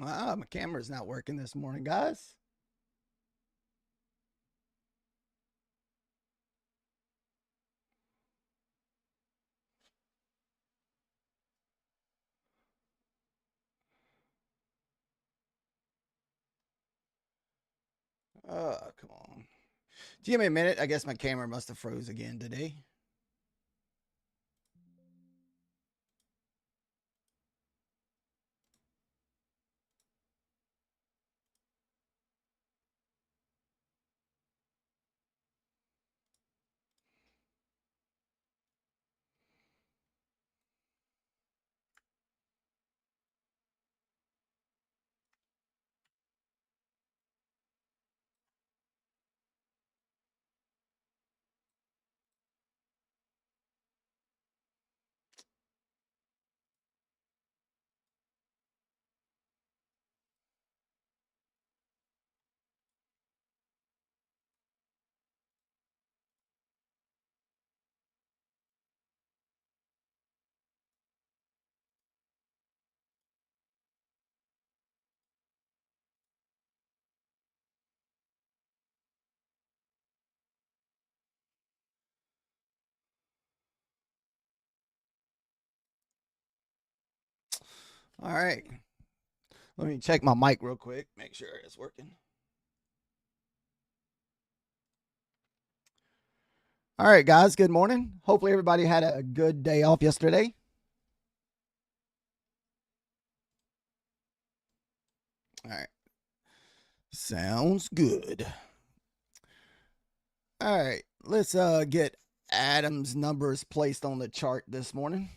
My camera's not working this morning, guys. Come on. Give me a minute. I guess my camera must have froze again today. All right. Let me check my mic real quick, make sure it's working. All right, guys, good morning. Hopefully, everybody had a good day off yesterday. All right. Sounds good. All right. Let's get Adam's numbers placed on the chart this morning.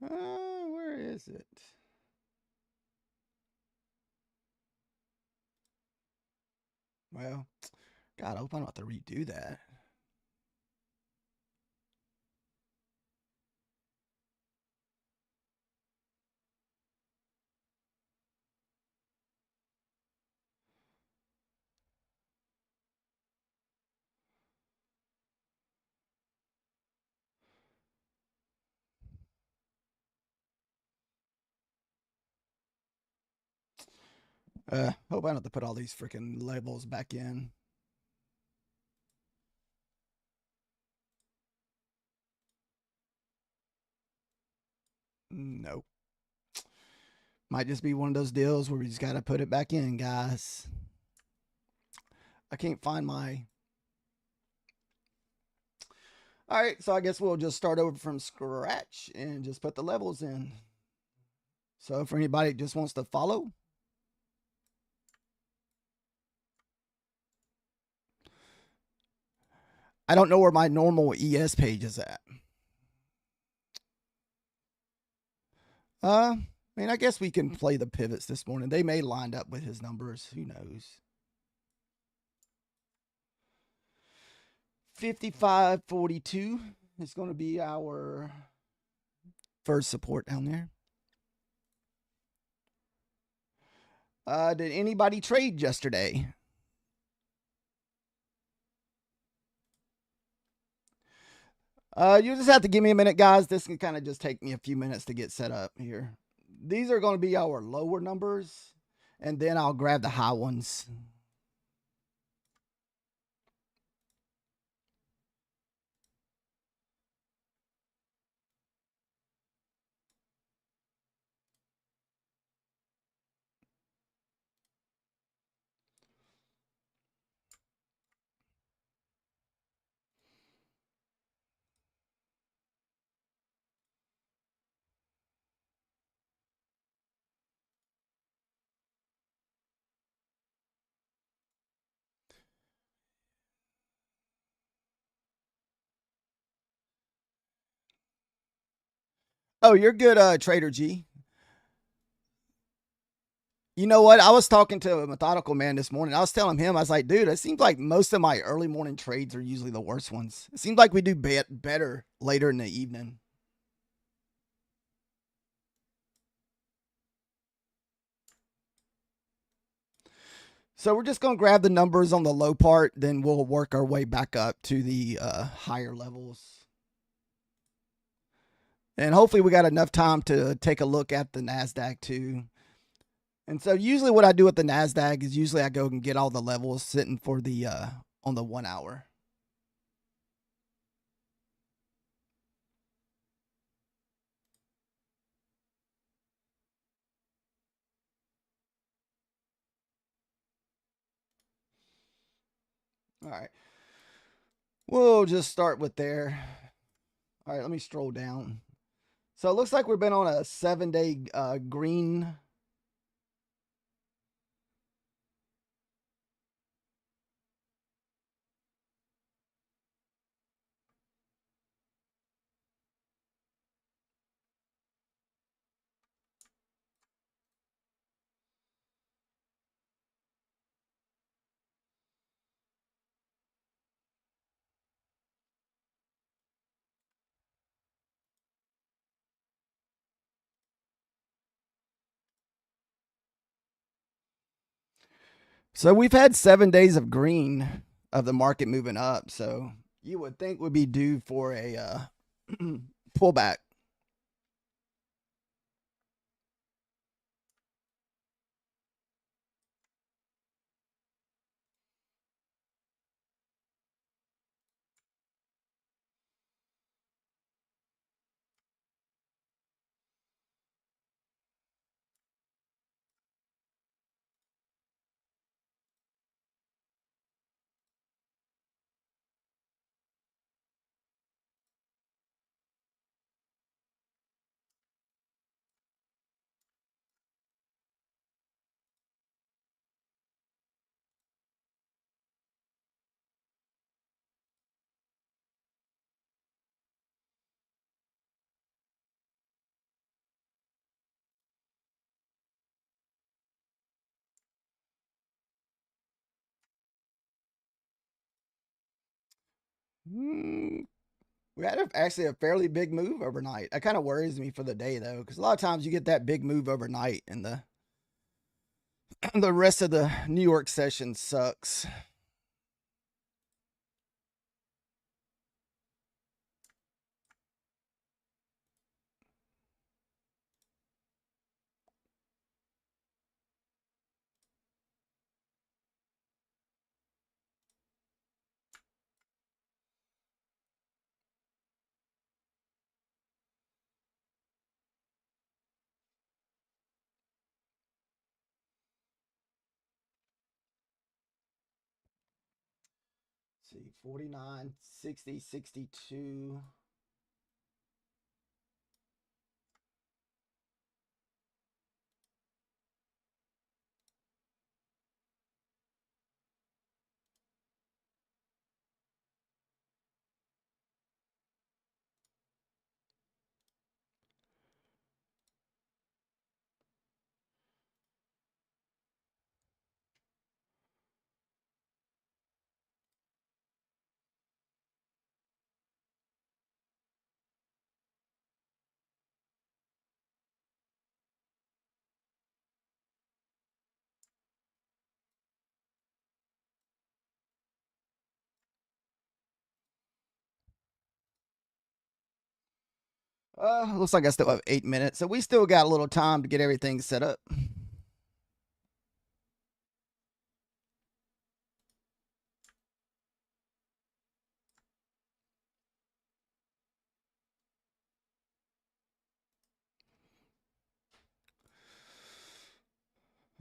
Where is it? Well, God, I hope I don't have to redo that. Hope I don't have to put all these freaking labels back in. Nope. Might just be one of those deals where we just got to put it back in, guys. I can't find my... All right, so I guess we'll just start over from scratch and just put the levels in. So for anybody that just wants to follow, I don't know where my normal ES page is at. I mean, I guess we can play the pivots this morning. They may line up with his numbers. Who knows? 55.42 is going to be our first support down there. Did anybody trade yesterday? You just have to give me a minute, guys. This can kind of just take me a few minutes to get set up here. These are going to be our lower numbers, and then I'll grab the high ones. Oh, you're good, Trader G. You know what? I was talking to a methodical man this morning. I was telling him, I was like, dude, it seems like most of my early morning trades are usually the worst ones. It seems like we do better later in the evening. So we're just going to grab the numbers on the low part, then we'll work our way back up to the higher levels. And hopefully we got enough time to take a look at the NASDAQ too. And so usually what I do with the NASDAQ is usually I go and get all the levels sitting for the on the 1 hour. All right. We'll just start with there. All right, let me scroll down. So it looks like we've been on a 7-day green. So we've had 7 days of green of the market moving up. So you would think would be due for a pullback. Hmm. We had actually a fairly big move overnight. That kind of worries me for the day though, because a lot of times you get that big move overnight, and the the rest of the New York session sucks. Let's see, 49, 60, 62. Looks like I still have 8 minutes, so we still got a little time to get everything set up.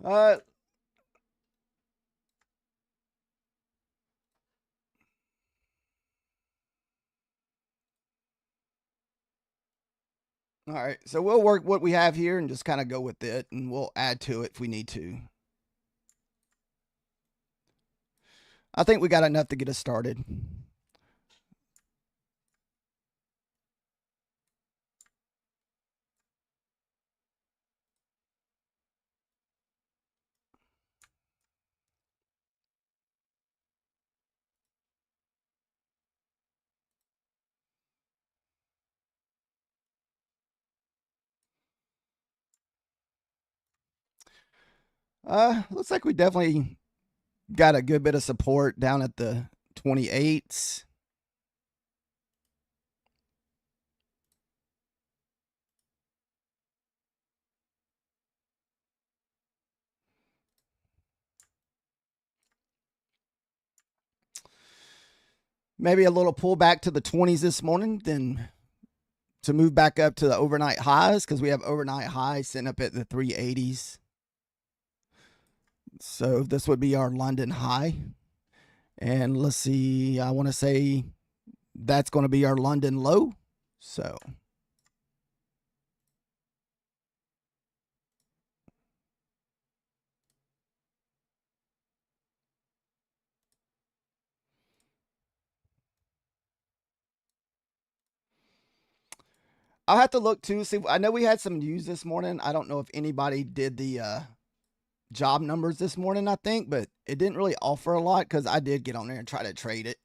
Uh, all right, so we'll work what we have here and just kind of go with it, and we'll add to it if we need to. I think we got enough to get us started. Looks like we definitely got a good bit of support down at the 28s. Maybe a little pullback to the 20s this morning, then to move back up to the overnight highs, because we have overnight highs sitting up at the 380s. So this would be our London high. And let's see, I want to say that's going to be our London low. So I'll have to look too. See, I know we had some news this morning. I don't know if anybody did the job numbers this morning, I think, but it didn't really offer a lot because I did get on there and try to trade it.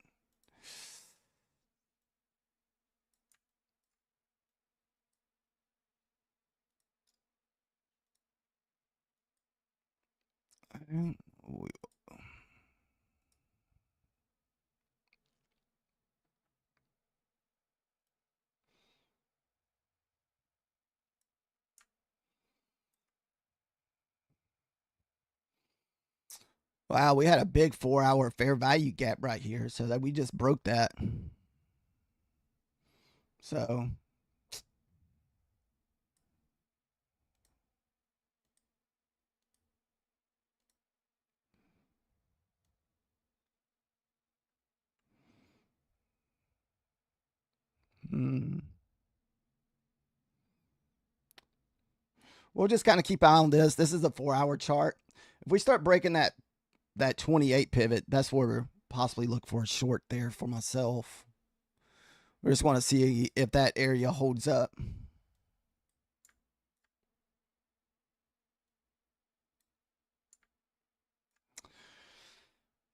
Wow, we had a big 4-hour fair value gap right here, so that we just broke that. So we'll just kind of keep eye on this. This is a 4-hour chart. If we start breaking that 28 pivot, that's where we're possibly look for a short there for myself. We just want to see if that area holds up.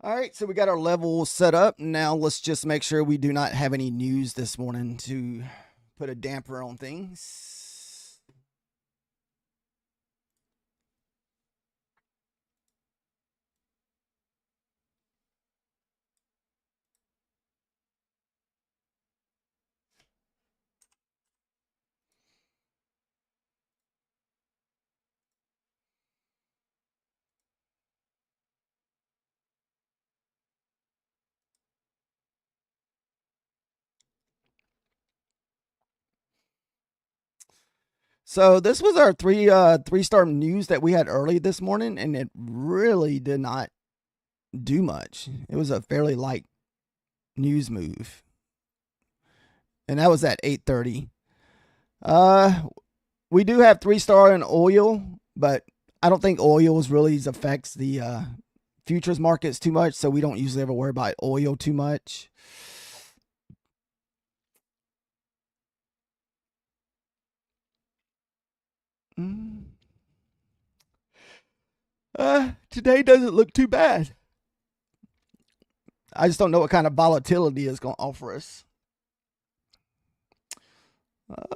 All right, so we got our level set up. Now let's just make sure we do not have any news this morning to put a damper on things. So this was our three-star news that we had early this morning, and it really did not do much. It was a fairly light news move, and that was at 8:30. We do have 3-star in oil, but I don't think oil really affects the futures markets too much, so we don't usually ever worry about oil too much. Today doesn't look too bad. I just don't know what kind of volatility is going to offer us.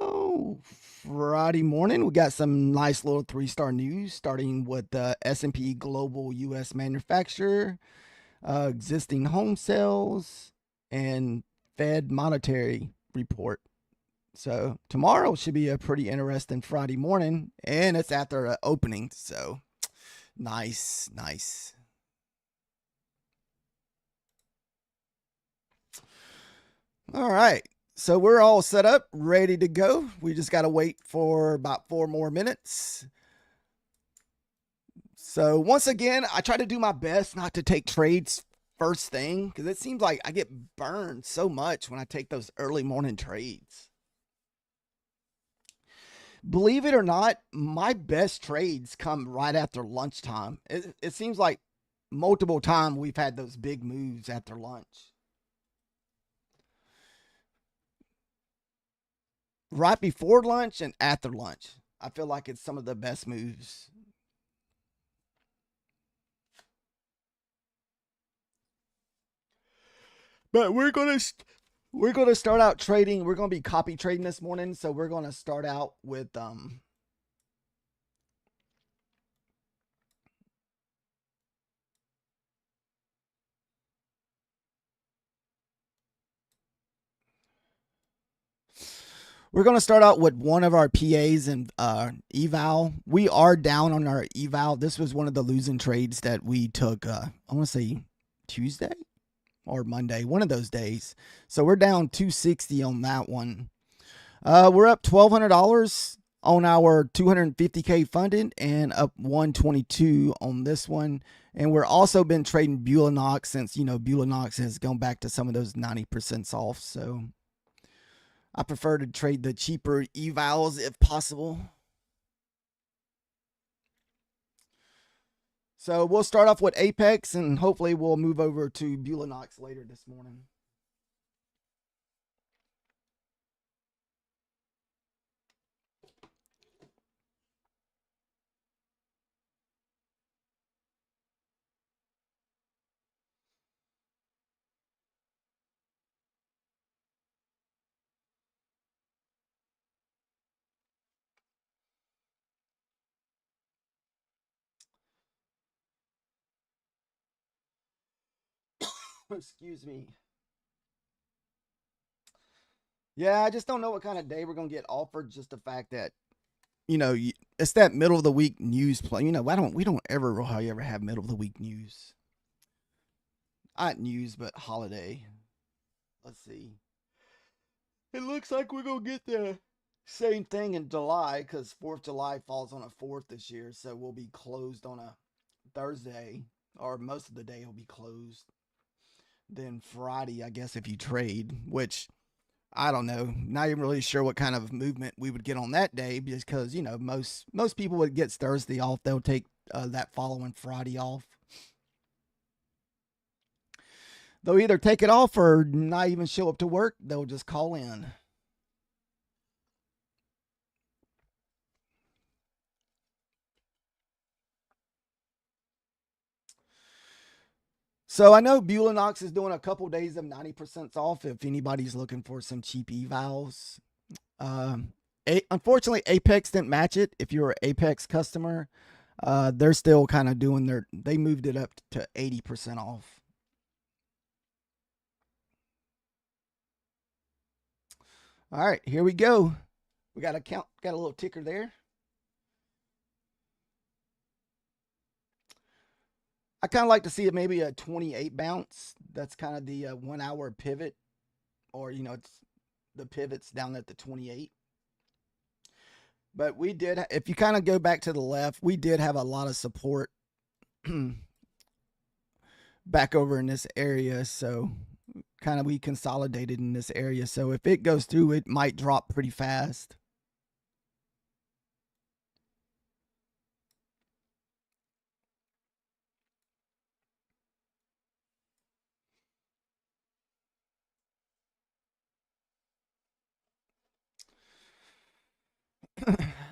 Oh, Friday morning, we got some nice little 3-star news, starting with the S&P Global U.S. Manufacturer, existing home sales, and Fed monetary report. So tomorrow should be a pretty interesting Friday morning, and it's after an opening. So nice. All right. So we're all set up, ready to go. We just got to wait for about 4 more minutes. So once again, I try to do my best not to take trades first thing because it seems like I get burned so much when I take those early morning trades. Believe it or not, my best trades come right after lunchtime. It seems like multiple times we've had those big moves after lunch. Right before lunch and after lunch, I feel like it's some of the best moves. But we're gonna start out trading. We're gonna be copy trading this morning, so we're gonna start out with We're going to start out with one of our PAs and eval. We are down on our eval. This was one of the losing trades that we took, I want to say Tuesday or Monday, one of those days. So we're down 260 on that one. We're up $1,200 on our 250K funded and up 122 on this one. And we're also been trading Bulanox since, Bulanox has gone back to some of those 90% off. So I prefer to trade the cheaper evals if possible. So we'll start off with Apex and hopefully we'll move over to Bulanox later this morning. Excuse me. Yeah, I just don't know what kind of day we're going to get offered. Just the fact that, it's that middle of the week news play. We don't ever have middle of the week news. Not news, but holiday. Let's see. It looks like we're going to get the same thing in July because 4th of July falls on a 4th this year. So we'll be closed on a Thursday, or most of the day will be closed. Then Friday, I guess, if you trade, which I don't know, not even really sure what kind of movement we would get on that day because, most people would get Thursday off. They'll take that following Friday off. They'll either take it off or not even show up to work. They'll just call in. So I know Bulanox is doing a couple days of 90% off if anybody's looking for some cheap evals. Unfortunately, Apex didn't match it. If you're an Apex customer, they're still kind of doing they moved it up to 80% off. All right, here we go. We got got a little ticker there. I kind of like to see it maybe a 28 bounce. That's kind of the 1 hour pivot, or it's the pivots down at the 28. But we did, if you kind of go back to the left, we did have a lot of support back over in this area. So kind of we consolidated in this area. So if it goes through, it might drop pretty fast.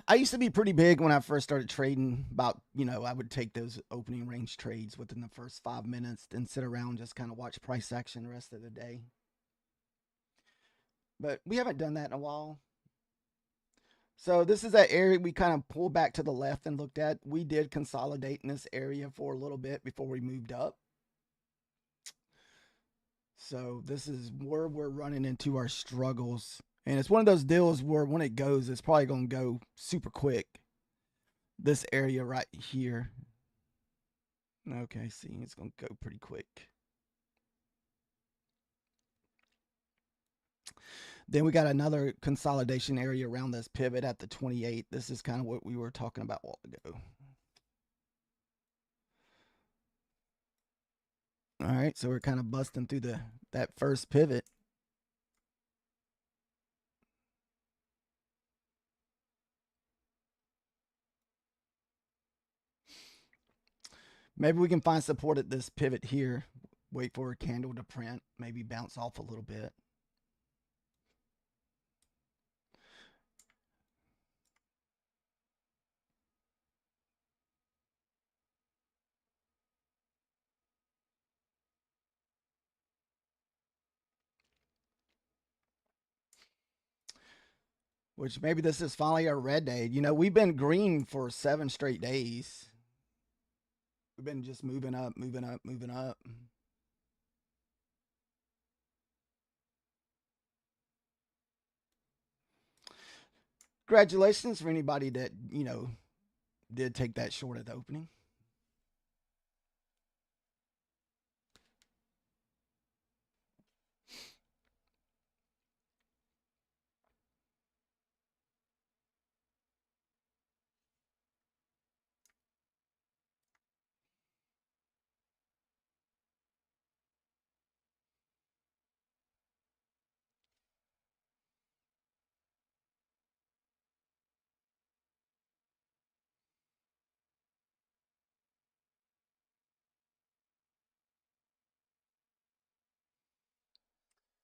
I used to be pretty big when I first started trading. About, I would take those opening range trades within the first 5 minutes, then sit around, just kind of watch price action the rest of the day. But we haven't done that in a while. So this is that area we kind of pulled back to the left and looked at. We did consolidate in this area for a little bit before we moved up. So this is where we're running into our struggles. And it's one of those deals where when it goes, it's probably going to go super quick. This area right here. Okay, see, it's going to go pretty quick. Then we got another consolidation area around this pivot at the 28. This is kind of what we were talking about a while ago. All right, so we're kind of busting through that first pivot. Maybe we can find support at this pivot here. Wait for a candle to print, maybe bounce off a little bit. Which maybe this is finally a red day. We've been green for 7 straight days. We've been just moving up, moving up, moving up. Congratulations for anybody that, did take that short at the opening.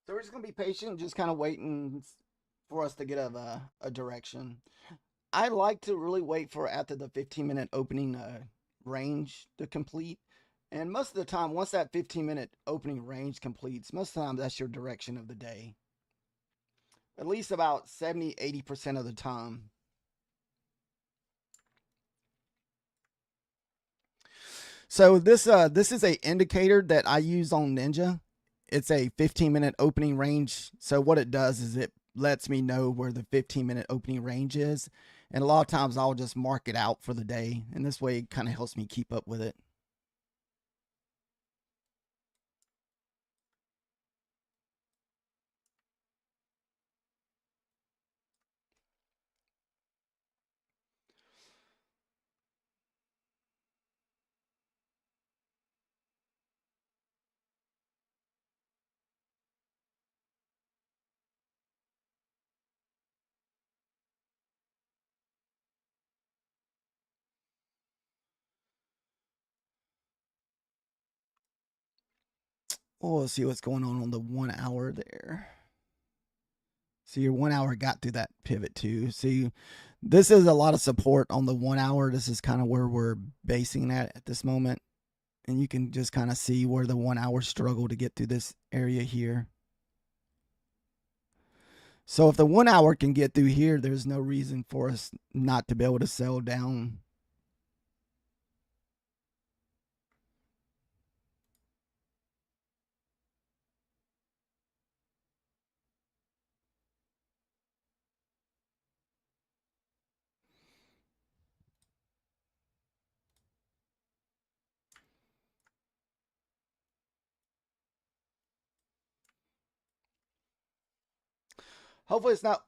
So we're just gonna be patient, just kind of waiting for us to get a direction. I like to really wait for after the 15-minute opening range to complete. And most of the time, once that 15-minute opening range completes, most of the time that's your direction of the day. At least about 70-80% of the time. So this is a indicator that I use on Ninja. It's a 15-minute opening range. So what it does is it lets me know where the 15-minute opening range is. And a lot of times I'll just mark it out for the day. And this way it kind of helps me keep up with it. Oh, let's see what's going on the 1 hour there. So your 1 hour got through that pivot too. See, this is a lot of support on the 1 hour. This is kind of where we're basing that at this moment. And you can just kind of see where the 1 hour struggle to get through this area here. So if the 1 hour can get through here, there's no reason for us not to be able to sell down. Hopefully it's not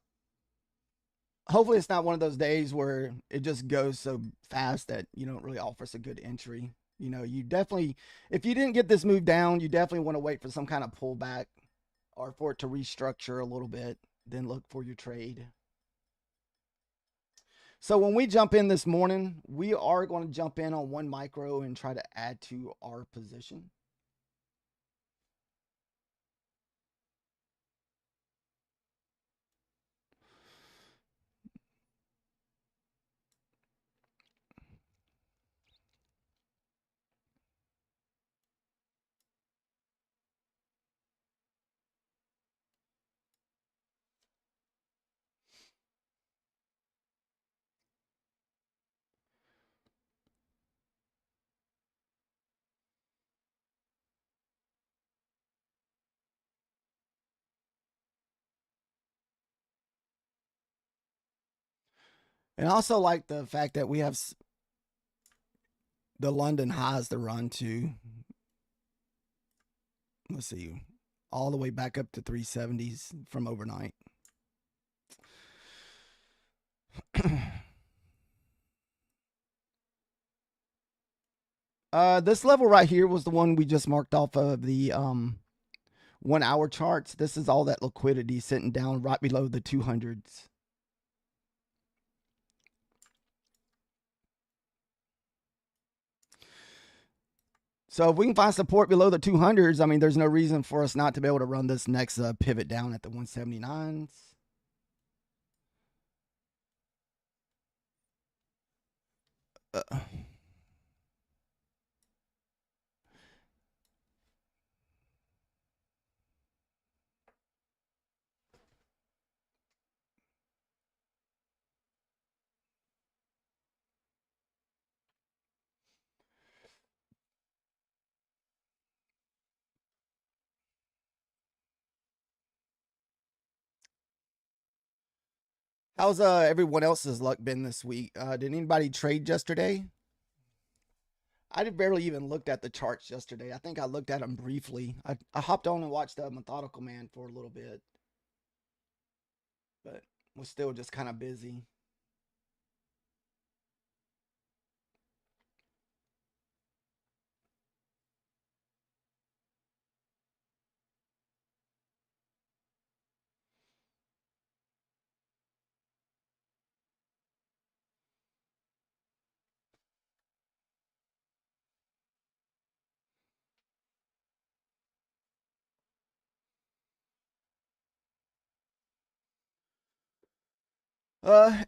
hopefully it's not one of those days where it just goes so fast that you don't really offer us a good entry. You definitely, if you didn't get this move down, you definitely want to wait for some kind of pullback or for it to restructure a little bit, then look for your trade. So when we jump in this morning, we are going to jump in on 1 micro and try to add to our position. And I also like the fact that we have the London highs to run to. Let's see, all the way back up to 370s from overnight. This level right here was the one we just marked off of the 1 hour charts. This is all that liquidity sitting down right below the 200s. So if we can find support below the 200s, I mean, there's no reason for us not to be able to run this next pivot down at the 179s. Uh, How's everyone else's luck been this week? Did anybody trade yesterday? I did barely even looked at the charts yesterday. I think I looked at them briefly. I hopped on and watched Methodical Man for a little bit, but was still just kind of busy.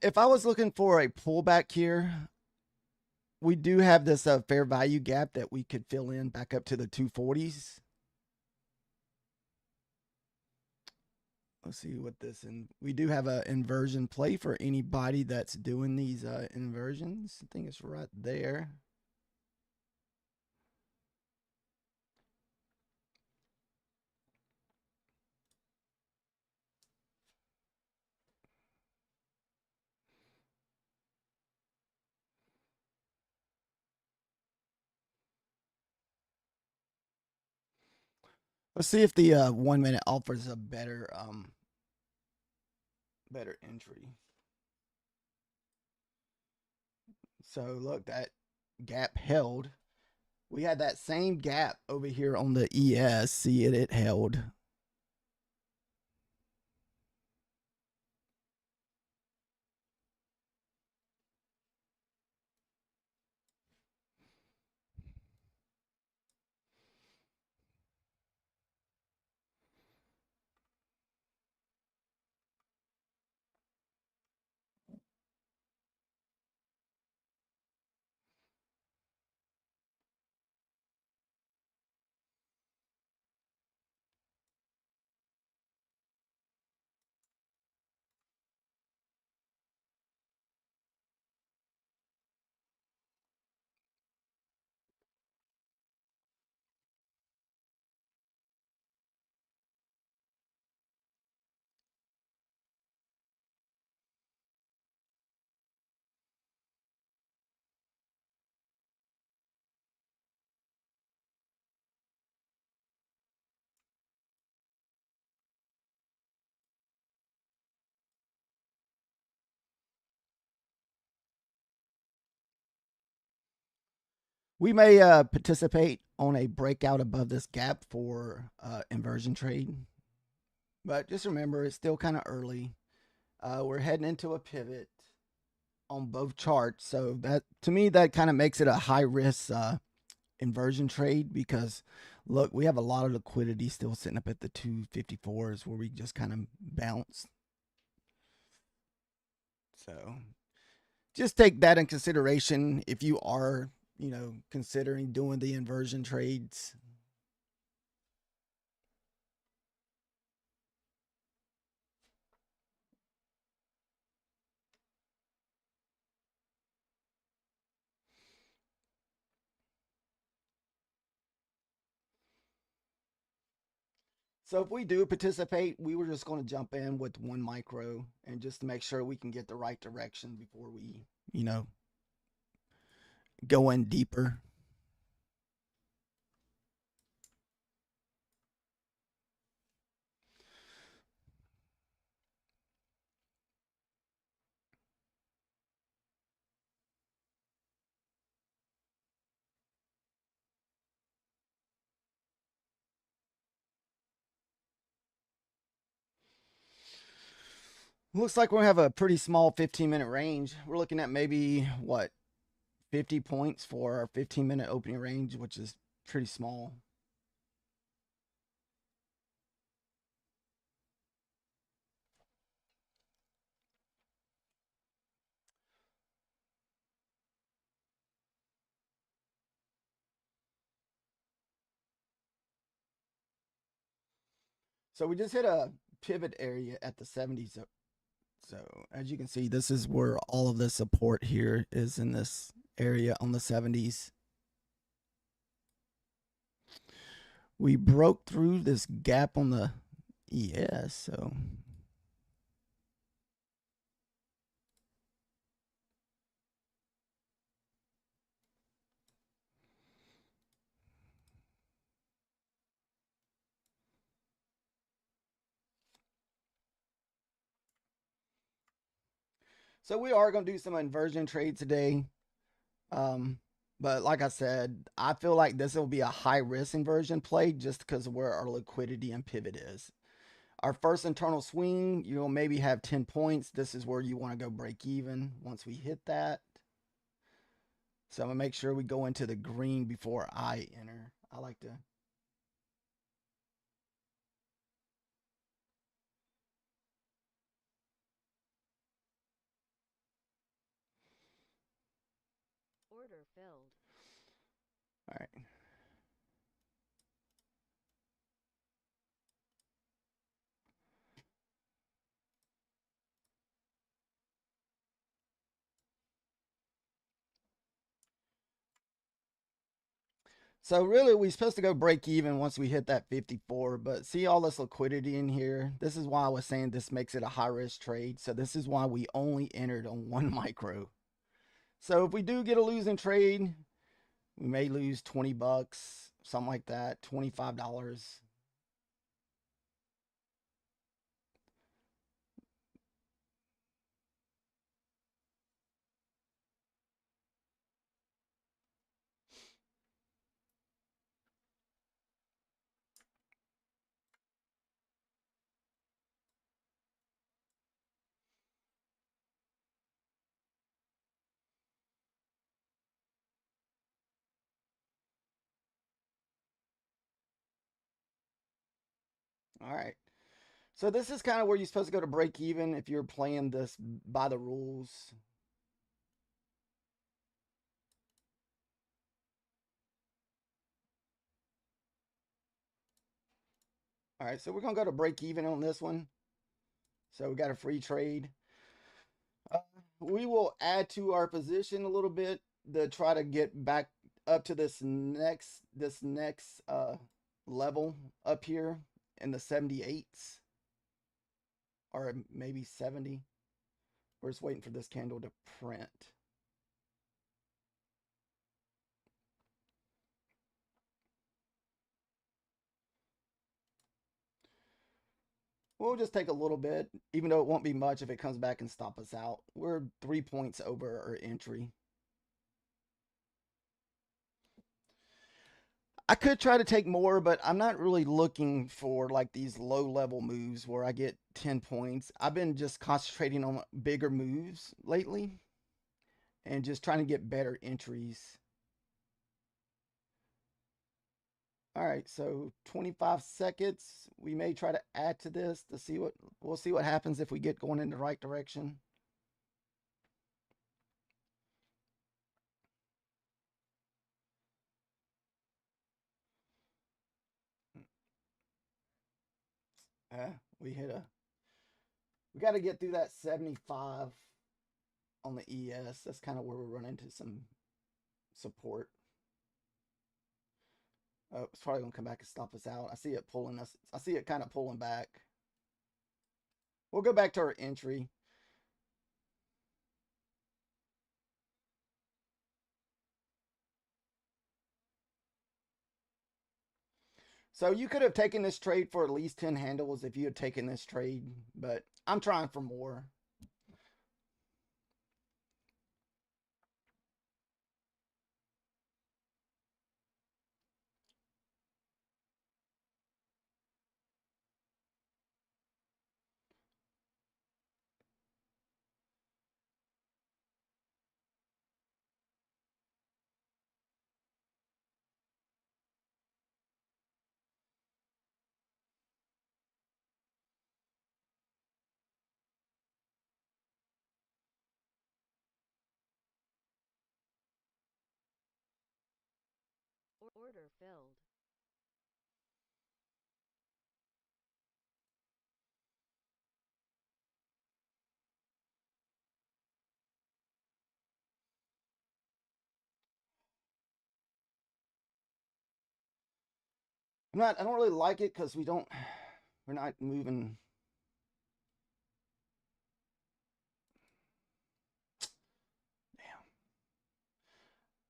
If I was looking for a pullback here, we do have this fair value gap that we could fill in back up to the 240s. Let's see what this, and we do have an inversion play for anybody that's doing these inversions. I think it's right there. Let's see if the 1 minute offers a better entry. So look, that gap held. We had that same gap over here on the ES. See it held. We may participate on a breakout above this gap for inversion trade, but just remember it's still kind of early. We're heading into a pivot on both charts, so that to me that kind of makes it a high risk inversion trade because look, we have a lot of liquidity still sitting up at the 254s where we just kind of bounce. So just take that in consideration if you are, considering doing the inversion trades. So if we do participate, we were just going to jump in with one micro and just to make sure we can get the right direction before we, go in deeper. Looks like we're gonna have a pretty small 15-minute range. We're looking at maybe what 50 points for our 15-minute opening range, which is pretty small. So we just hit a pivot area at the 70s. So as you can see, this is where all of the support here is in this area on the 70s. We broke through this gap on the ES, so So we are going to do some inversion trade today. Um, but like I said, I feel like this will be a high risk inversion play just because of where our liquidity and pivot is. Our first internal swing, you'll maybe have 10 points. This is where you want to go break even once we hit that. So I'm going to make sure we go into the green before I enter. I like to. Order filled. All right. So really, we're supposed to go break even once we hit that 54. But see all this liquidity in here. This is why I was saying this makes it a high risk trade. So this is why we only entered on one micro. So if we do get a losing trade, we may lose 20 bucks, something like that, $25. All right. So this is kind of where you're supposed to go to break even if you're playing this by the rules. All right, so we're gonna go to break even on this one. So we got a free trade. Uh, we will add to our position a little bit to try to get back up to this next level up here in the 78s or maybe 70. We're just waiting for this candle to print. We'll just take a little bit, even though it won't be much if it comes back and stop us out. We're 3 points over our entry. I could try to take more, but I'm not really looking for like these low level moves where I get 10 points. I've been just concentrating on bigger moves lately and just trying to get better entries. All right, so 25 seconds. We may try to add to this to see what we'll see what happens if we get going in the right direction. We hit a we got to get through that 75 on the ES. That's kind of where we run into some support. Oh, it's probably gonna come back and stop us out. I see it pulling us. I see it kind of pulling back. We'll go back to our entry. So you could have taken this trade for at least 10 handles if you had taken this trade, but I'm trying for more. Order filled. I don't really like it because we're not moving. Damn.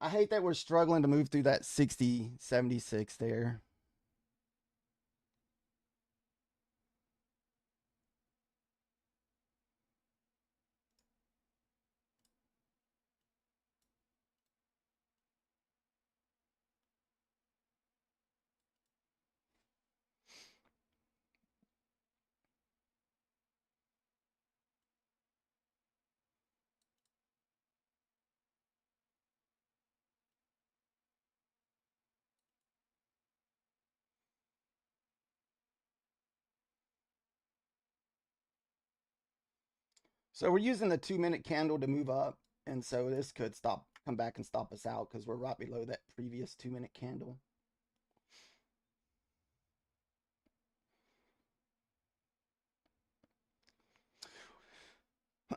I hate that we're struggling to move through that 60, 76 there. So we're using the 2-minute candle to move up, and so this could come back and stop us out because we're right below that previous 2-minute candle.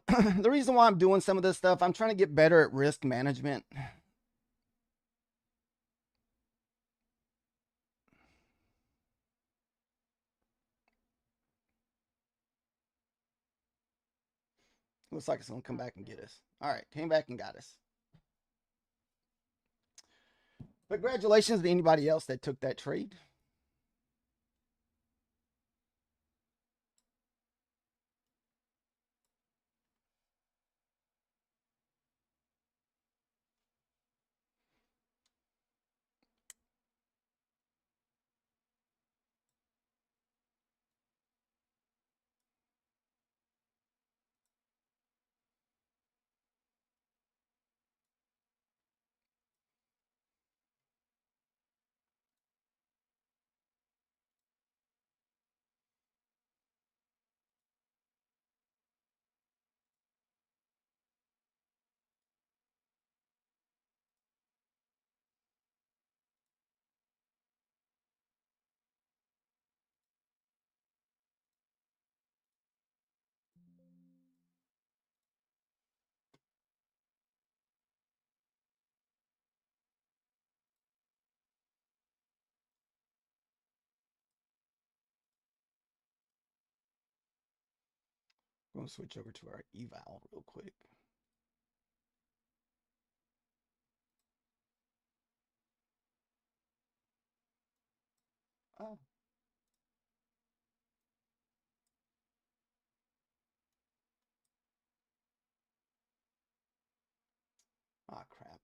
The reason why I'm doing some of this stuff, I'm trying to get better at risk management. Looks like it's going to come back and get us. All right, came back and got us. Congratulations to anybody else that took that trade. I'm going to switch over to our eval real quick. Oh. Ah, crap.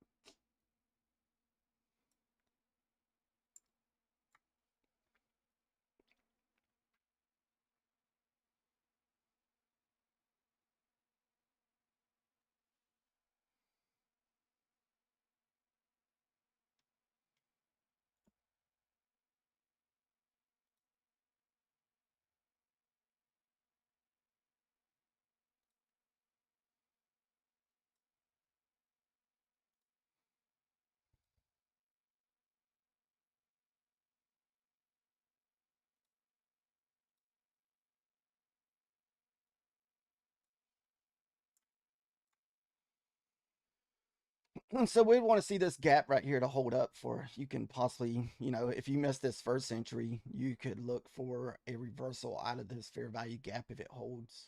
And so we want to see this gap right here to hold up for, you can possibly, if you miss this first entry, you could look for a reversal out of this fair value gap if it holds.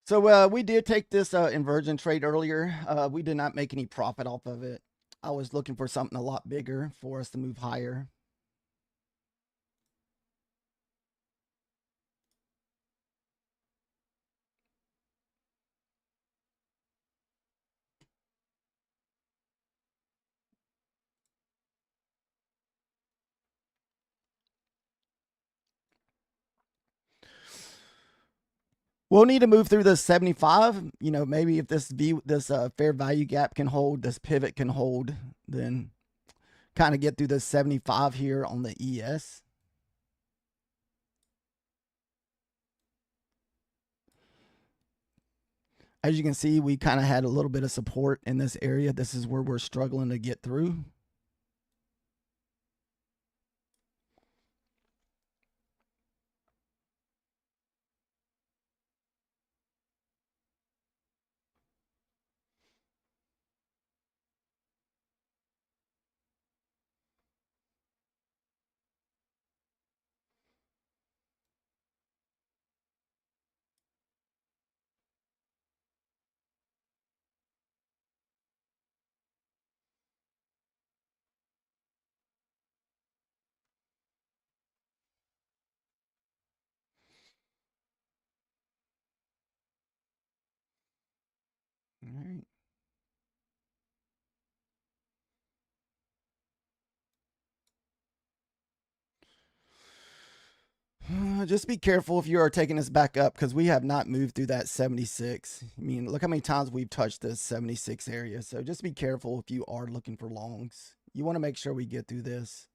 So we did take this inversion trade earlier. We did not make any profit off of it. I was looking for something a lot bigger for us to move higher. We'll need to move through this 75. Maybe if this fair value gap can hold, this pivot can hold, then kind of get through this 75 here on the ES. As you can see, we kind of had a little bit of support in this area. This is where we're struggling to get through. All right. Just be careful if you are taking this back up because we have not moved through that 76. I mean, look how many times we've touched this 76 area. So just be careful if you are looking for longs. You want to make sure we get through this.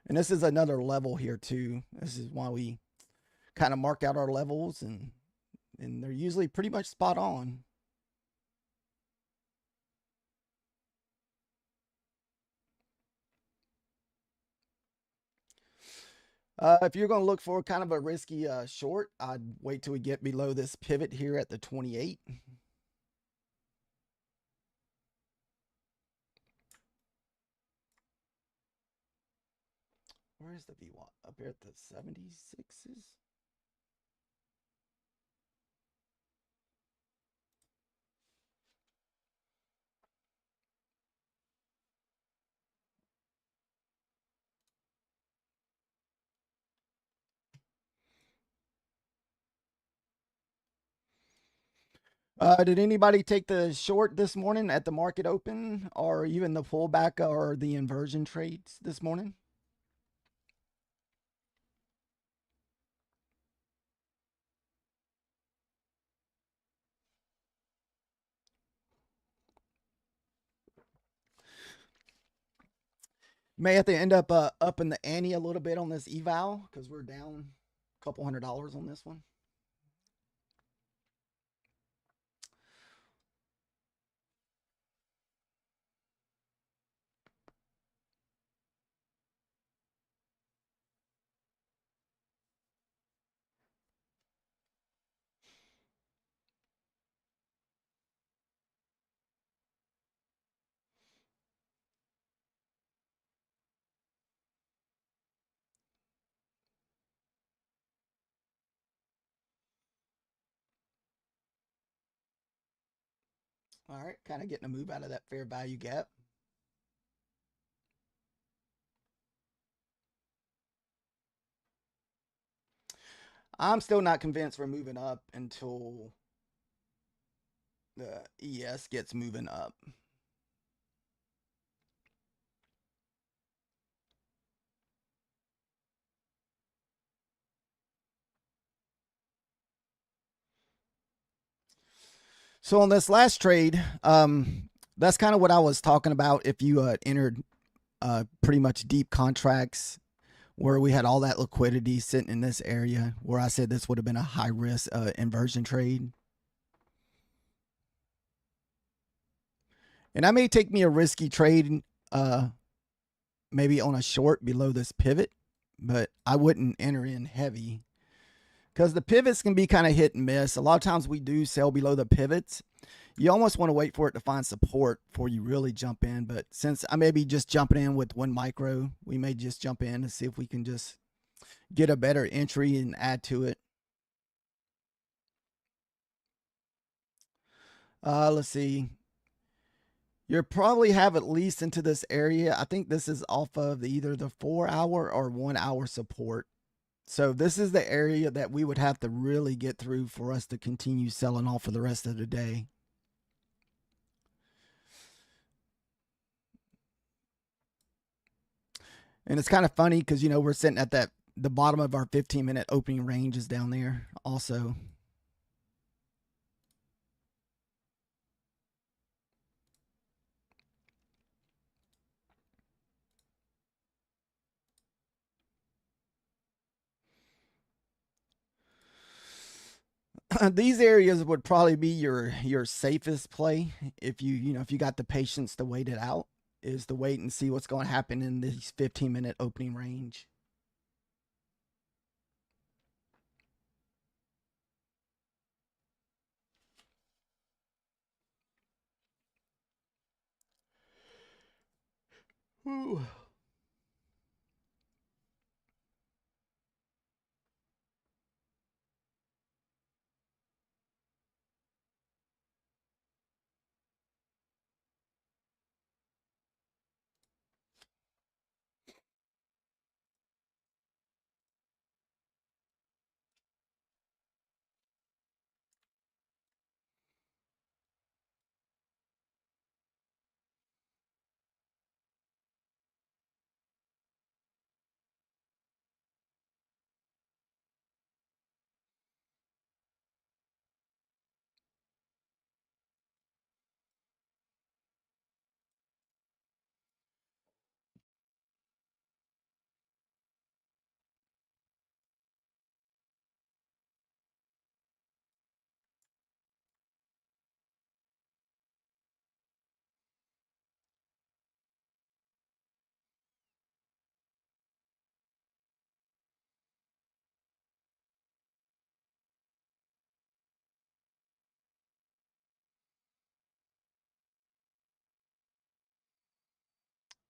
And this is another level here too. This is why we kind of mark out our levels, and they're usually pretty much spot on. If you're going to look for kind of a risky short, I'd wait till we get below this pivot here at the 28. Where's the VWAP? Up here at the 76s? Did anybody take the short this morning at the market open, or even the pullback or the inversion trades this morning? May have to end up up in the ante a little bit on this eval because we're down a couple $100 on this one. All right, kind of getting a move out of that fair value gap. I'm still not convinced we're moving up until the ES gets moving up. So on this last trade, that's kind of what I was talking about. If you entered pretty much deep contracts where we had all that liquidity sitting in this area, where I said this would have been a high risk inversion trade. And that may take me a risky trade, maybe on a short below this pivot, but I wouldn't enter in heavy because the pivots can be kind of hit and miss. A lot of times we do sell below the pivots. You almost want to wait for it to find support before you really jump in. But since I may be just jumping in with one micro, we may just jump in and see if we can just get a better entry and add to it. Let's see. You probably have at least into this area. I think this is off of either the 4-hour or 1-hour support. So this is the area that we would have to really get through for us to continue selling off for the rest of the day. And it's kind of funny because, you know, we're sitting at the bottom of our 15-minute opening range is down there also. these areas would probably be your safest play if if you got the patience to wait it out, is to wait and see what's going to happen in this 15-minute opening range. Ooh.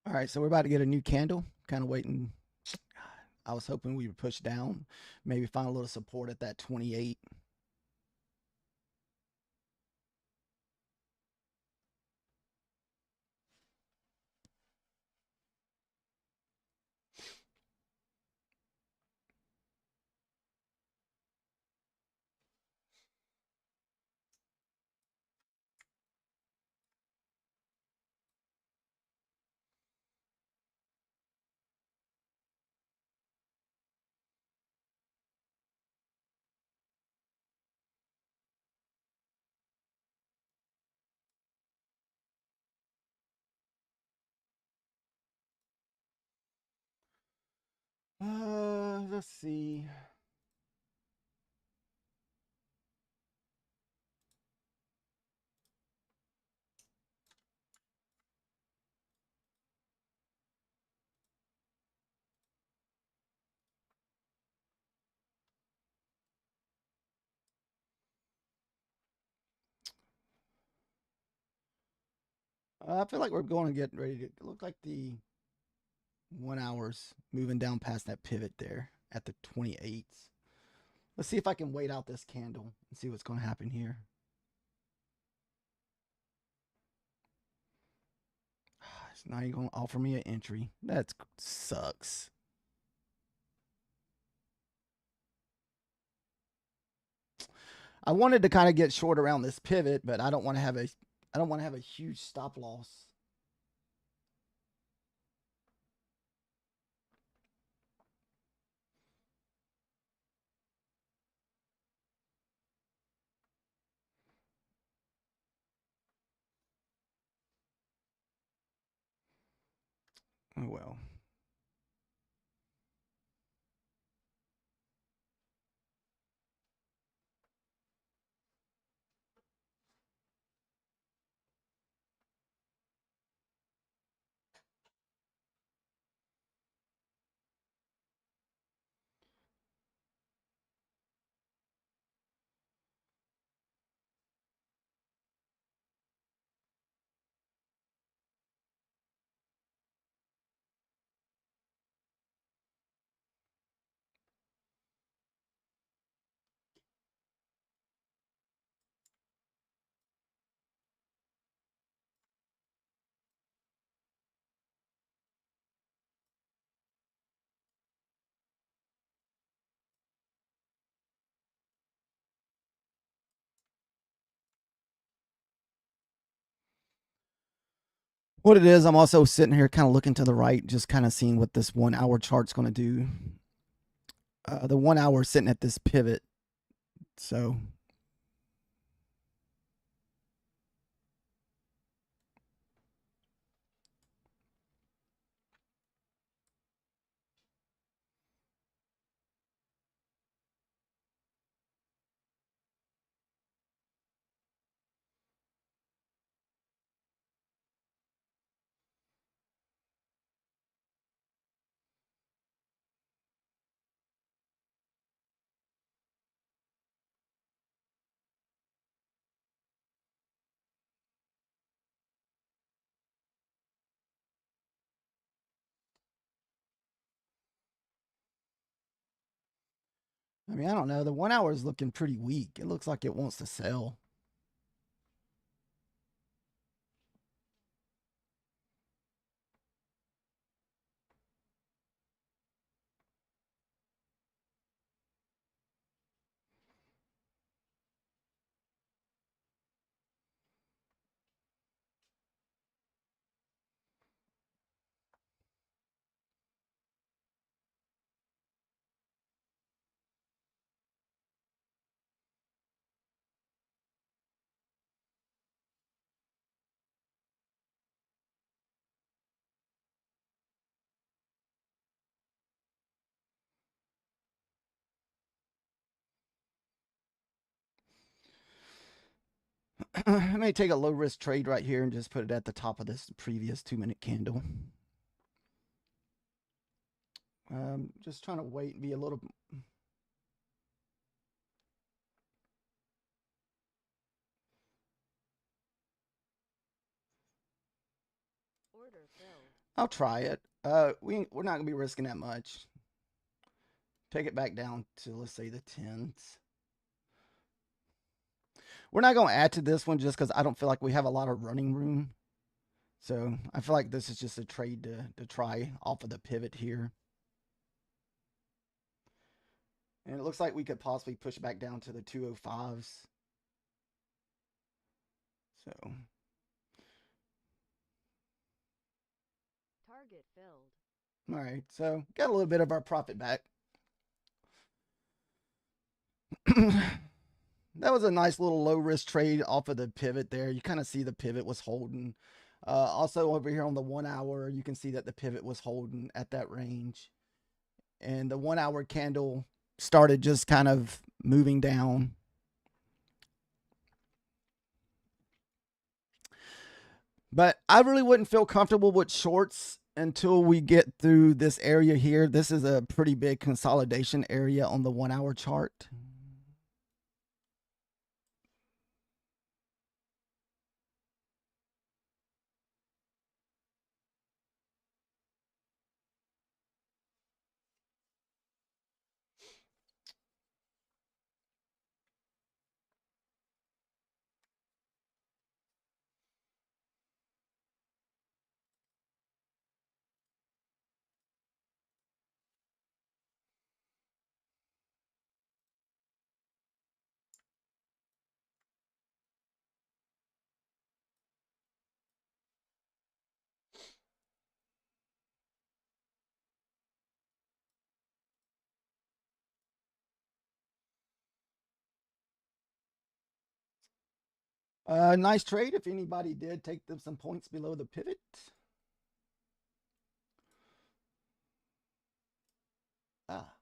All right, so we're about to get a new candle. Kind of waiting. I was hoping we would push down, maybe find a little support at that 28. Let's see. I feel like we're going to get ready to look like the 1 hour's moving down past that pivot there at the 28s. Let's see if I can wait out this candle and see what's going to happen here. It's not even going to offer me an entry. That sucks. I wanted to kind of get short around this pivot, but I don't want to have a huge stop loss. Oh well. What it is, I'm also sitting here kind of looking to the right, just kind of seeing what this 1 hour chart's going to do. The 1 hour sitting at this pivot. So I mean, I don't know. The 1 hour is looking pretty weak. It looks like it wants to sell. I may take a low risk trade right here and just put it at the top of this previous 2-minute candle. Just trying to wait and be a little. Order filled. I'll try it. We're not gonna be risking that much. Take it back down to, let's say, the tens. We're not going to add to this one just because I don't feel like we have a lot of running room. So I feel like this is just a trade to try off of the pivot here. And it looks like we could possibly push back down to the 205s. So. Target filled. All right. So got a little bit of our profit back. That was a nice little low risk trade off of the pivot there. You kind of see the pivot was holding. Also over here on the 1 hour, you can see that the pivot was holding at that range. And the 1 hour candle started just kind of moving down. But I really wouldn't feel comfortable with shorts until we get through this area here. This is a pretty big consolidation area on the 1 hour chart. Nice trade if anybody did take them some points below the pivot. Ah.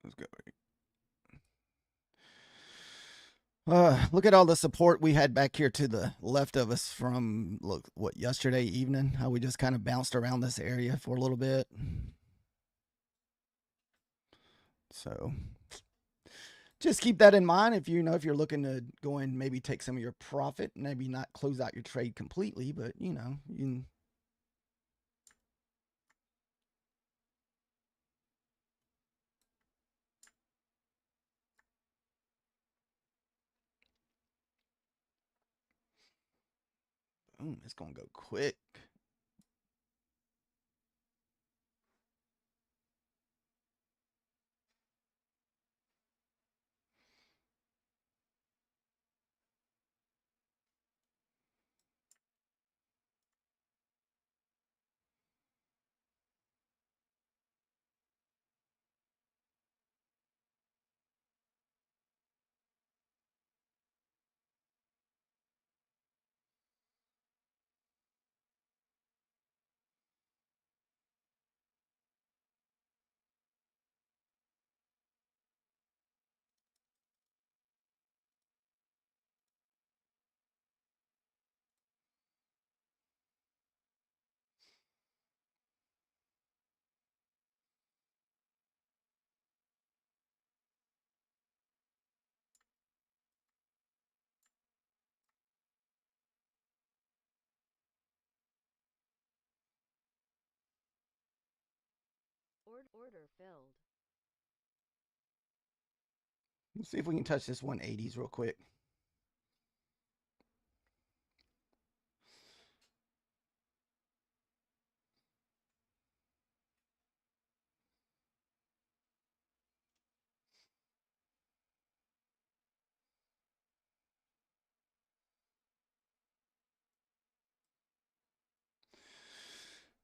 Let's go. Look at all the support we had back here to the left of us from yesterday evening. How we just kind of bounced around this area for a little bit. So just keep that in mind if if you're looking to go and maybe take some of your profit, maybe not close out your trade completely, but you can. Boom, it's gonna go quick. Order filled. Let's see if we can touch this 180s real quick.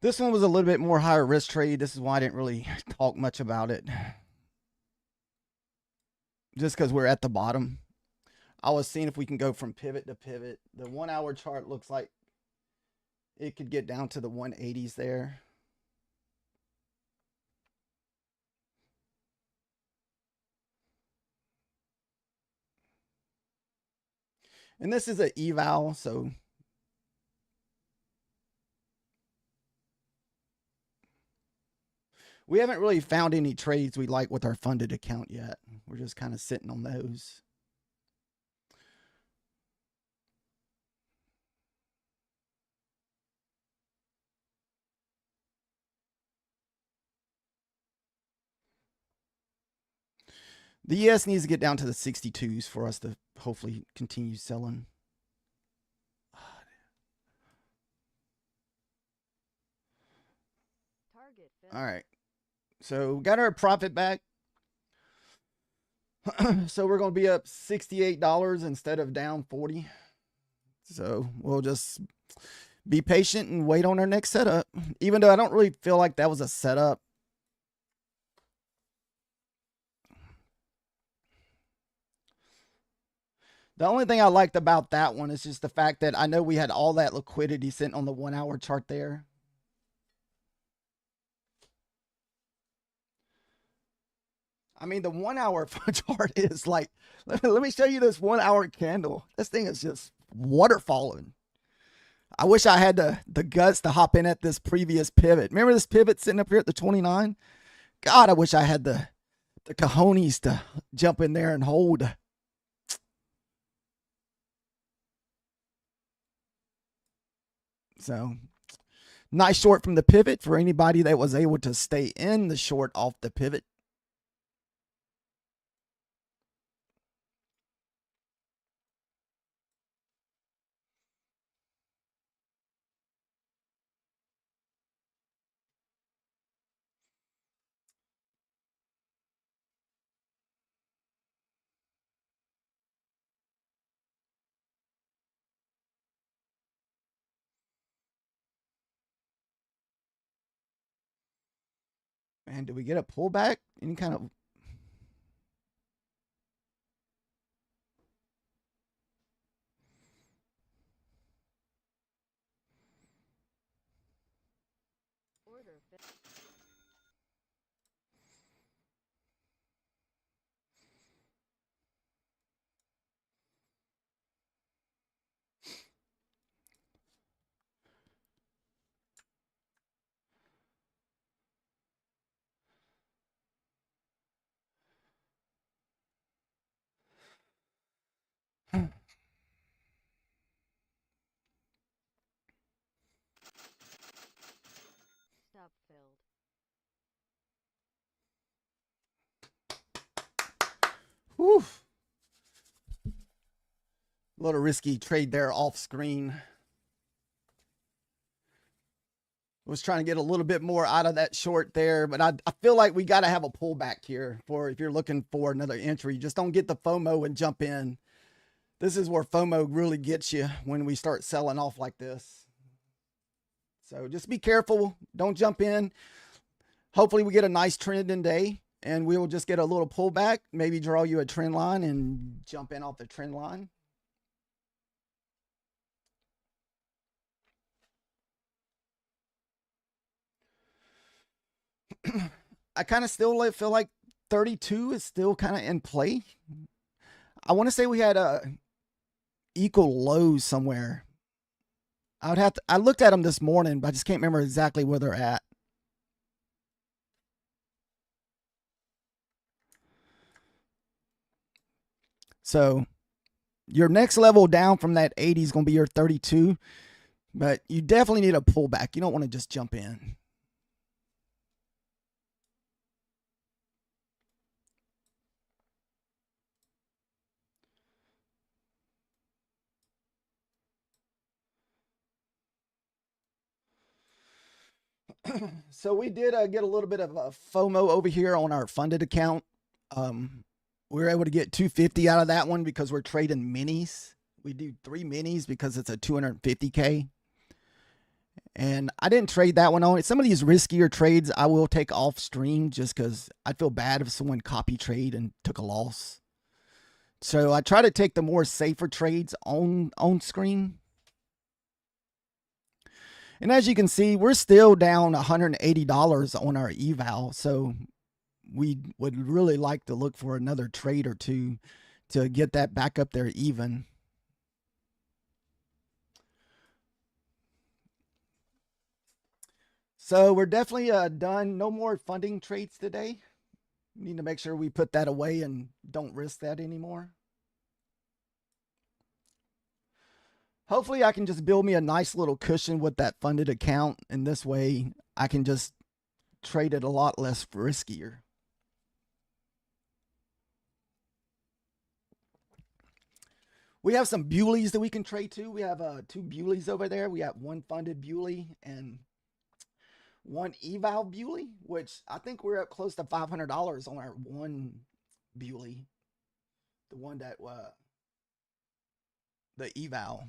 This one was a little bit more higher risk trade. This is why I didn't really talk much about it. Just because we're at the bottom. I was seeing if we can go from pivot to pivot. The 1 hour chart looks like it could get down to the 180s there. And this is an eval, so we haven't really found any trades we like with our funded account yet. We're just kind of sitting on those. The ES needs to get down to the 62s for us to hopefully continue selling. Target filled. All right. So we got our profit back. So we're going to be up $68 instead of down 40. So we'll just be patient and wait on our next setup. Even though I don't really feel like that was a setup. The only thing I liked about that one is just the fact that I know we had all that liquidity sitting on the 1 hour chart there. I mean, the 1 hour chart is like, let me show you this 1 hour candle. This thing is just waterfalling. I wish I had the guts to hop in at this previous pivot. Remember this pivot sitting up here at the 29? God, I wish I had the cojones to jump in there and hold. So, nice short from the pivot for anybody that was able to stay in the short off the pivot. And did we get a pullback? Any kind of... Order filled. Stop filled. Whew. A little risky trade there off screen. Was trying to get a little bit more out of that short there, but I feel like we got to have a pullback here for if you're looking for another entry. Just don't get the FOMO and jump in. This is where FOMO really gets you when we start selling off like this. So just be careful. Don't jump in. Hopefully we get a nice trending day and we will just get a little pullback, maybe draw you a trend line and jump in off the trend line. I kind of still feel like 32 is still kind of in play. I want to say we had a equal lows somewhere. I looked at them this morning, but I just can't remember exactly where they're at. So your next level down from that 80 is going to be your 32, but you definitely need a pullback. You don't want to just jump in. So we did get a little bit of a FOMO over here on our funded account. Um, we were able to get 250 out of that one because we're trading minis. We do 3 minis because it's a 250K. And I didn't trade that one on. Some of these riskier trades I will take off stream just because I'd feel bad if someone copy trade and took a loss. So I try to take the more safer trades on screen. And as you can see, we're still down $180 on our eval. So we would really like to look for another trade or two to get that back up there even. So we're definitely done. No more funding trades today. We need to make sure we put that away and don't risk that anymore. Hopefully I can just build me a nice little cushion with that funded account. And this way I can just trade it a lot less riskier. We have some Bewleys that we can trade to. We have 2 Bewleys over there. We have one funded Bewley and one eval Bewley, which I think we're up close to $500 on our one Bewley. The one that the eval.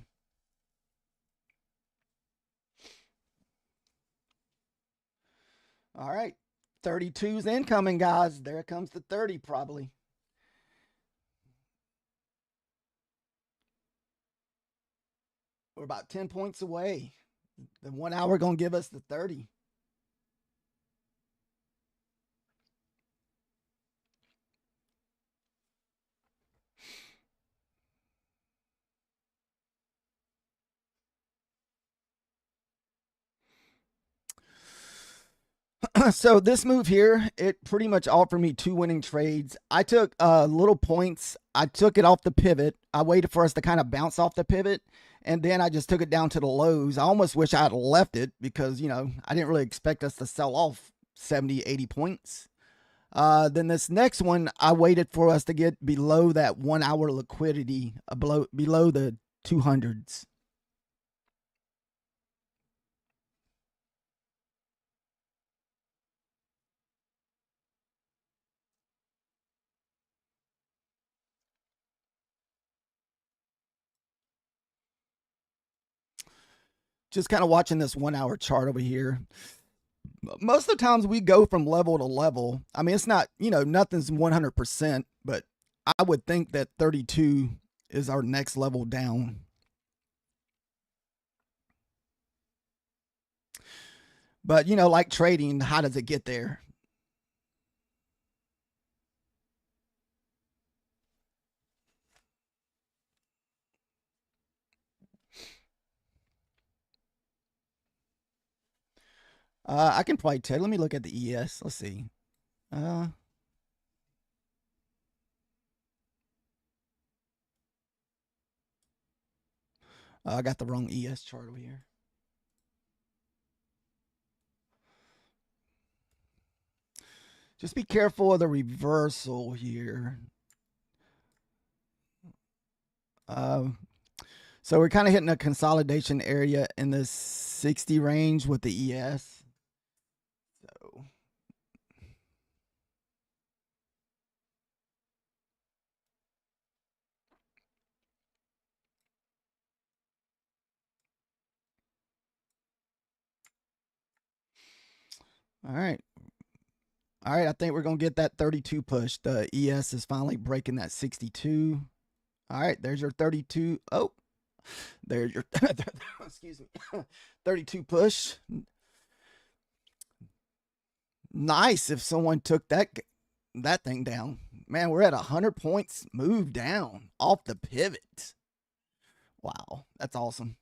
All right. 32's incoming, guys. There comes the 30 probably. We're about 10 points away. The 1 hour going to give us the 30. So this move here, it pretty much offered me 2 winning trades. I took little points. I took it off the pivot. I waited for us to kind of bounce off the pivot, and then I just took it down to the lows. I almost wish I had left it because, I didn't really expect us to sell off 70, 80 points. Then this next one, I waited for us to get below that 1 hour liquidity, below the 200s. Just kind of watching this 1 hour chart over here. Most of the times we go from level to level. I mean, it's not, nothing's 100%, but I would think that 32 is our next level down. But, like trading, how does it get there? I can probably tell. Let me look at the ES. Let's see. I got the wrong ES chart over here. Just be careful of the reversal here. So we're kind of hitting a consolidation area in the 60 range with the ES. So all right. All right, I think we're going to get that 32 push. The ES is finally breaking that 62. All right, there's your 32. Oh, there's your, excuse me, 32 push. Nice if someone took that thing down. Man, we're at 100 points move down off the pivot. Wow, that's awesome.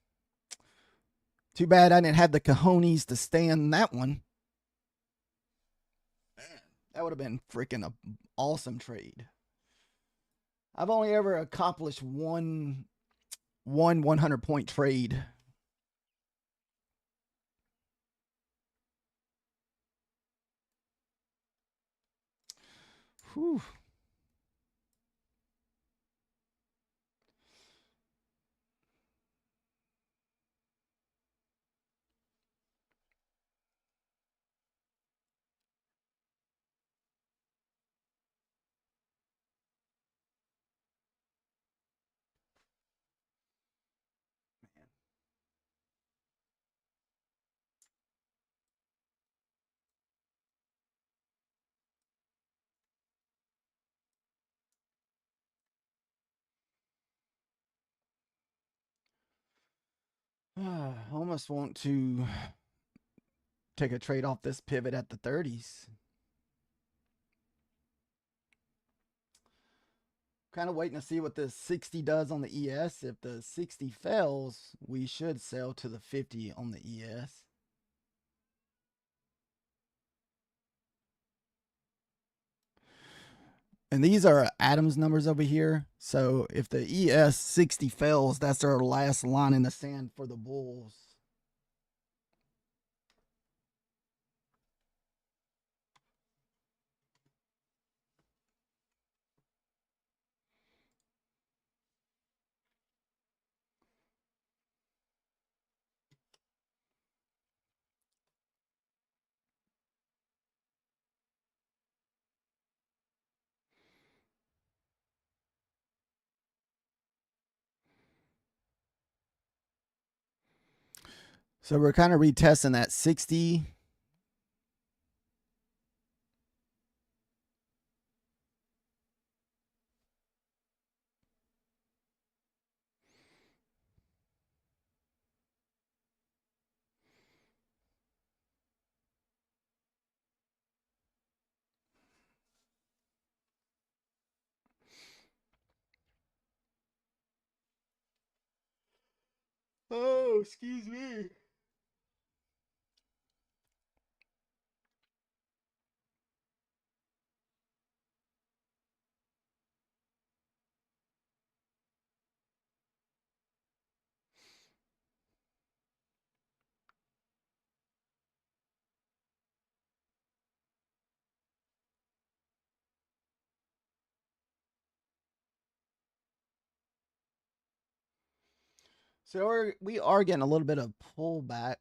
Too bad I didn't have the cojones to stand that one. That would have been freaking an awesome trade. I've only ever accomplished one 100-point trade. Whew. I almost want to take a trade off this pivot at the 30s. Kind of waiting to see what the 60 does on the ES. If the 60 fails, we should sell to the 50 on the ES. And these are Adams numbers over here. So if the ES 60 fails, that's our last line in the sand for the bulls. So we're kind of retesting that 60. Oh, excuse me. So we are getting a little bit of pullback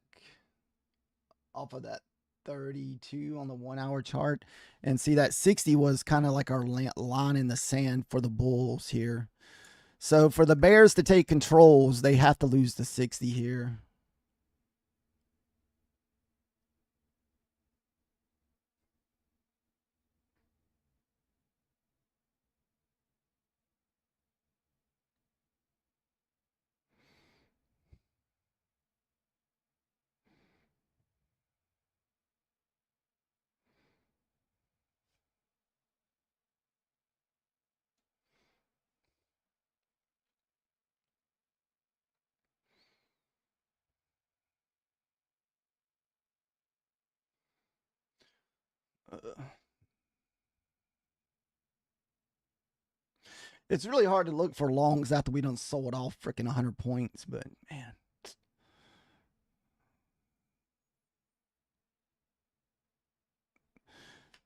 off of that 32 on the 1 hour chart. And see, that 60 was kind of like our line in the sand for the bulls here. So for the bears to take controls, they have to lose the 60 here. It's really hard to look for longs after we done sold off freaking 100 points, but man.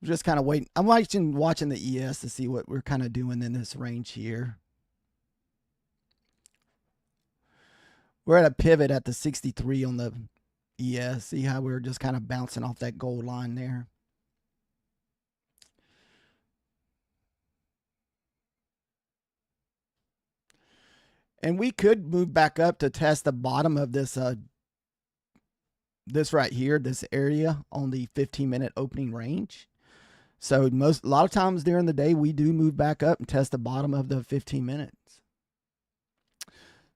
Just kind of waiting. I'm watching the ES to see what we're kind of doing in this range here. We're at a pivot at the 63 on the ES. See how we're just kind of bouncing off that gold line there. And we could move back up to test the bottom of this this right here, this area on the 15-minute opening range. So a lot of times during the day, we do move back up and test the bottom of the 15 minutes.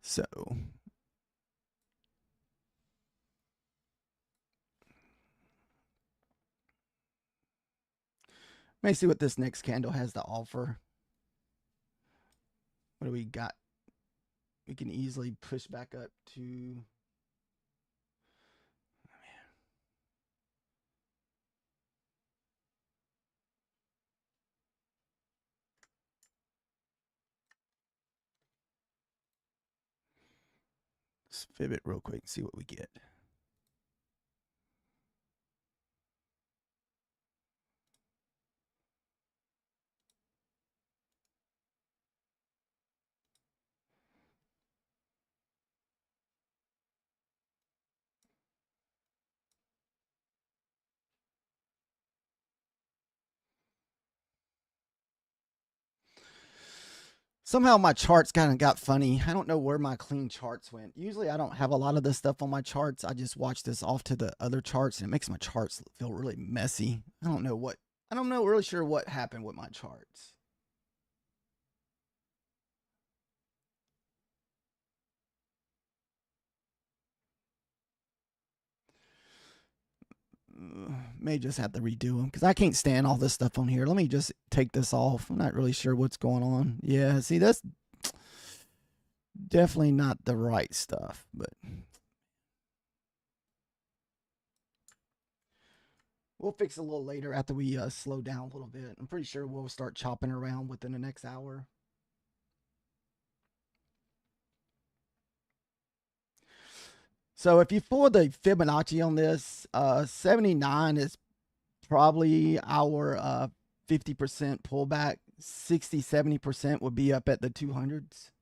So let me see what this next candle has to offer. What do we got? We can easily push back up to. Let's fib it real quick and see what we get. Somehow my charts kind of got funny. I don't know where my clean charts went. Usually I don't have a lot of this stuff on my charts. I just watch this off to the other charts and it makes my charts feel really messy. I don't know really sure what happened with my charts. May just have to redo them because I can't stand all this stuff on here. Let me just take this off. I'm not really sure what's going on. Yeah, see, that's definitely not the right stuff, but we'll fix it a little later after we slow down a little bit. I'm pretty sure we'll start chopping around within the next hour. So if you pull the Fibonacci on this, 79 is probably our 50% pullback. 60-70% would be up at the 200s.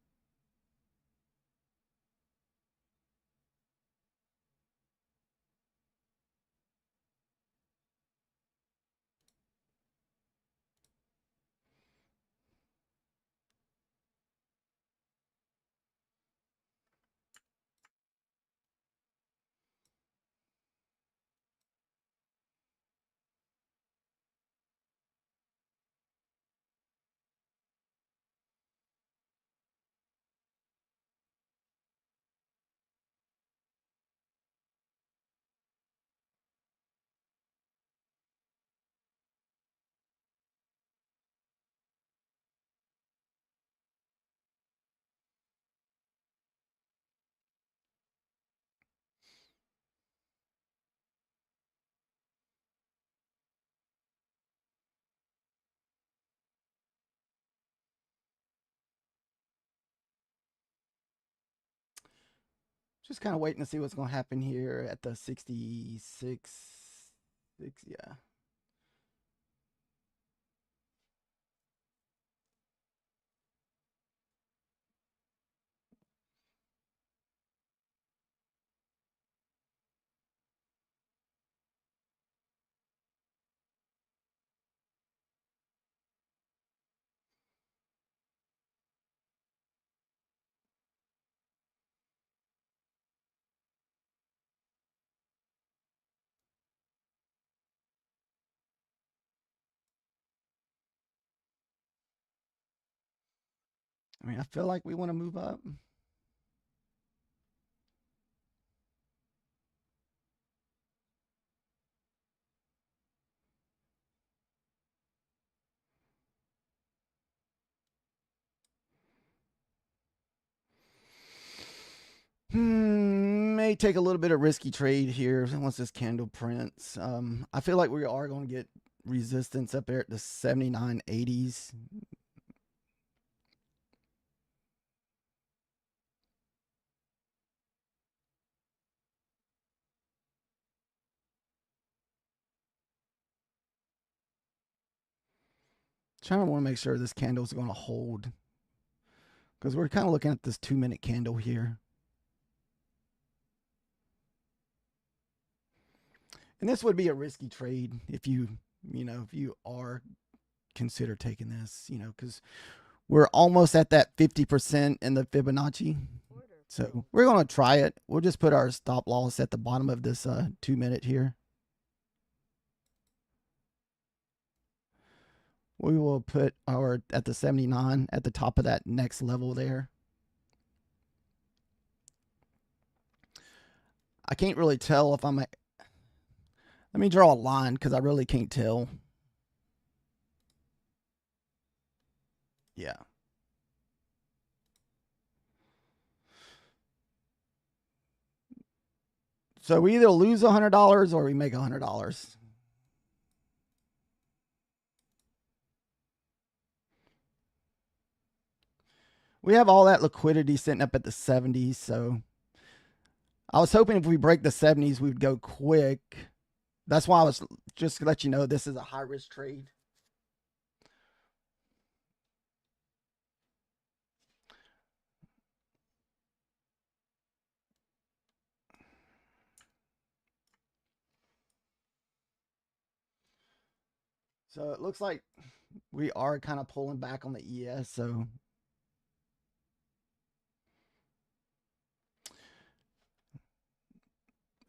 Just kind of waiting to see what's going to happen here at the 66. Yeah. I mean, I feel like we want to move up. May take a little bit of risky trade here once this candle prints. I feel like we are going to get resistance up there at the 79.80s. Trying to want to make sure this candle is going to hold because we're kind of looking at this 2-minute candle here. And this would be a risky trade if you are consider taking this, because we're almost at that 50% in the Fibonacci. So we're going to try it. We'll just put our stop loss at the bottom of this 2-minute here. We will put our at the 79 at the top of that next level there. I can't really tell if I'm. Let me draw a line because I really can't tell. Yeah. So we either lose $100 or we make $100. We have all that liquidity sitting up at the 70s, so I was hoping if we break the 70s, we'd go quick. That's why I was just to let you know this is a high risk trade. So it looks like we are kind of pulling back on the ES. So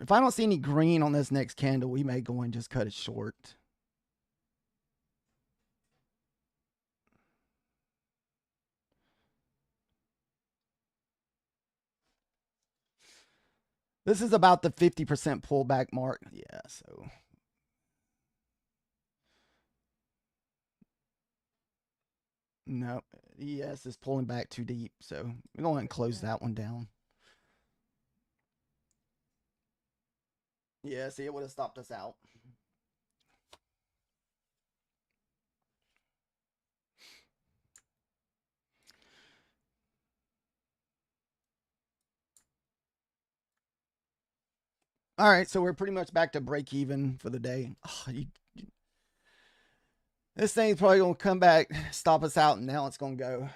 if I don't see any green on this next candle, we may go and just cut it short. This is about the 50% pullback mark. Yeah, so No, ES is pulling back too deep, so we're going to close that one down. Yeah, see, it would have stopped us out. All right, so we're pretty much back to break even for the day. Oh, this thing's probably going to come back, stop us out, and now it's going to go.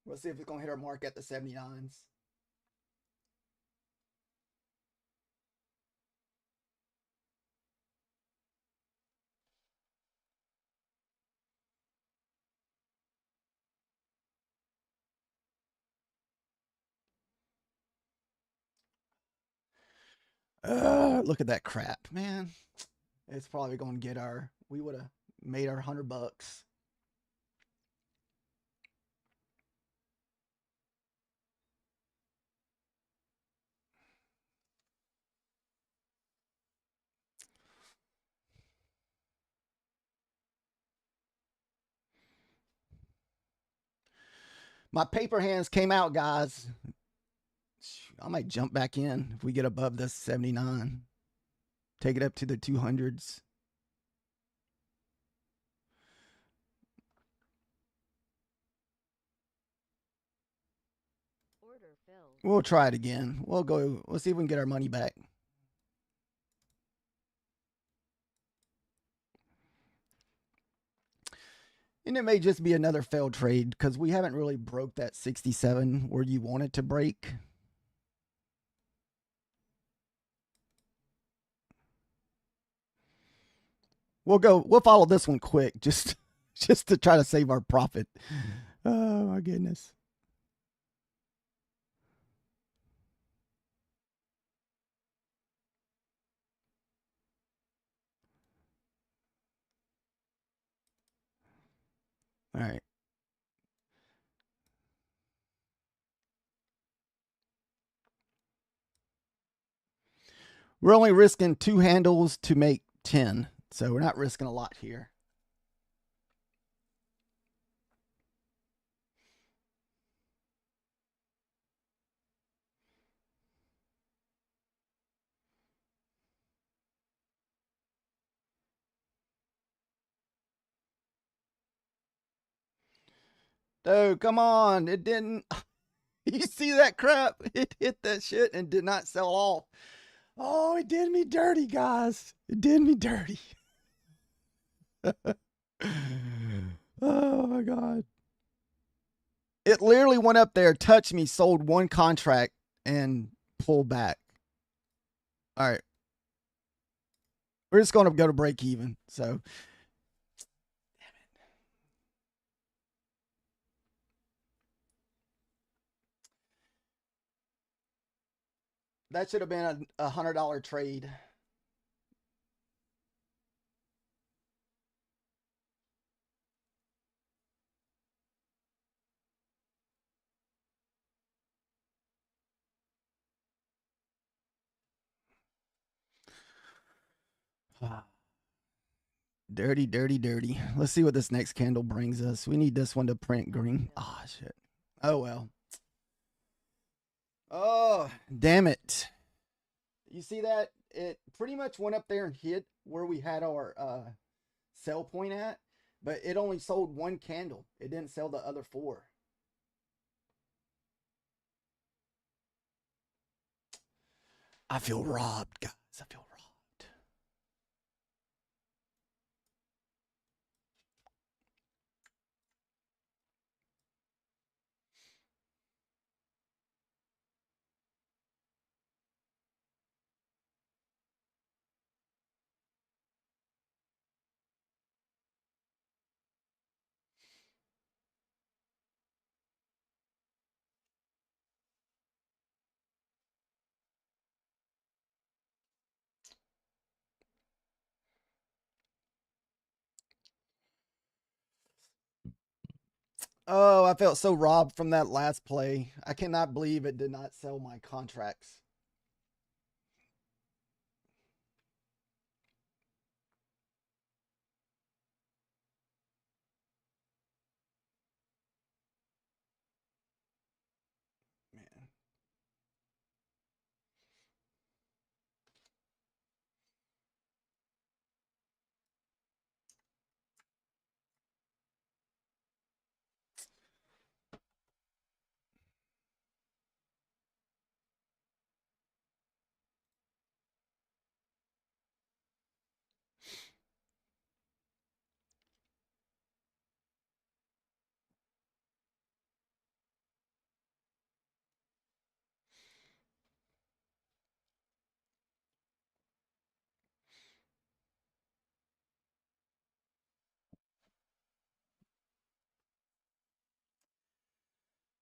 Let's see if it's going to hit our mark at the 79s. Look at that crap, man. It's probably going to get we would have made our $100. My paper hands came out, guys. I might jump back in if we get above this 79. Take it up to the 200s. Order filled. We'll try it again. We'll see if we can get our money back. And it may just be another failed trade because we haven't really broke that 67 where you want it to break. We'll follow this one quick just to try to save our profit. Oh my goodness. All right. We're only risking 2 handles to make 10. So we're not risking a lot here. Dude, come on. It didn't. You see that crap? It hit that shit and did not sell off. Oh, it did me dirty, guys. It did me dirty. Oh my God. It literally went up there, touched me, sold one contract, and pulled back. All right. We're just going to go to break even. So, that should have been a $100 trade. Dirty, dirty, dirty. Let's see what this next candle brings us. We need this one to print green. Oh, shit. Oh, well. Oh, damn it. You see that? It pretty much went up there and hit where we had our sell point at, but it only sold one candle. It didn't sell the other 4. I feel robbed, guys. I feel robbed. Oh, I felt so robbed from that last play. I cannot believe it did not sell my contracts.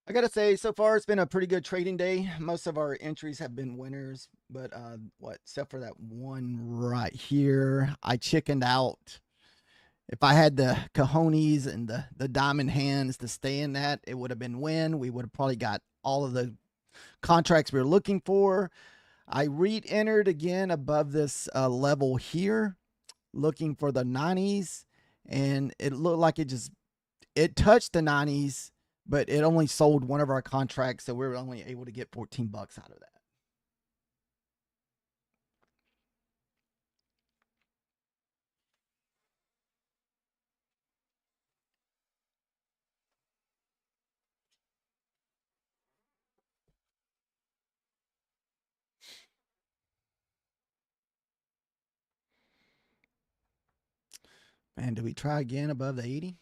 I gotta say, so far it's been a pretty good trading day. Most of our entries have been winners, but except for that one right here, I chickened out. If I had the cojones and the diamond hands to stay in that, it would have been win. We would have probably got all of the contracts we were looking for. I re-entered again above this level here, looking for the 90s, and it looked like it touched the 90s, but it only sold one of our contracts, so we were only able to get 14 bucks out of that. Man, do we try again above the 80?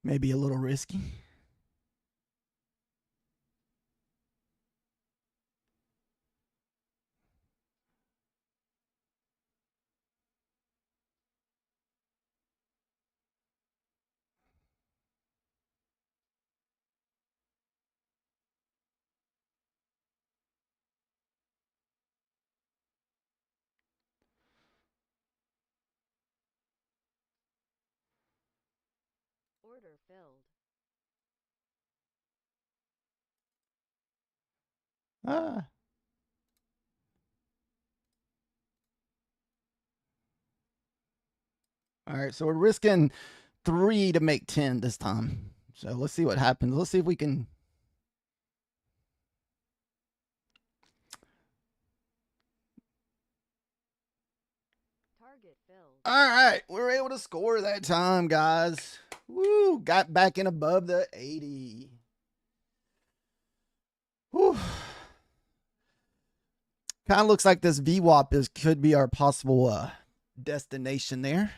Maybe a little risky. Order filled. Ah. All right, so we're risking 3 to make 10 this time. So let's see what happens. Let's see if we can. Target filled. All right, we were able to score that time, guys. Woo, got back in above the 80. Whew. Kind of looks like this VWAP could be our possible destination there.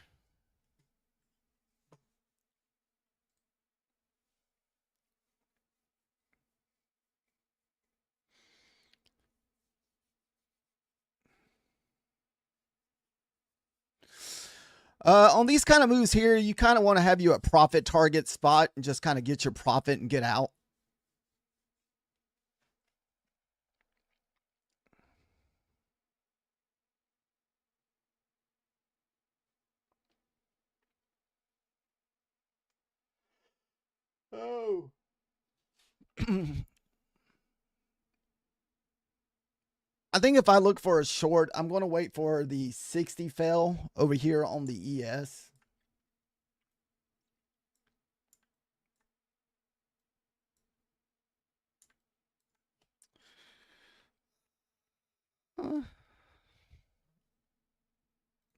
On these kind of moves here, you kind of want to have you a profit target spot and just kind of get your profit and get out. Oh. I think if I look for a short, I'm going to wait for the 60 fail over here on the ES.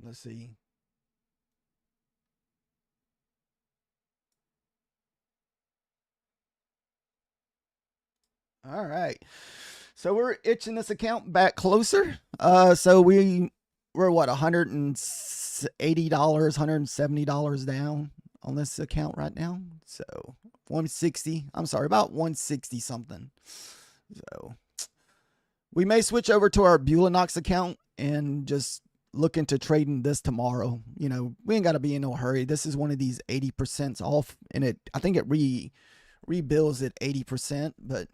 Let's see. All right. So we're itching this account back closer. So we're what, $180, $170 down on this account right now. So 160. I'm sorry, about 160 something. So we may switch over to our Bulenox account and just look into trading this tomorrow. You know, we ain't got to be in no hurry. This is one of these 80% off, and I think it rebuilds at 80%, but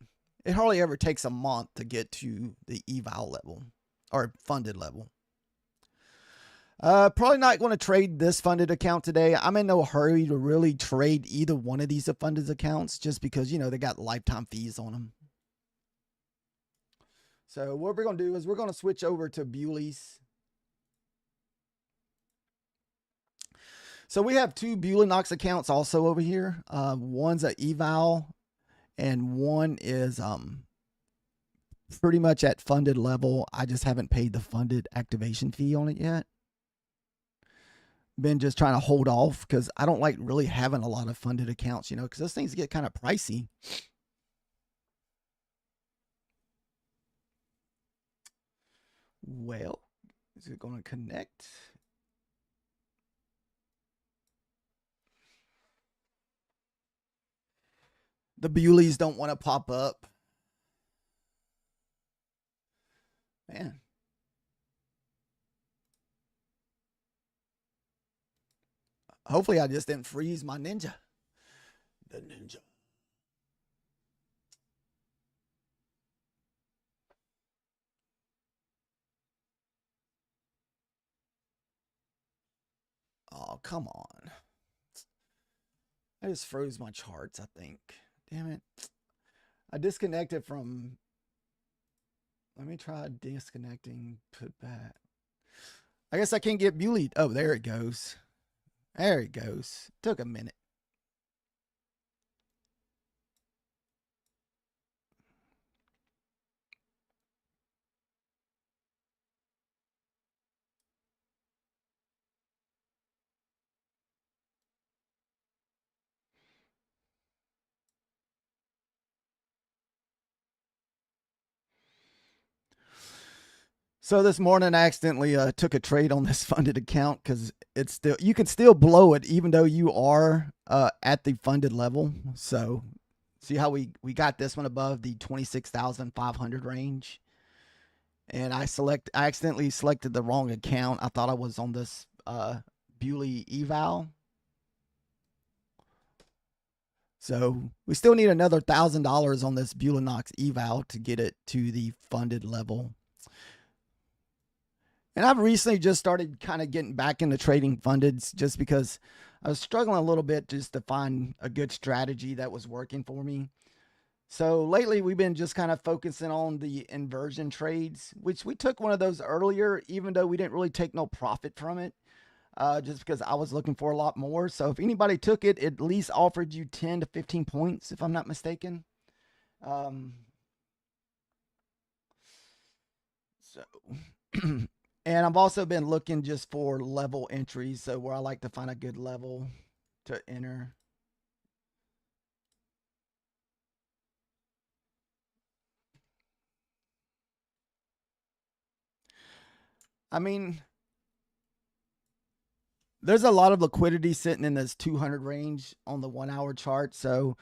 it hardly ever takes a month to get to the eval level or funded level. Probably not going to trade this funded account today. I'm in no hurry to really trade either one of these funded accounts just because, you know, they got lifetime fees on them. So what we're going to do is we're going to switch over to Bewley's. So we have 2 Bulenox accounts also over here. One's an eval and one is pretty much at funded level. I just haven't paid the funded activation fee on it yet. Been just trying to hold off because I don't like really having a lot of funded accounts, you know, because those things get kind of pricey. Well, is it going to connect? The Bewleys don't want to pop up. Man, Hopefully I just didn't freeze my ninja. The ninja. Oh, come on. I just froze my charts, I think. Damn it. I disconnected from. Let me try disconnecting, put back. I guess I can't get bullied. Oh, there it goes. There it goes. Took a minute. So this morning I accidentally took a trade on this funded account because it's still, you can still blow it even though you are at the funded level. So see how we got this one above the 26,500 range, and I accidentally selected the wrong account. I thought I was on this Bewley eval. So we still need another $1,000 on this Bewley eval to get it to the funded level. And I've recently just started kind of getting back into trading fundeds just because I was struggling a little bit just to find a good strategy that was working for me. So lately we've been just kind of focusing on the inversion trades, which we took one of those earlier, even though we didn't really take no profit from it, just because I was looking for a lot more. So if anybody took it, it at least offered you 10 to 15 points, if I'm not mistaken. So and I've also been looking just for level entries, so where I like to find a good level to enter. I mean, there's a lot of liquidity sitting in this 200 range on the 1 hour chart, so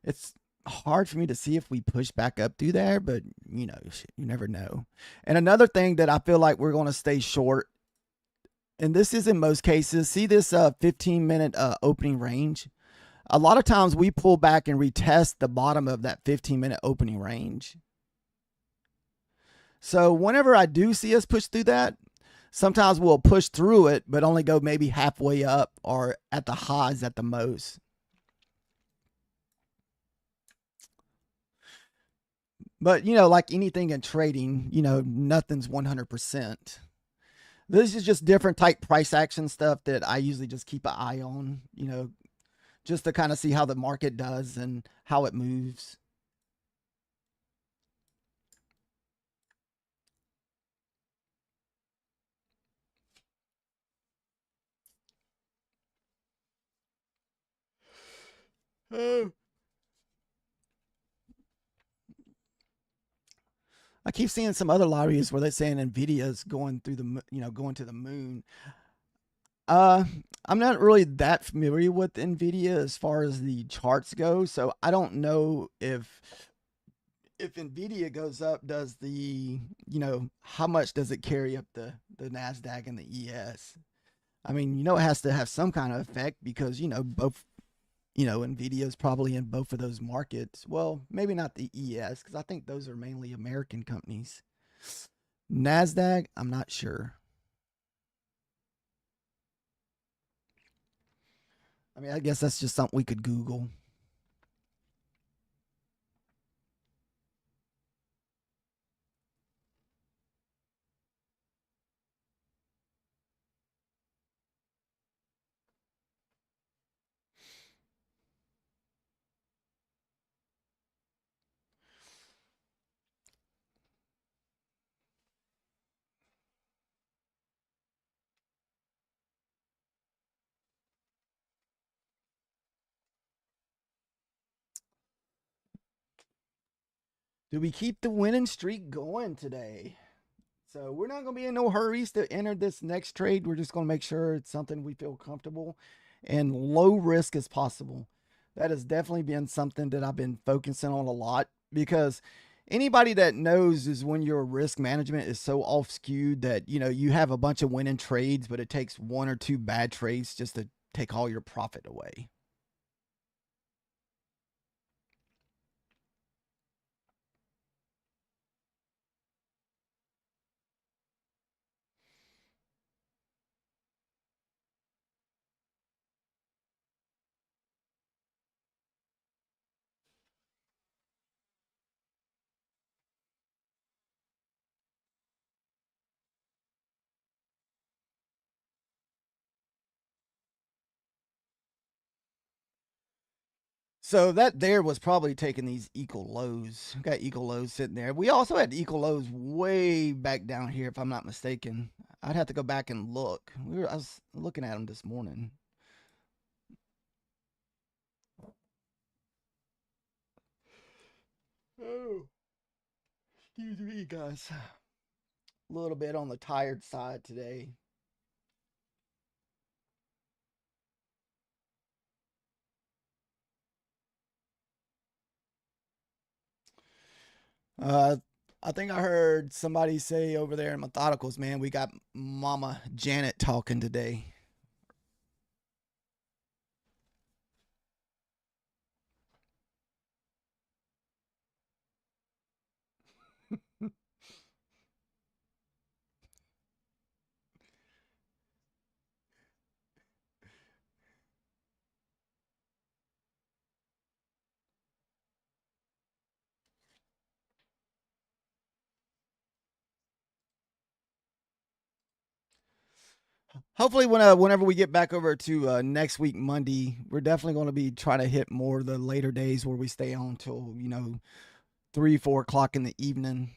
it's hard for me to see if we push back up through there, but you know, you never know. And another thing that I feel like we're going to stay short, and this is in most cases, see this 15-minute opening range. A lot of times we pull back and retest the bottom of that 15-minute opening range. So whenever I do see us push through that, sometimes we'll push through it, but only go maybe halfway up or at the highs at the most. But, you know, like anything in trading, you know, nothing's 100%. This is just different type price action stuff that I usually just keep an eye on, you know, just to kind of see how the market does and how it moves. Oh. I keep seeing some other lotteries where they're saying Nvidia's going through the, you know, going to the moon. Uh, I'm not really that familiar with Nvidia as far as the charts go, so I don't know if Nvidia goes up, does the, you know, how much does it carry up the NASDAQ and the ES? I mean, you know, it has to have some kind of effect because, you know, both, you know, Nvidia is probably in both of those markets. Well, maybe not the ES because I think those are mainly American companies. NASDAQ, I'm not sure. I mean, I guess that's just something we could Google. Do we keep the winning streak going today? So we're not going to be in no hurries to enter this next trade. We're just going to make sure it's something we feel comfortable and low risk as possible. That has definitely been something that I've been focusing on a lot because anybody that knows is when your risk management is so off skewed that, you know, you have a bunch of winning trades, but it takes one or two bad trades just to take all your profit away. So that there was probably taking these equal lows. Got equal lows sitting there. We also had equal lows way back down here, if I'm not mistaken. I'd have to go back and look. I was looking at them this morning. Oh, excuse me, guys. A little bit on the tired side today. Uh, I think I heard somebody say over there in Methodicals, man, we got Mama Janet talking today. Hopefully, whenever we get back over to next week Monday, we're definitely going to be trying to hit more of the later days where we stay on till 3, 4 o'clock in the evening.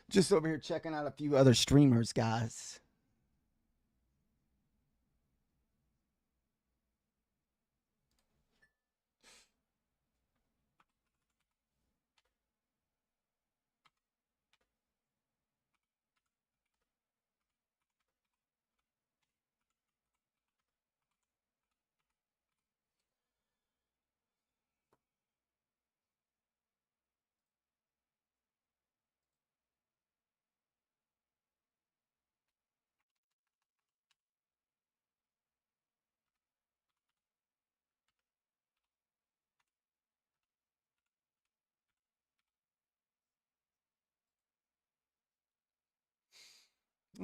Just over here checking out a few other streamers, guys.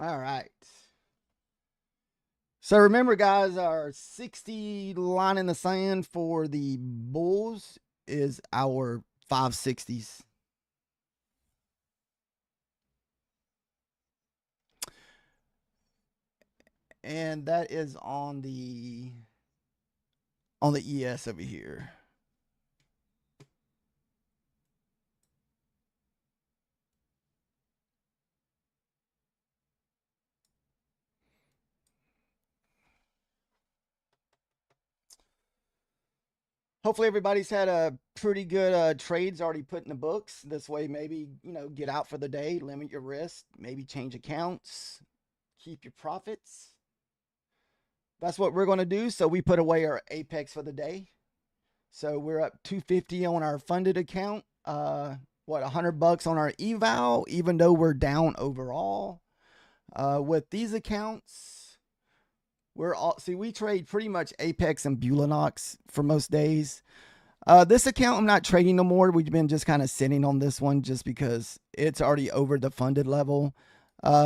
All right. So remember, guys, our 60 line in the sand for the Bulls is our 560s. And that is on the ES over here. Hopefully everybody's had a pretty good trades already put in the books. This way, maybe get out for the day, limit your risk, maybe change accounts, keep your profits. That's what we're going to do. So we put away our Apex for the day. So we're up 250 on our funded account. $100 on our eval, even though we're down overall. With these accounts, we trade pretty much Apex and Bulanox for most days. This account I'm not trading no more. We've been just kind of sitting on this one just because it's already over the funded level.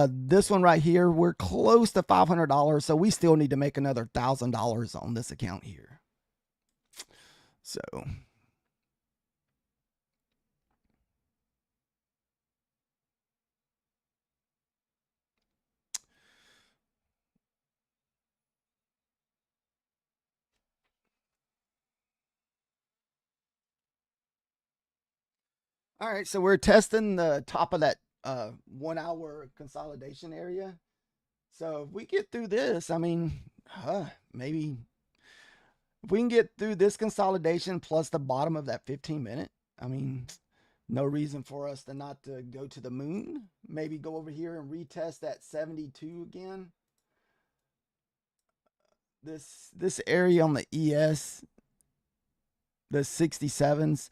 This one right here, we're close to $500, so we still need to make another $1,000 on this account here. So All right, so we're testing the top of that 1 hour consolidation area. So if we get through this, I mean, maybe if we can get through this consolidation plus the bottom of that 15 minute, I mean, no reason for us to not to go to the moon. Maybe go over here and retest that 72 again. This area on the ES, the 67s.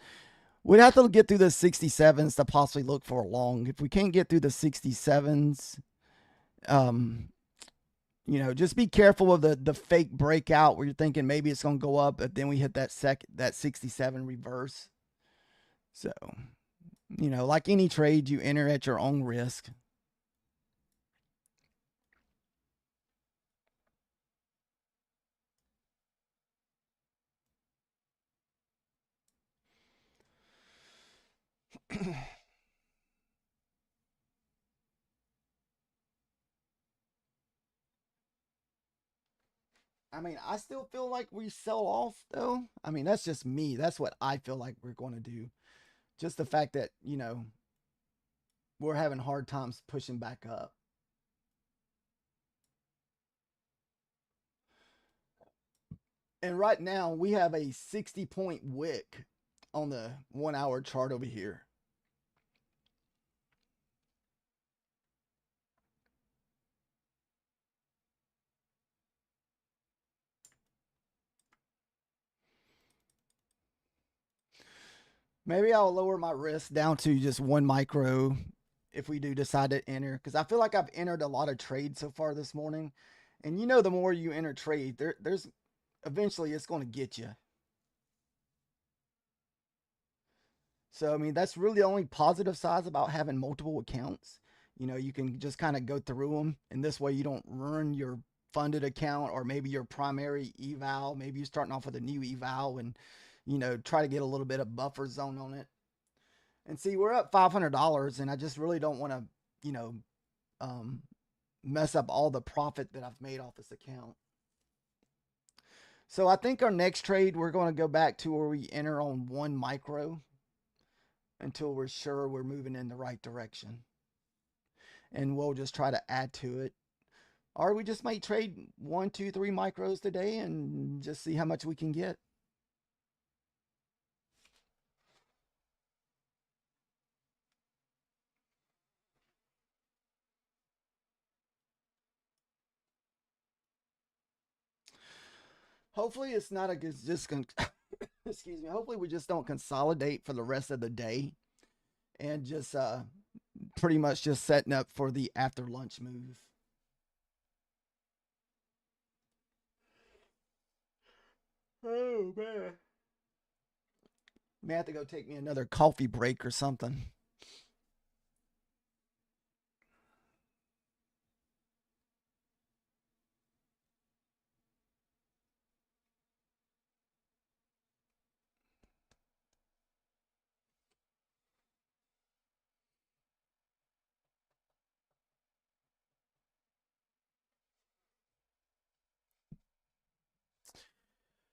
We'd have to get through the 67s to possibly look for a long. If we can't get through the 67s, um, just be careful of the fake breakout where you're thinking maybe it's going to go up, but then we hit that 67 reverse. So, like any trade, you enter at your own risk. I mean, I still feel like we sell off though. I mean, that's just me. That's what I feel like we're going to do. Just the fact that, we're having hard times pushing back up. And right now we have a 60-point wick on the 1 hour chart over here. Maybe I'll lower my risk down to just 1 micro if we do decide to enter, because I feel like I've entered a lot of trades so far this morning. And the more you enter trade, there's eventually it's going to get you. So I mean, that's really the only positive sides about having multiple accounts. You can just kind of go through them, and this way you don't ruin your funded account or maybe your primary eval. Maybe you're starting off with a new eval and try to get a little bit of buffer zone on it. And see, we're up $500, and I just really don't want to, you know, um, mess up all the profit that I've made off this account. So I think our next trade, we're going to go back to where we enter on 1 micro until we're sure we're moving in the right direction. And we'll just try to add to it. Or we just might trade 1, 2, 3 micros today and just see how much we can get. Hopefully it's not a just excuse me. Hopefully we just don't consolidate for the rest of the day and just pretty much just setting up for the after lunch move. Oh man. May have to go take me another coffee break or something.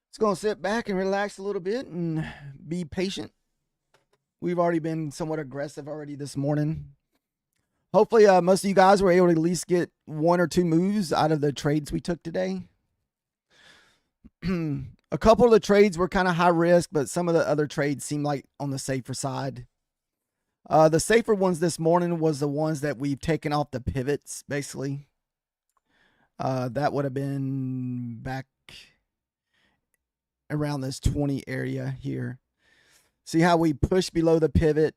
It's gonna sit back and relax a little bit and be patient. We've already been somewhat aggressive already this morning. Hopefully, most of you guys were able to at least get 1 or 2 moves out of the trades we took today. A couple of the trades were kind of high risk, but some of the other trades seemed like on the safer side. The safer ones this morning was the ones that we've taken off the pivots, basically. That would have been back around this 20 area here. See how we push below the pivot,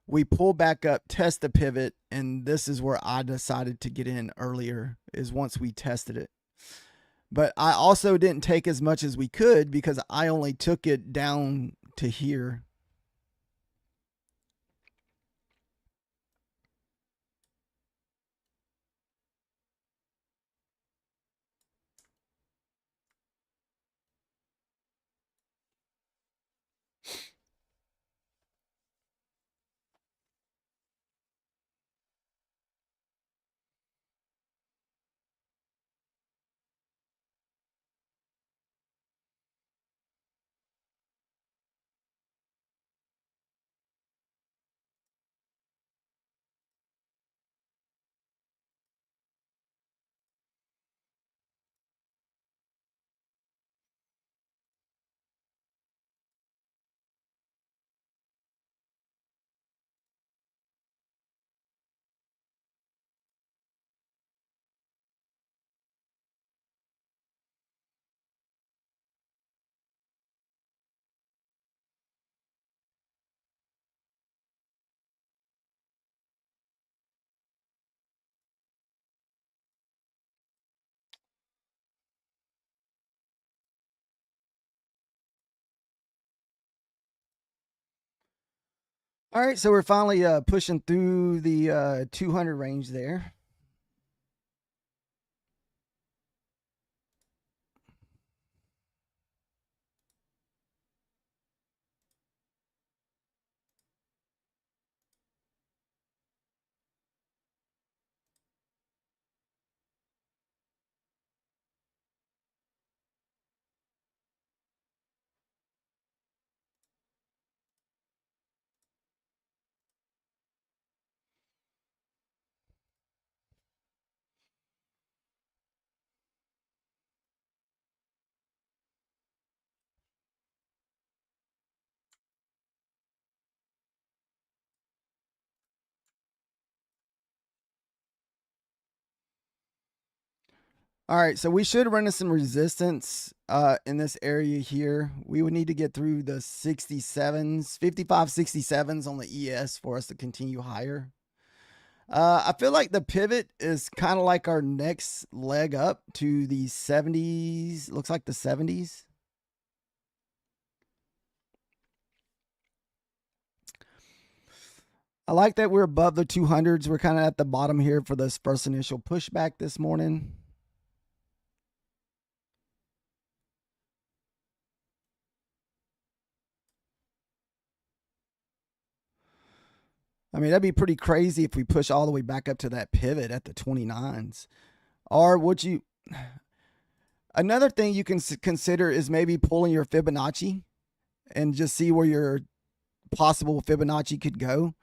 we pull back up, test the pivot, and this is where I decided to get in earlier, is once we tested it. But I also didn't take as much as we could because I only took it down to here. All right, so we're finally pushing through the 200 range there. All right, so we should run into some resistance in this area here. We would need to get through the 67s, 55, 67s on the ES for us to continue higher. I feel like the pivot is kind of like our next leg up to the 70s. Looks like the 70s. I like that we're above the 200s. We're kind of at the bottom here for this first initial pushback this morning. I mean, that'd be pretty crazy if we push all the way back up to that pivot at the 29s. Or would you... Another thing you can consider is maybe pulling your Fibonacci and just see where your possible Fibonacci could go.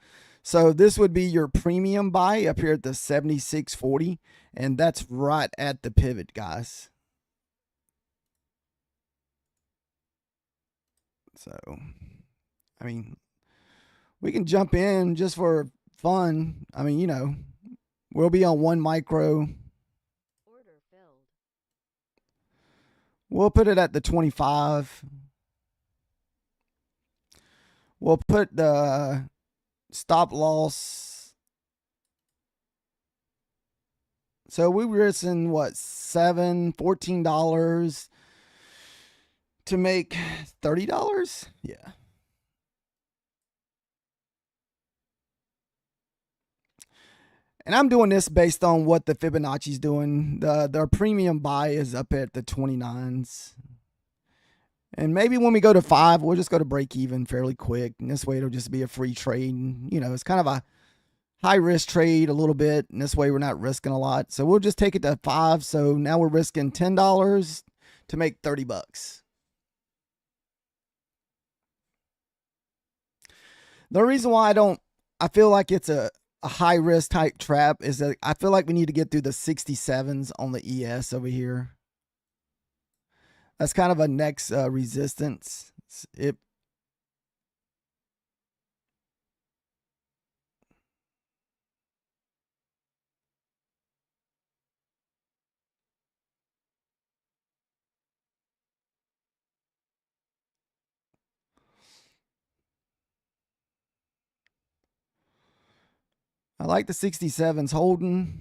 So this would be your premium buy up here at the 76.40, and that's right at the pivot, guys. So, I mean, we can jump in just for fun. I mean, you know, we'll be on 1 micro. Order filled. We'll put it at the 25. We'll put the stop loss. So we were risking what, $14 to make $30? Yeah. And I'm doing this based on what the Fibonacci's doing. Their premium buy is up at the 29s. And maybe when we go to 5, we'll just go to break even fairly quick. And this way it'll just be a free trade. And, you know, it's kind of a high risk trade a little bit. And this way we're not risking a lot. So we'll just take it to 5. So now we're risking $10 to make $30. The reason why I feel like it's a high risk type trap is that I feel like we need to get through the 67s on the ES over here. That's kind of a next resistance. I like the 67s holding.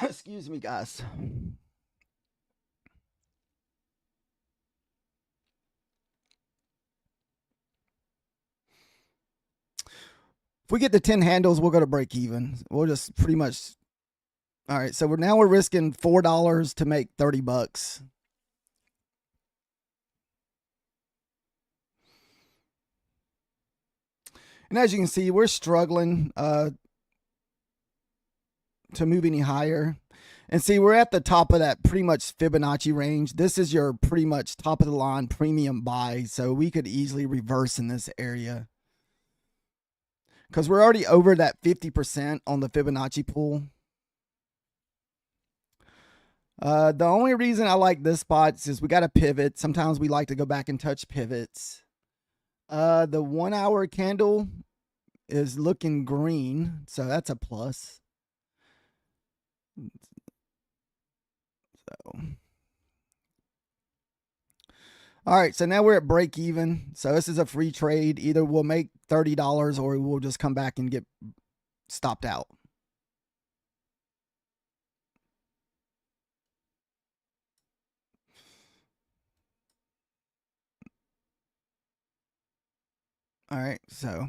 Excuse me, guys. If we get the 10 handles, we'll go to break even. We'll just pretty much. All right, so we're risking $4 to make $30. And as you can see, we're struggling to move any higher. And see, we're at the top of that pretty much Fibonacci range. This is your pretty much top of the line premium buy. So we could easily reverse in this area, because we're already over that 50% on the Fibonacci pool. The only reason I like this spot is we got a pivot. Sometimes we like to go back and touch pivots. The 1 hour candle is looking green, so that's a plus. So, all right, so now we're at break even. So this is a free trade. Either we'll make $30 or we'll just come back and get stopped out. All right, so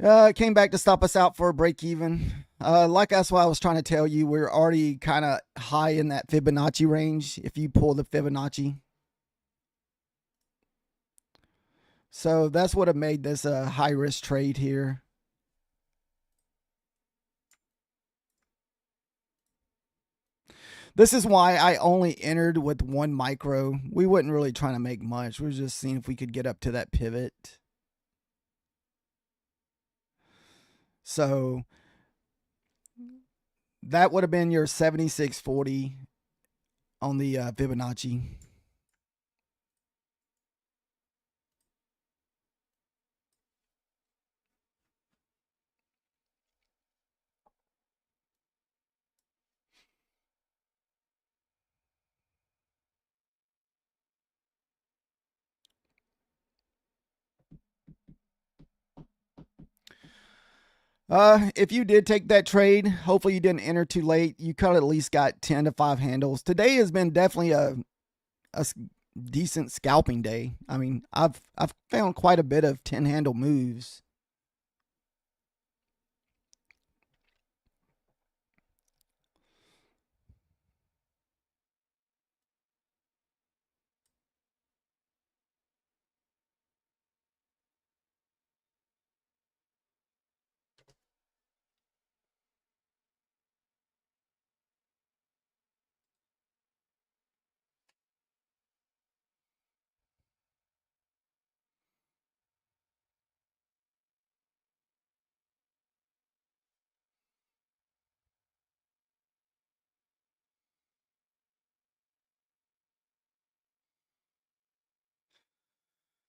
it came back to stop us out for a break even. Like that's what I was trying to tell you. We're already kind of high in that Fibonacci range if you pull the Fibonacci. So that's what have made this a high risk trade here. This is why I only entered with 1 micro. We wasn't really trying to make much. We were just seeing if we could get up to that pivot. So that would have been your 76.40 on the Fibonacci. If you did take that trade, hopefully you didn't enter too late. You could at least got 10 to 5 handles. Today has been definitely a decent scalping day. I mean, I've found quite a bit of 10 handle moves.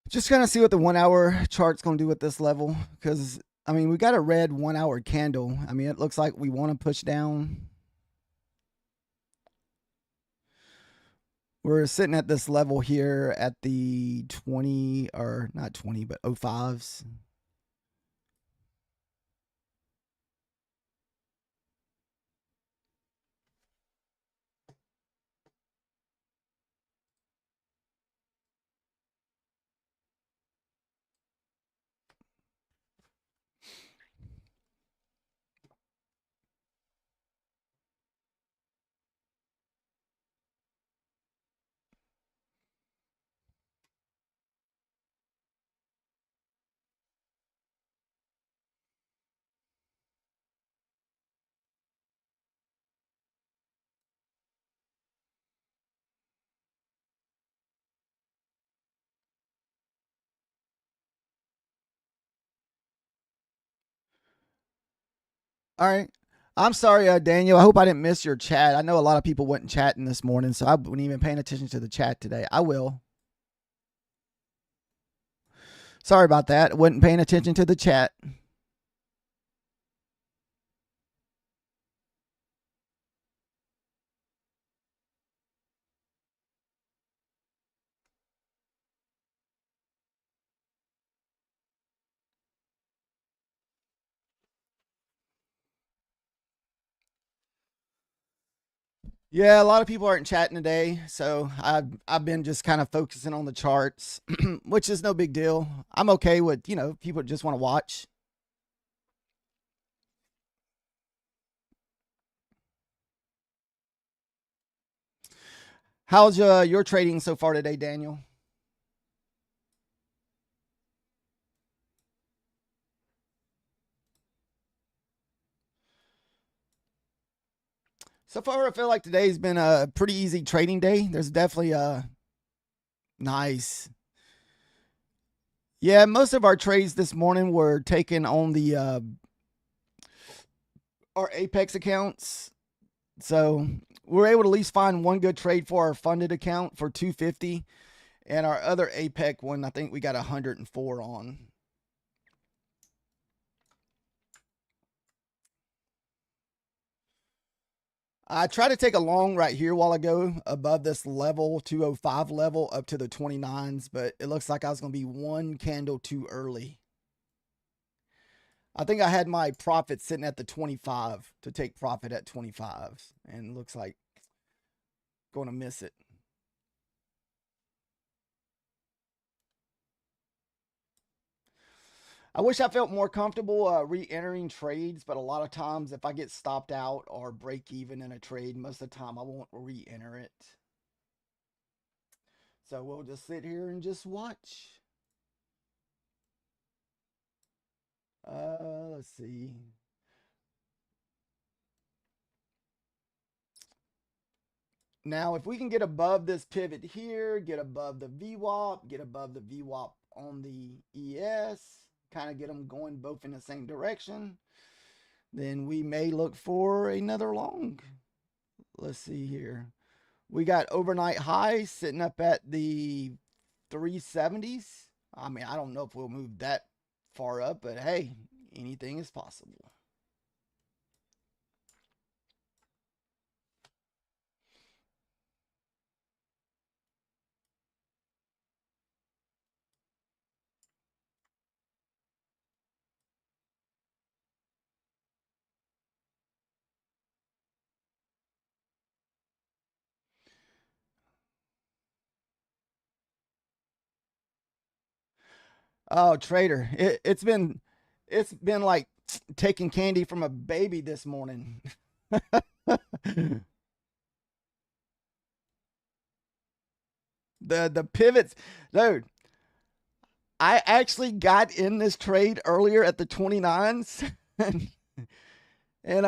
Just gonna see what the 1 hour chart's gonna do at this level, because I mean we got a red 1 hour candle. I mean it looks like we want to push down. We're sitting at this level here at the 20, or not 20, but 05s. All right. I'm sorry, Daniel. I hope I didn't miss your chat. I know a lot of people weren't chatting this morning, so I wasn't even paying attention to the chat today. I will. Sorry about that. I wasn't paying attention to the chat. Yeah, a lot of people aren't chatting today, so I've been just kind of focusing on the charts, which is no big deal. I'm okay with people just want to watch. How's your trading so far today, Daniel? So far, I feel like today's been a pretty easy trading day. There's definitely nice. Yeah, most of our trades this morning were taken on the our Apex accounts. So we're able to at least find one good trade for our funded account for 250, and our other APEC one, I think we got 104 on. I tried to take a long right here while ago above this level, 205 level, up to the 29s, but it looks like I was going to be one candle too early. I think I had my profit sitting at the 25 to take profit at 25s, and it looks like going to miss it. I wish I felt more comfortable re-entering trades, but a lot of times if I get stopped out or break even in a trade, most of the time I won't re-enter it. So we'll just sit here and just watch. Let's see. Now, if we can get above this pivot here, get above the VWAP, get above the VWAP on the ES, kind of get them going both in the same direction, then we may look for another long. Let's see here. We got overnight highs sitting up at the 370s. I mean, I don't know if we'll move that far up, but hey, anything is possible. Oh, trader, it's been like taking candy from a baby this morning. The pivots, dude. I actually got in this trade earlier at the 29s, and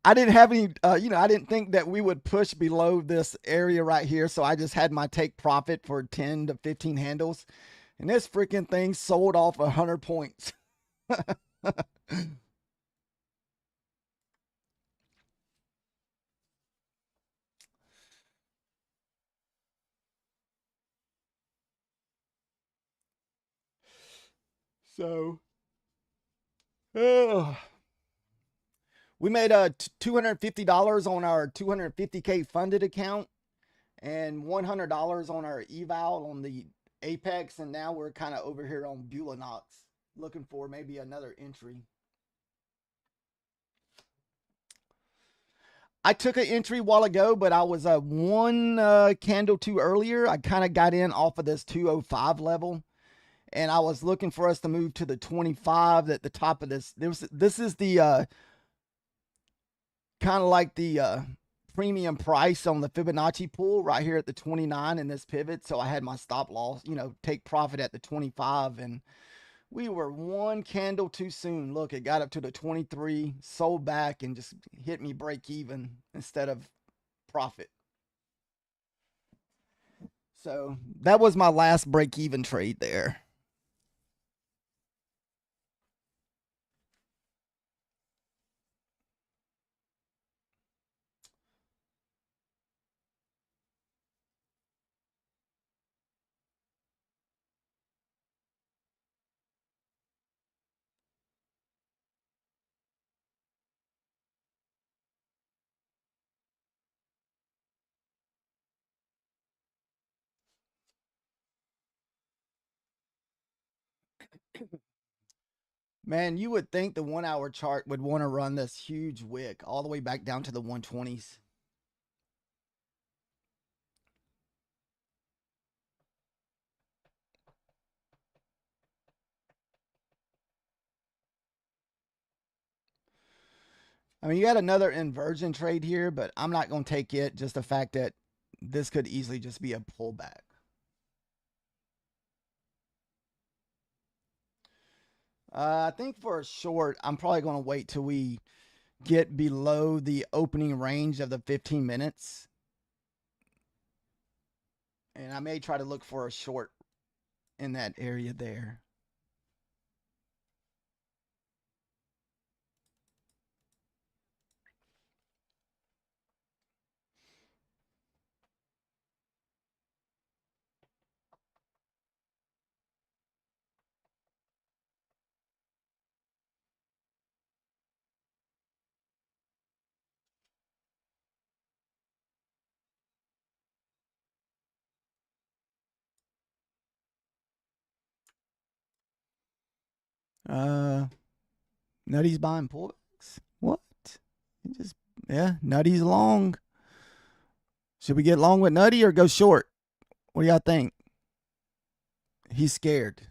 I didn't have any, I didn't think that we would push below this area right here. So I just had my take profit for 10 to 15 handles. And this freaking thing sold off 100 points. So, uh, we made $250 on our 250K funded account and $100 on our eval on the Apex. And now we're kind of over here on Bulanox looking for maybe another entry. I took an entry a while ago, but I was one candle too earlier. I kind of got in off of this 205 level, and I was looking for us to move to the 25 at the top of this. This is the kind of like the premium price on the Fibonacci pool right here at the 29 in this pivot. So I had my stop loss, take profit at the 25, and we were one candle too soon. Look, it got up to the 23, sold back, and just hit me break even instead of profit. So that was my last break even trade there. Man, you would think the 1 hour chart would want to run this huge wick all the way back down to the 120s. I mean, you got another inversion trade here, but I'm not going to take it. Just the fact that this could easily just be a pullback. I think for a short, I'm probably going to wait till we get below the opening range of the 15 minutes. And I may try to look for a short in that area there. Uh, Nutty's buying pullbacks. What? He just Nutty's long. Should we get long with Nutty or go short? What do y'all think? He's scared.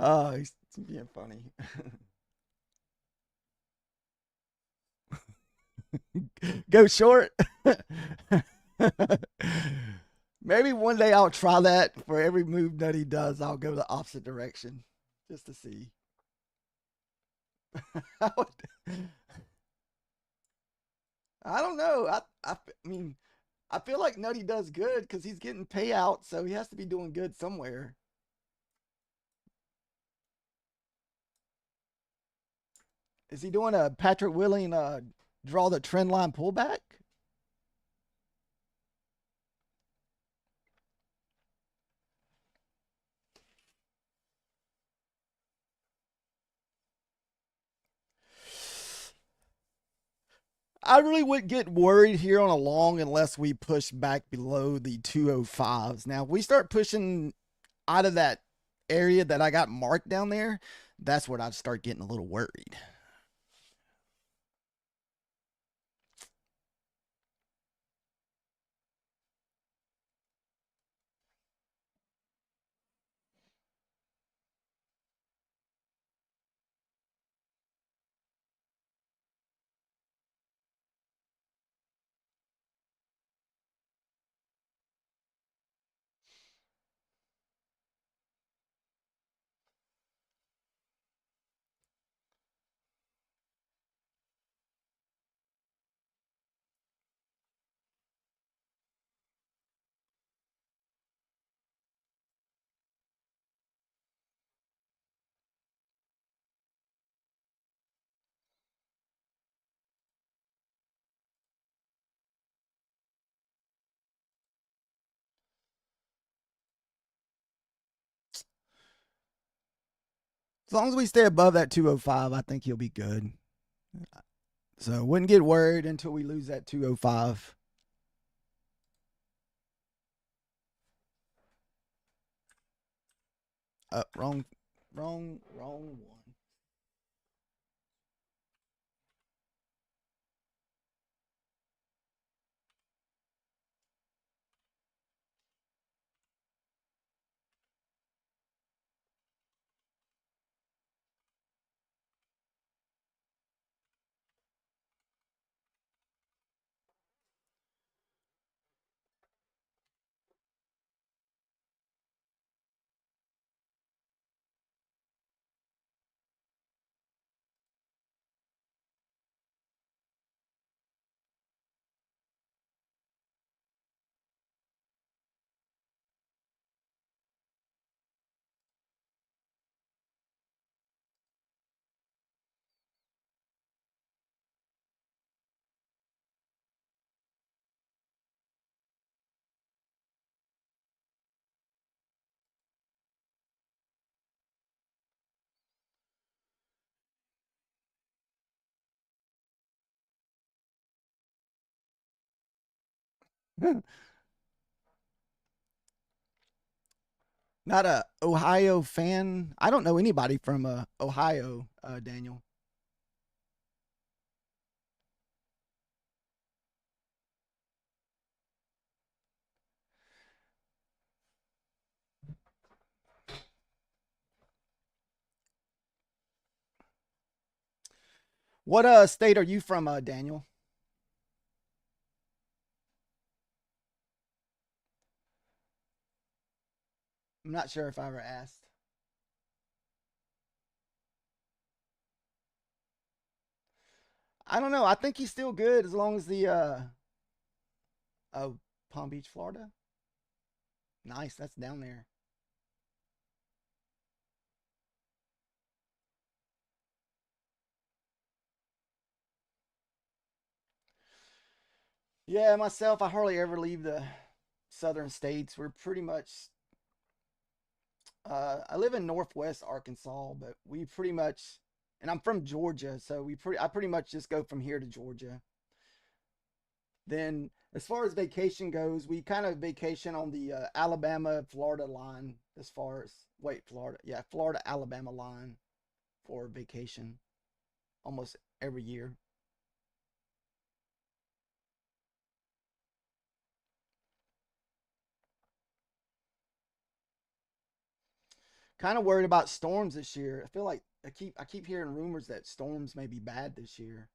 Oh, he's being funny. Go short. Maybe one day I'll try that. For every move that he does, I'll go the opposite direction just to see. I don't know. I mean, I feel like Nutty does good because he's getting payout, so he has to be doing good somewhere. Is he doing a Patrick Willing draw the trend line pullback? I really wouldn't get worried here on a long unless we push back below the 205s. Now, if we start pushing out of that area that I got marked down there, that's where I'd start getting a little worried. As long as we stay above that 205, I think he'll be good. So wouldn't get worried until we lose that 205. Wrong one. Not a Ohio fan. I don't know anybody from Ohio, Daniel. What state are you from, Daniel? I'm not sure if I ever asked. I don't know. I think he's still good as long as the oh, Palm Beach, Florida. Nice, that's down there. Yeah, myself, I hardly ever leave the southern states. We're pretty much I live in Northwest Arkansas, but we pretty much, and I'm from Georgia, so I pretty much just go from here to Georgia. Then, as far as vacation goes, we kind of vacation on the Alabama Florida line. As far as Florida, yeah, Florida Alabama line for vacation almost every year. Kind of worried about storms this year. I feel like I keep hearing rumors that storms may be bad this year.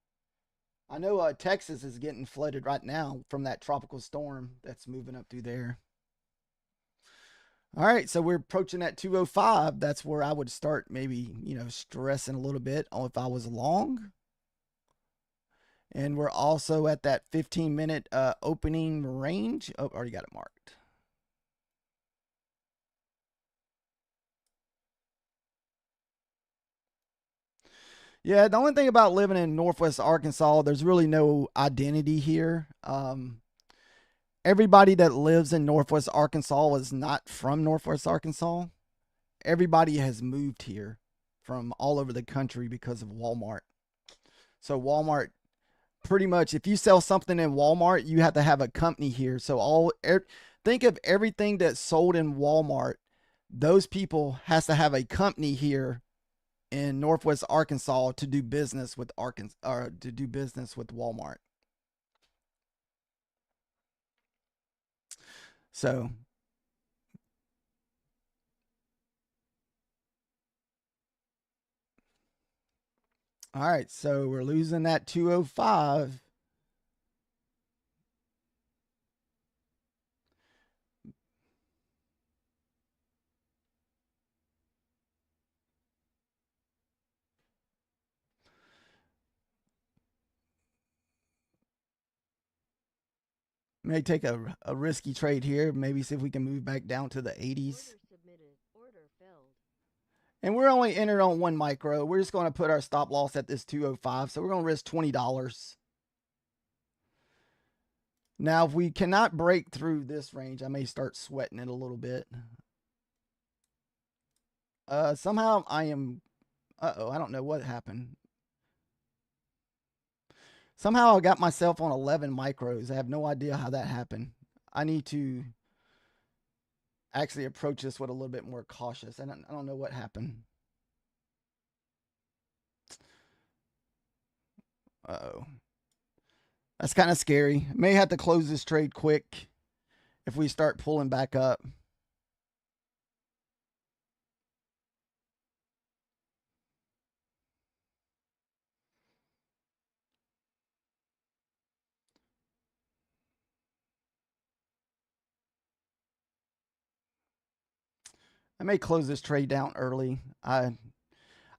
I know Texas is getting flooded right now from that tropical storm that's moving up through there. All right, so we're approaching that 205. That's where I would start maybe, stressing a little bit on if I was long. And we're also at that 15-minute opening range. Oh, already got it marked. Yeah, the only thing about living in Northwest Arkansas, there's really no identity here. Everybody that lives in Northwest Arkansas is not from Northwest Arkansas. Everybody has moved here from all over the country because of Walmart. So Walmart pretty much, if you sell something in Walmart, you have to have a company here. So think of everything that's sold in Walmart. Those people has to have a company here in Northwest Arkansas to do business with Arkansas or to do business with Walmart. So, all right, so we're losing that 205. May take a risky trade here. Maybe see if we can move back down to the 80s. Order submitted. Order filled. And we're only entered on 1 micro. We're just going to put our stop loss at this 205. So we're going to risk $20. Now, if we cannot break through this range, I may start sweating it a little bit. Somehow I am. I don't know what happened. Somehow I got myself on 11 micros. I have no idea how that happened. I need to actually approach this with a little bit more cautious. I don't know what happened. Uh-oh. That's kind of scary. May have to close this trade quick if we start pulling back up. I may close this trade down early. I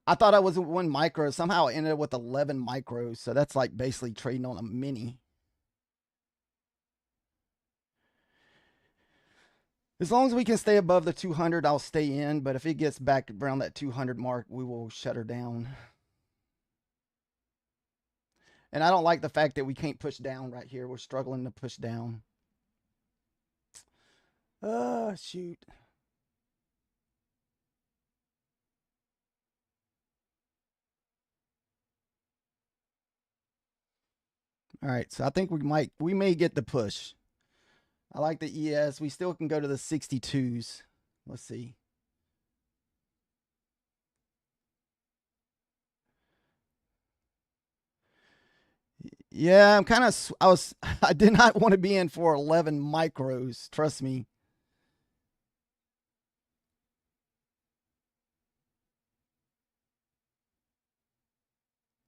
thought I was at 1 micro. Somehow I ended up with 11 micros. So that's like basically trading on a mini. As long as we can stay above the 200, I'll stay in. But if it gets back around that 200 mark, we will shut her down. And I don't like the fact that we can't push down right here. We're struggling to push down. Shoot. All right, so I think we may get the push. I like the ES. We still can go to the 62s. Let's see. Yeah, I'm kind of. I did not want to be in for 11 micros. Trust me.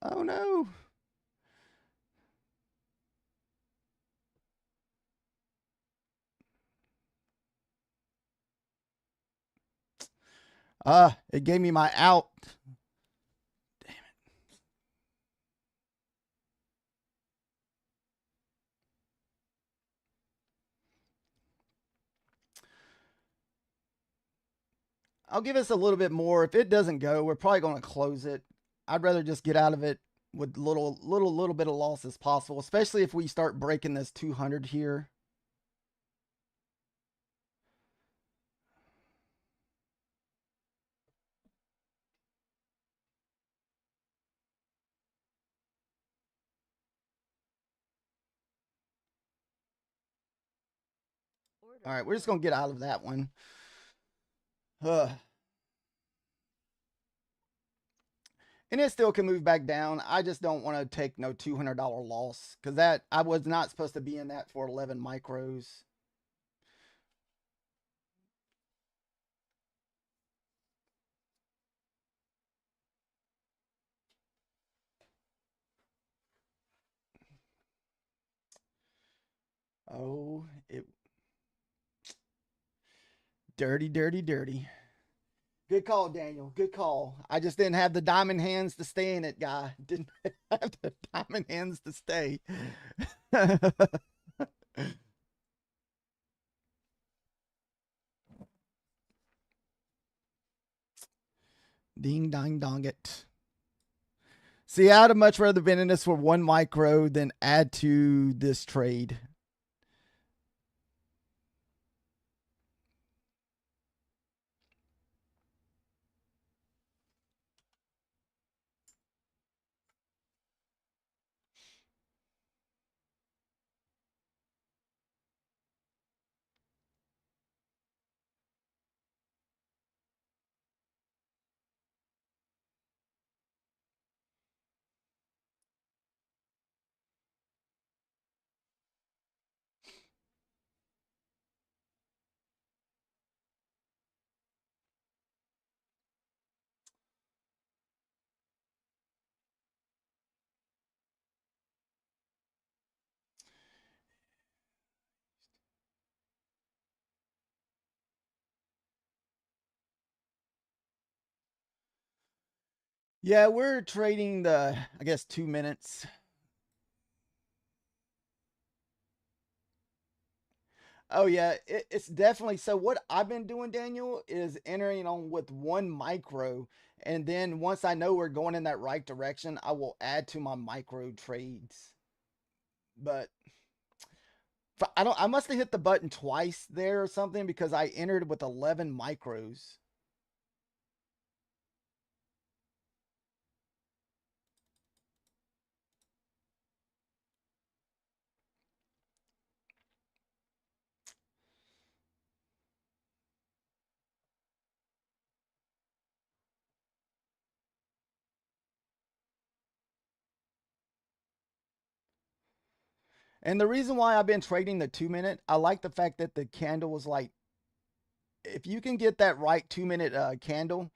Oh no. It gave me my out. Damn it. I'll give us a little bit more. If it doesn't go, we're probably going to close it. I'd rather just get out of it with little bit of loss as possible, especially if we start breaking this 200 here. All right, we're just going to get out of that one. Uh, and it still can move back down. I just don't want to take no $200 loss because that I was not supposed to be in that for 11 micros. Oh, it dirty, dirty, dirty. Good call, Daniel. Good call. I just didn't have the diamond hands to stay in it, guy. Didn't have the diamond hands to stay. Ding dong dong it. See, I'd have much rather been in this for 1 micro than add to this trade. Yeah, we're trading the, I guess, 2 minutes. Oh yeah, it's definitely so. What I've been doing, Daniel, is entering on with 1 micro, and then once I know we're going in that right direction, I will add to my micro trades. But I don't. I must have hit the button twice there or something because I entered with 11 micros. And the reason why I've been trading the 2 minute, I like the fact that the candle was like, if you can get that right 2 minute candle,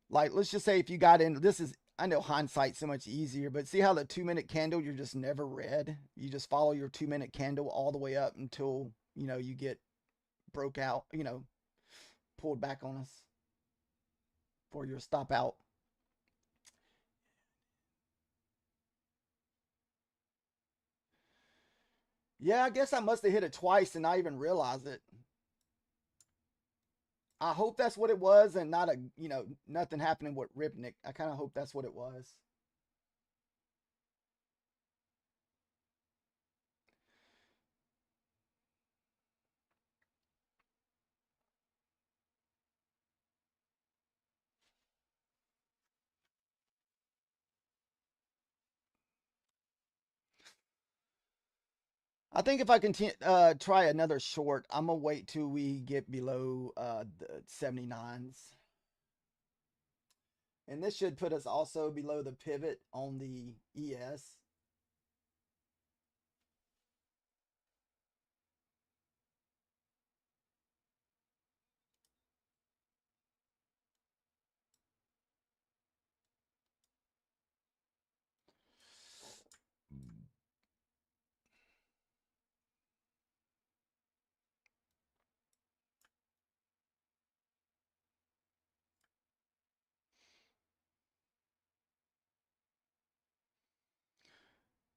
like let's just say if you got in, this is, I know hindsight's so much easier, but see how the 2 minute candle you're just never red. You just follow your 2 minute candle all the way up until you get broke out, pulled back on us for your stop out. Yeah, I guess I must have hit it twice and not even realize it. I hope that's what it was and not nothing happening with Ripnick. I kind of hope that's what it was. I think if I continue try another short, I'm gonna wait till we get below the 79s, and this should put us also below the pivot on the ES.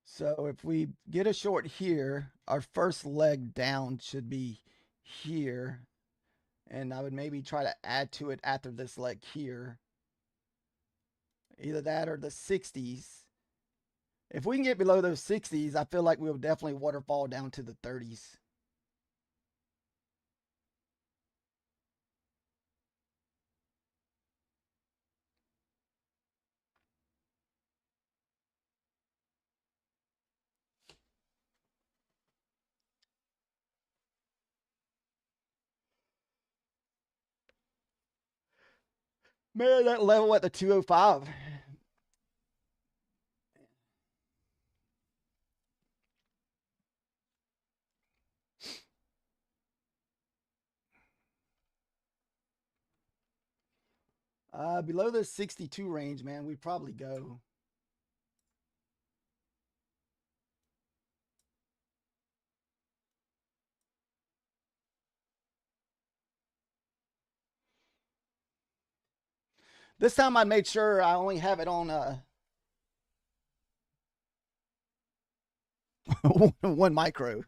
So if we get a short here, our first leg down should be here, and I would maybe try to add to it after this leg here. Either that or the 60s. If we can get below those 60s, I feel like we'll definitely waterfall down to the 30s. Man, that level at the 205. Below the 62 range, man, we'd probably go. This time I made sure I only have it on one micro.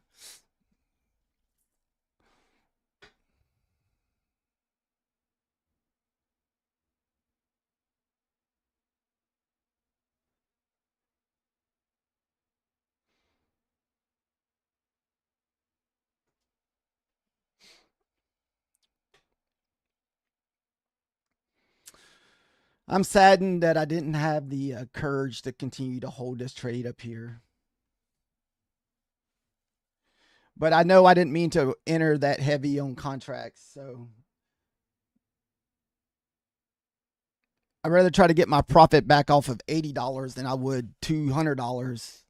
I'm saddened that I didn't have the courage to continue to hold this trade up here. But I know I didn't mean to enter that heavy on contracts, so I'd rather try to get my profit back off of $80 than I would $200.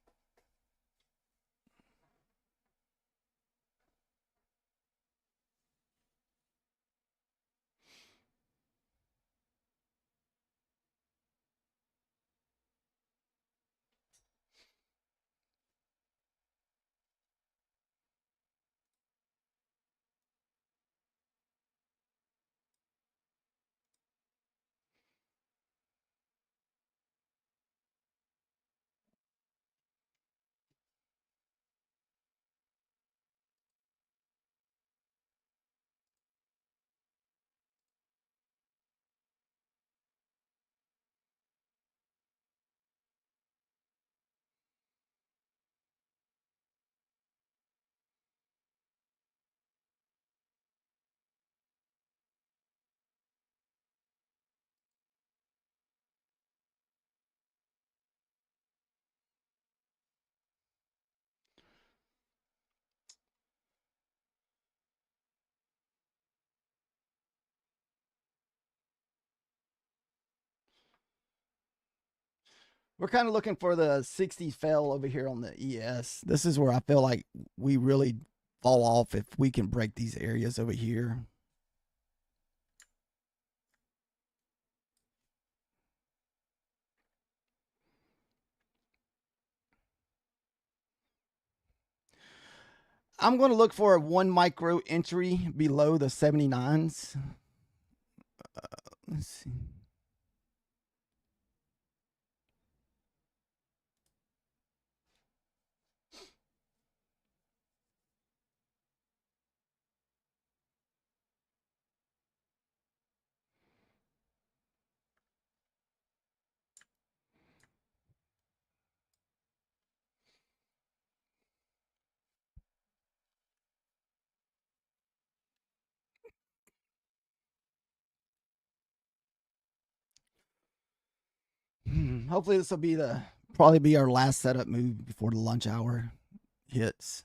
We're kind of looking for the 60 fail over here on the ES. This is where I feel like we really fall off if we can break these areas over here. I'm going to look for a 1 micro entry below the 79s. Let's see. Hopefully this will be probably be our last setup move before the lunch hour hits.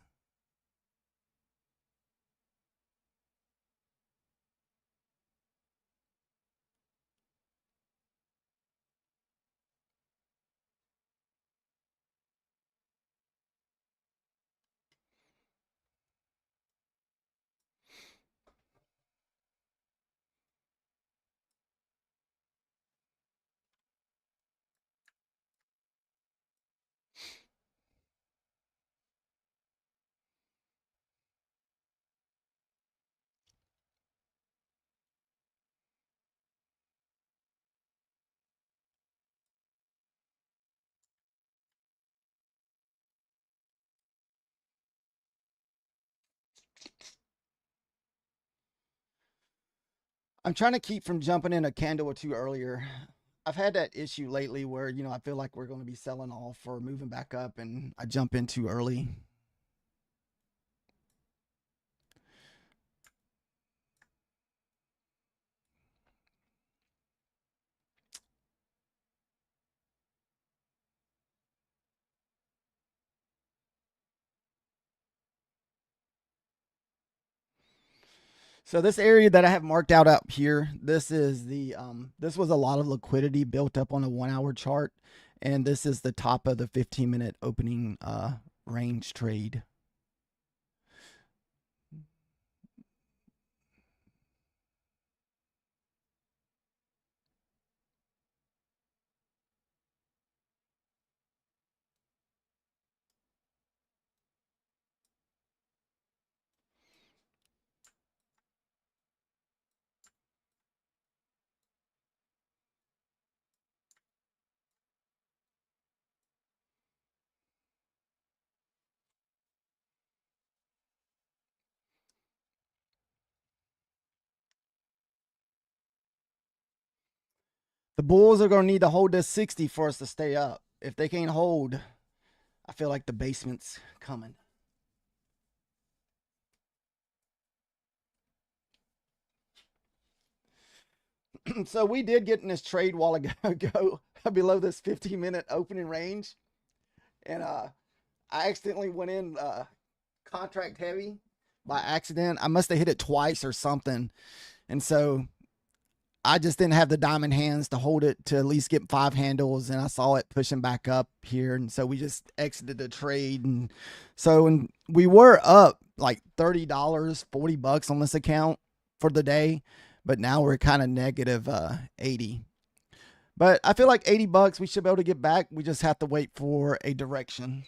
I'm trying to keep from jumping in a candle or two earlier. I've had that issue lately where, I feel like we're going to be selling off or moving back up and I jump in too early. So this area that I have marked out up here, this is the this was a lot of liquidity built up on a 1 hour chart, and this is the top of the 15-minute opening range trade. The Bulls are going to need to hold this 60 for us to stay up. If they can't hold, I feel like the basement's coming. So we did get in this trade while ago below this 15-minute opening range, and I accidentally went in contract heavy by accident. I must have hit it twice or something, and so I just didn't have the diamond hands to hold it to at least get 5 handles, and I saw it pushing back up here, and so we just exited the trade. And so and we were up like $30, $40 on this account for the day, but now we're kind of negative 80. But I feel like $80 we should be able to get back. We just have to wait for a direction.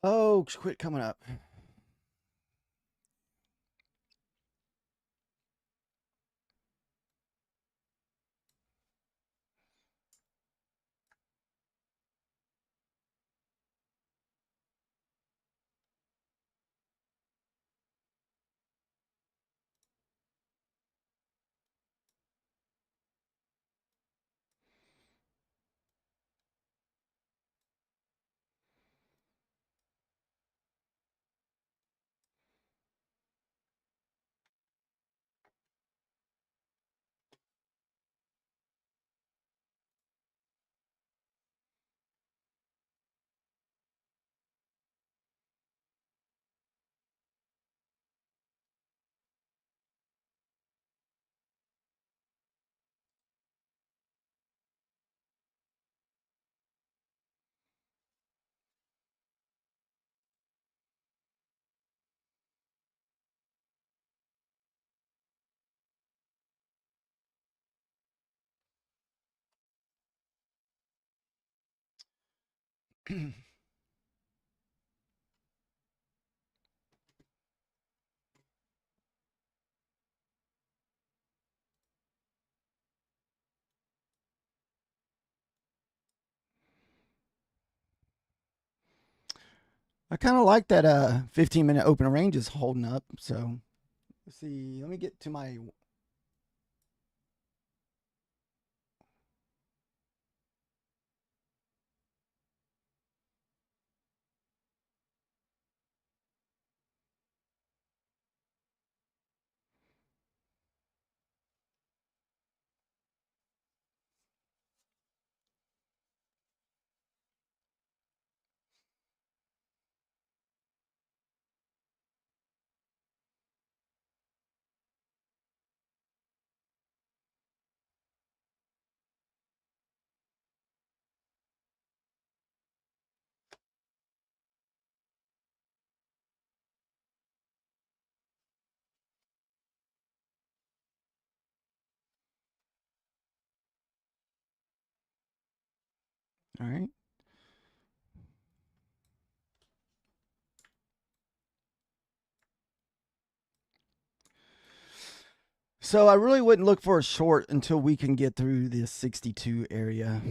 Oh, quit coming up. I kind of like that 15-minute open range is holding up. So let's see. Let me get to my All right. So I really wouldn't look for a short until we can get through this 62 area.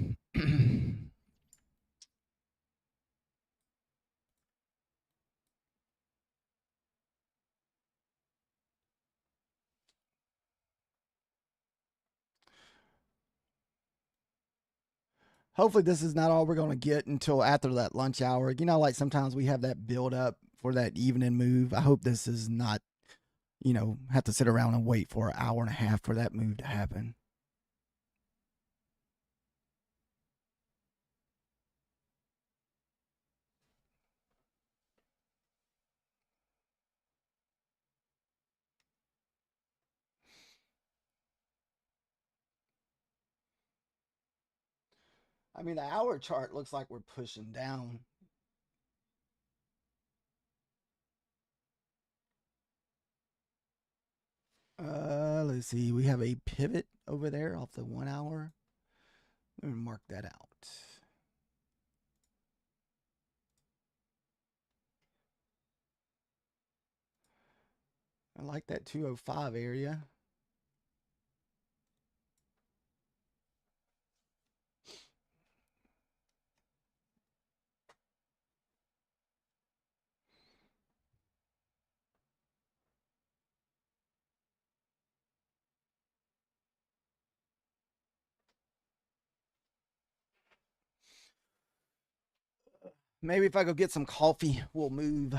Hopefully this is not all we're going to get until after that lunch hour. You know, like sometimes we have that build up for that evening move. I hope this is not, have to sit around and wait for an hour and a half for that move to happen. I mean, the hour chart looks like we're pushing down. Let's see. We have a pivot over there off the 1 hour. Let me mark that out. I like that 205 area. Maybe if I go get some coffee, we'll move.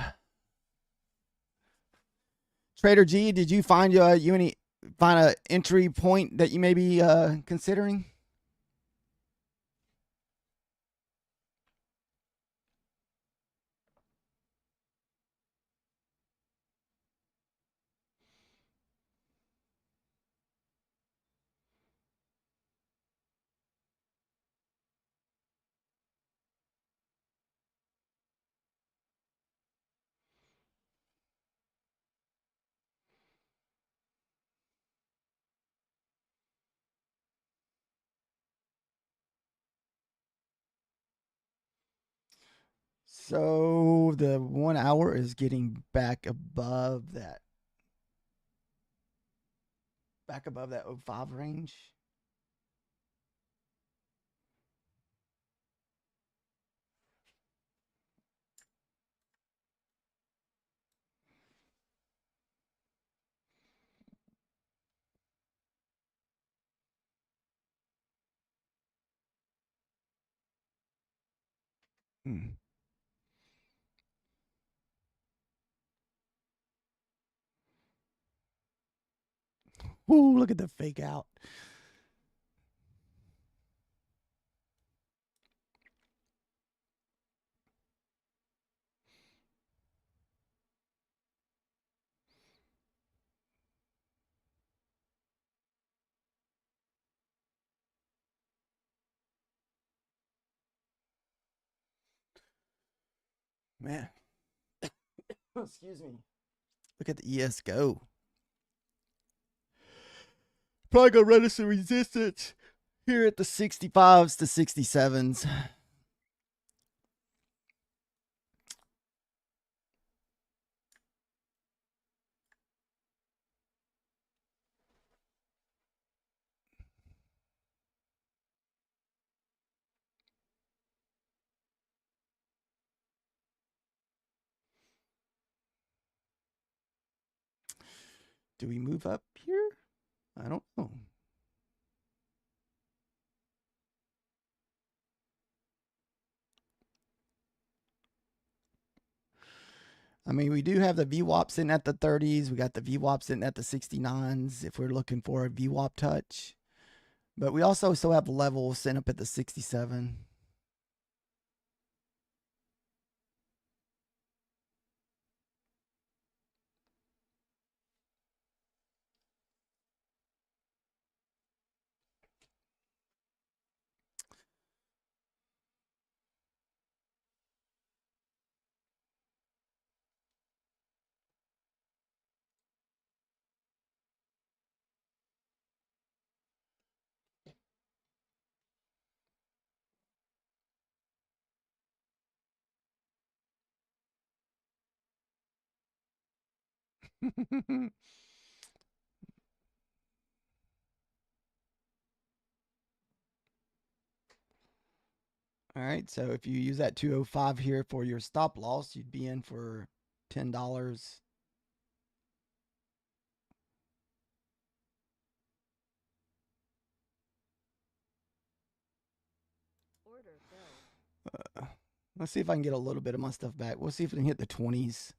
Trader G, did you find find a entry point that you may be considering? So the 1 hour is getting back above that 05 range. Hmm. Ooh, look at the fake out. Man, excuse me. Look at the ES go. Probably gonna run us some resistance here at the 65s to 67s. Do we move up here? I don't know. I mean, we do have the VWAP sitting at the 30s. We got the VWAP sitting at the 69s if we're looking for a VWAP touch. But we also still have levels sitting up at the 67. All right, so if you use that 205 here for your stop loss, you'd be in for $10. Order filled. Let's see if I can get a little bit of my stuff back. We'll see if we can hit the 20s.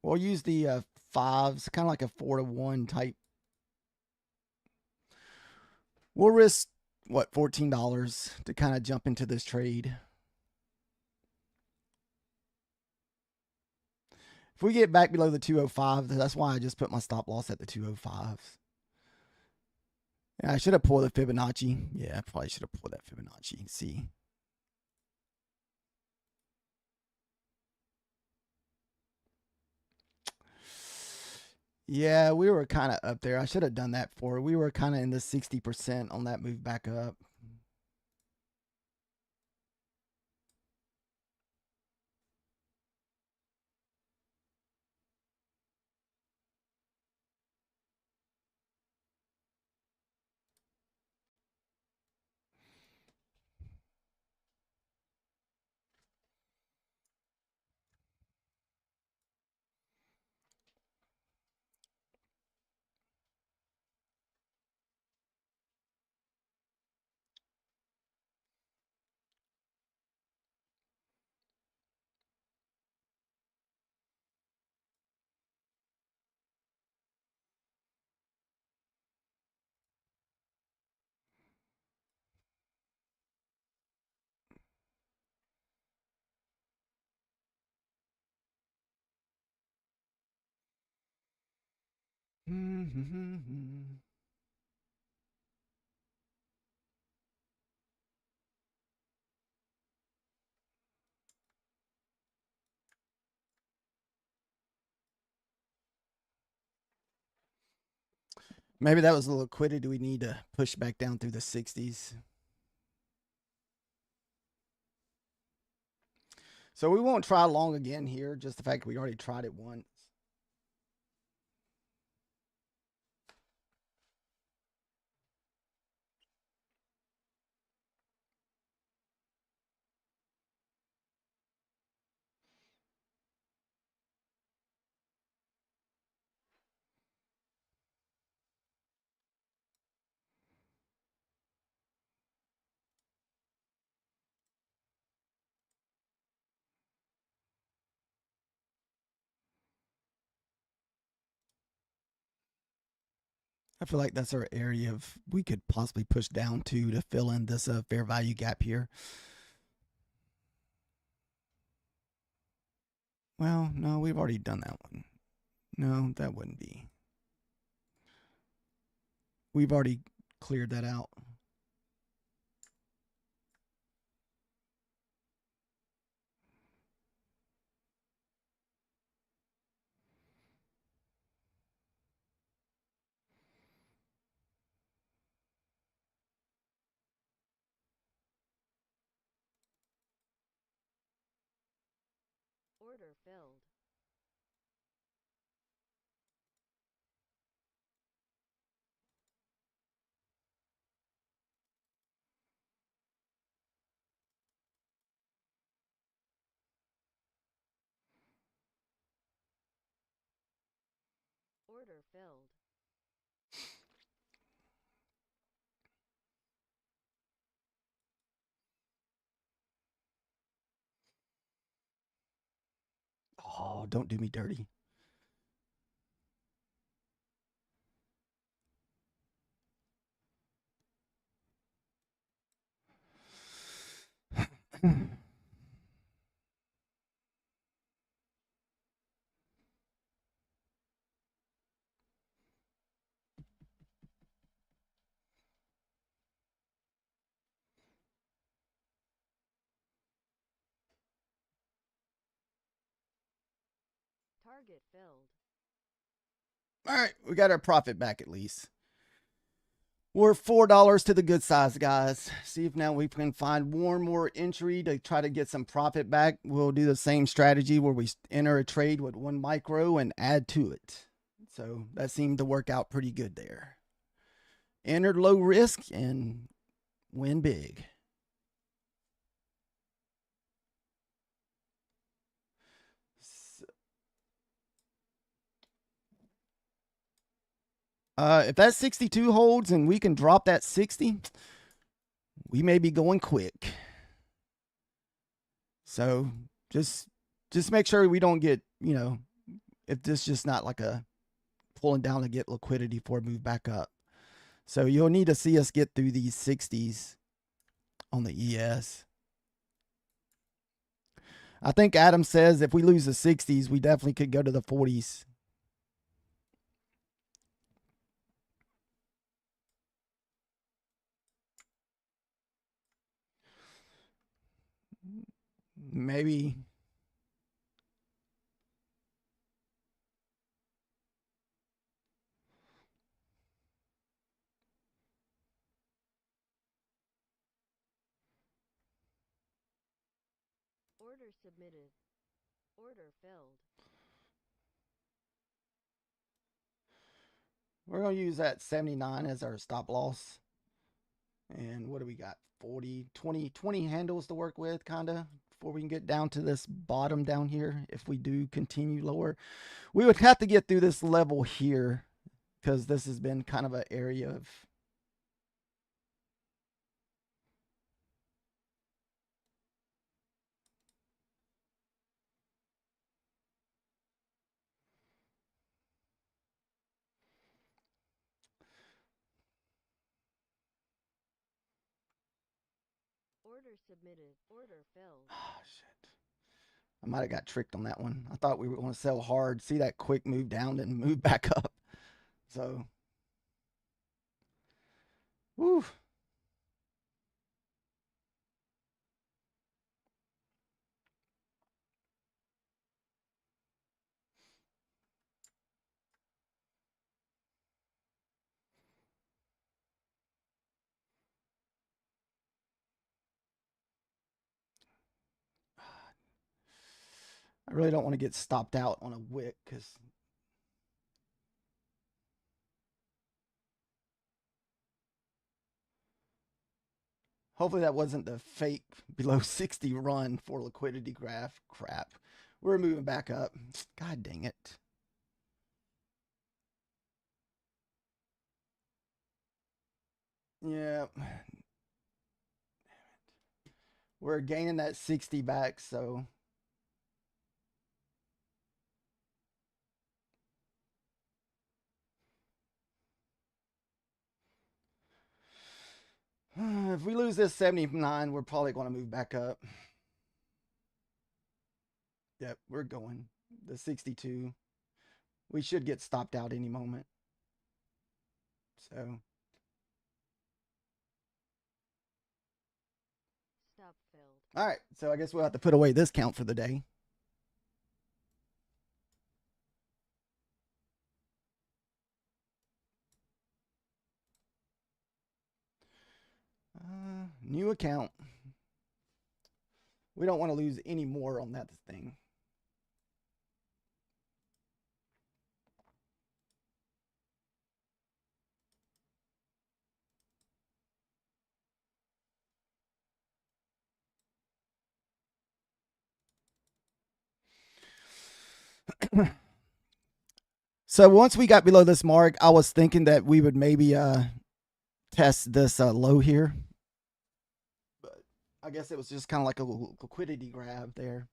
We'll use the fives, kind of like a 4-to-1 type. We'll risk, what, $14 to kind of jump into this trade. If we get back below the 205, that's why I just put my stop loss at the 205s. Yeah, I should have pulled the Fibonacci. Yeah, I probably should have pulled that Fibonacci. See. Yeah, we were kind of up there. I should have done that for it. We were kind of in the 60% on that move back up. Maybe that was the liquidity we need to push back down through the 60s. So we won't try long again here, just the fact we already tried it once. I feel like that's our area of we could possibly push down to fill in this fair value gap here. Well, no, we've already done that one. No, that wouldn't be. We've already cleared that out. Order filled. Order filled. Oh, don't do me dirty. Target filled. All right, we got our profit back at least. We're $4 to the good size, guys. See if now we can find one more entry to try to get some profit back. We'll do the same strategy where we enter a trade with one micro and add to it. So that seemed to work out pretty good there. Entered low risk and win big. If that 62 holds and we can drop that 60, we may be going quick. So just make sure we don't get, if this just not like a pulling down to get liquidity for a move back up. So you'll need to see us get through these 60s on the ES. I think Adam says if we lose the 60s, we definitely could go to the 40s. Maybe. Order submitted. Order filled. We're going to use that 79 as our stop loss. And what do we got? 40, 20 handles to work with, kind of, before we can get down to this bottom down here. If we do continue lower, we would have to get through this level here because this has been kind of an area of Order submitted. Order filled. oh, shit. I might have got tricked on that one. I thought we were going to sell hard, see that quick move down, then move back up. So, woo. I really don't want to get stopped out on a wick because hopefully that wasn't the fake below 60 run for liquidity graph crap. We're moving back up. God dang it. Yeah. We're gaining that 60 back, so if we lose this 79, we're probably going to move back up. Yep, we're going. The 62. We should get stopped out any moment. So, Stop filled. all right. So I guess we'll have to put away this count for the day. New account. We don't want to lose any more on that thing. So once we got below this mark, I was thinking that we would maybe test this low here. But I guess it was just kind of like a liquidity grab there.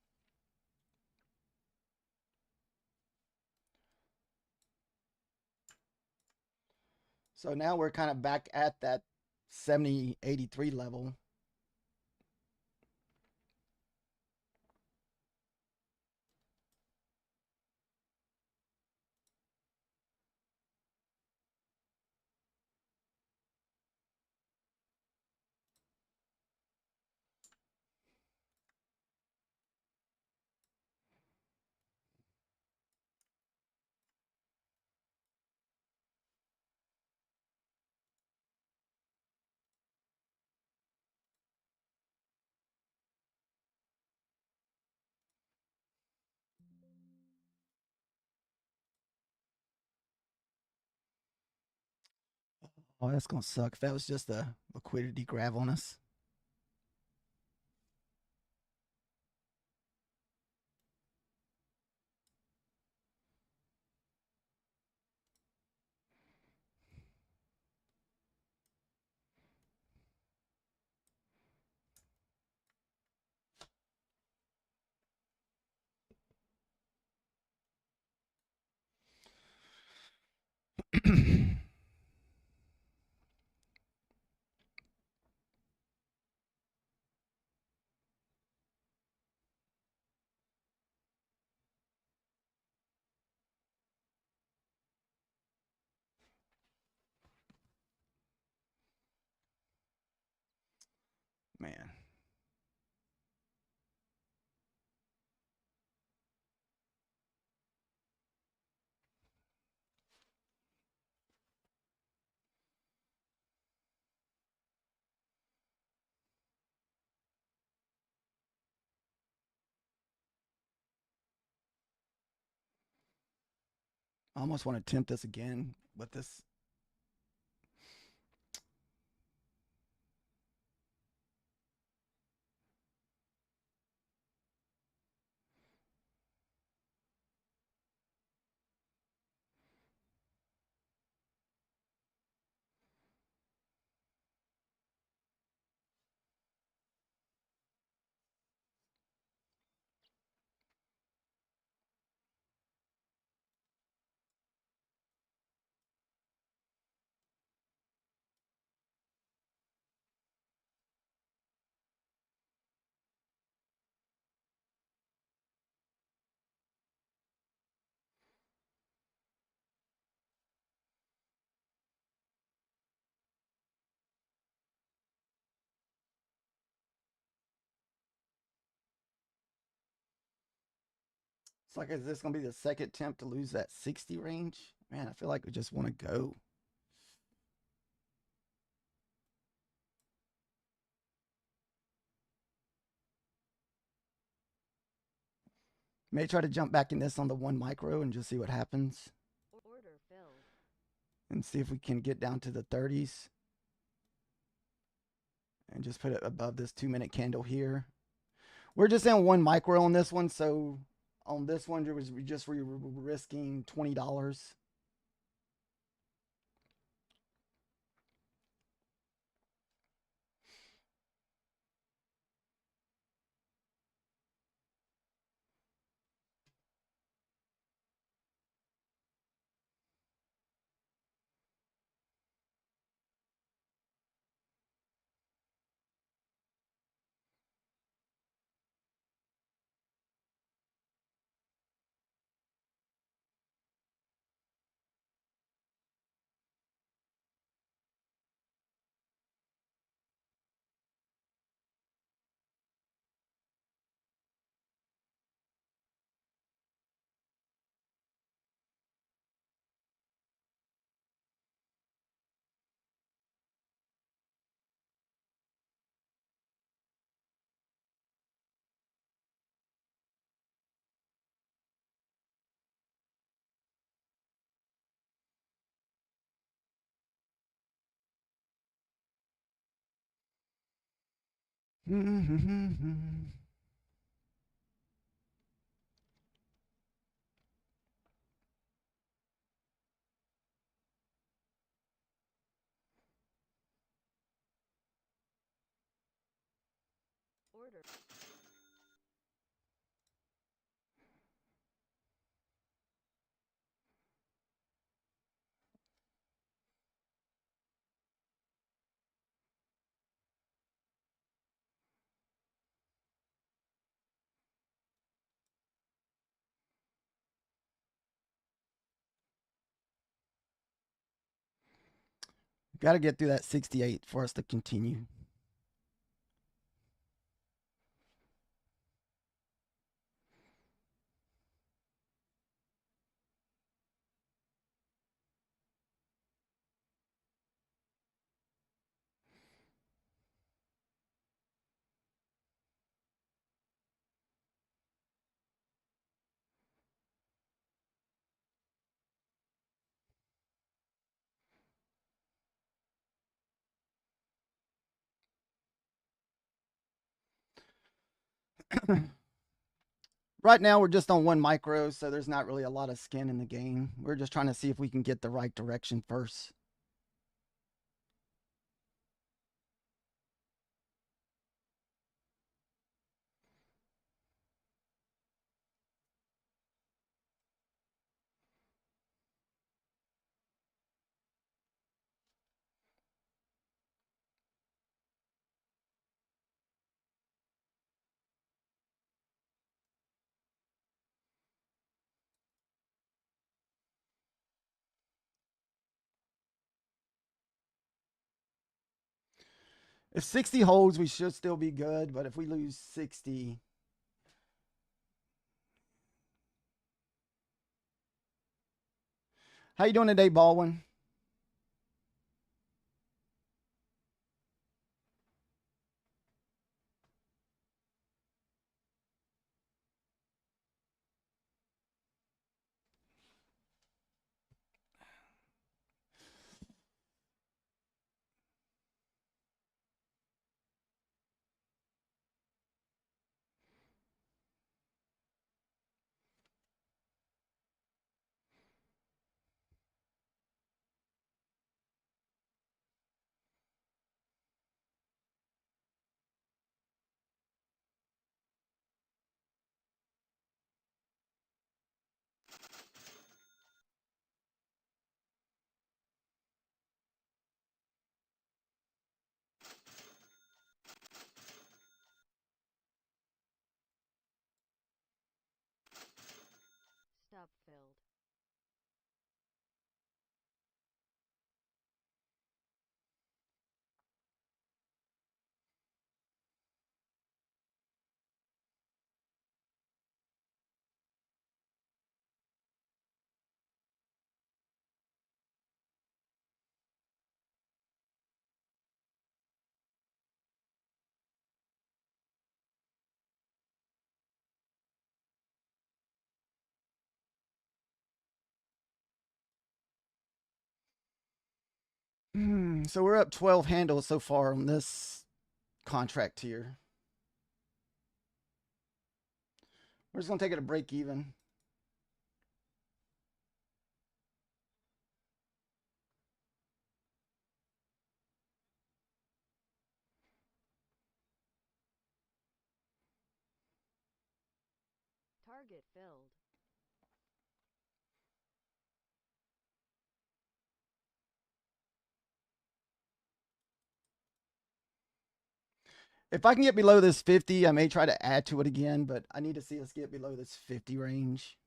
So now we're kind of back at that 70.83 level. Oh, that's gonna suck if that was just a liquidity grab on us. Man. I almost want to attempt this again, but this it's like, is this gonna be the second attempt to lose that 60 range? Man, I feel like we just want to go. May try to jump back in this on the 1 micro and just see what happens. Order filled. And see if we can get down to the 30s. And just put it above this 2-minute candle here. We're just in 1 micro on this one, so on this one, we were risking $20. Order. Got to get through that 68 for us to continue. Right now, we're just on one micro, so there's not really a lot of skin in the game. We're just trying to see if we can get the right direction first. If 60 holds, we should still be good, but if we lose 60, how you doing today, Baldwin? Stop filled. So we're up 12 handles so far on this contract here. We're just going to take it a break even. Target filled. If I can get below this 50, I may try to add to it again, but I need to see us get below this 50 range.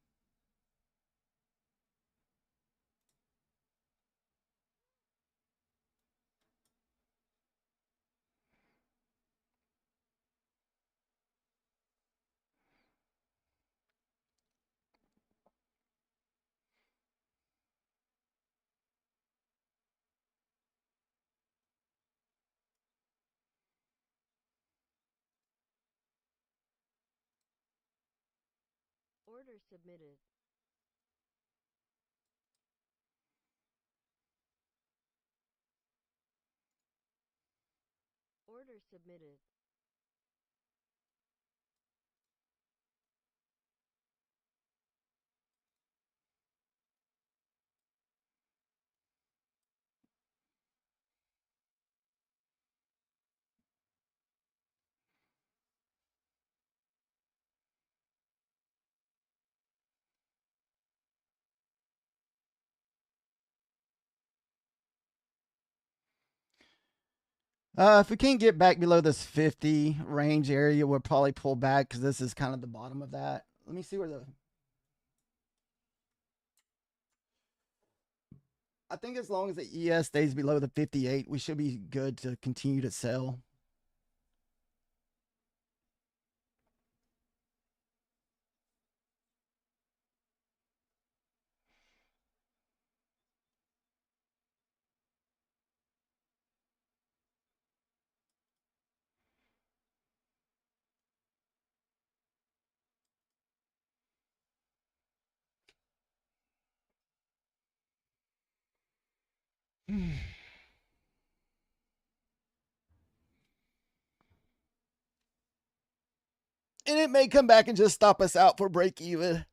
Order submitted. Order submitted. If we can't get back below this 50 range area, we'll probably pull back because this is kind of the bottom of that. Let me see where the. I think as long as the ES stays below the 58, we should be good to continue to sell. And it may come back and just stop us out for break even.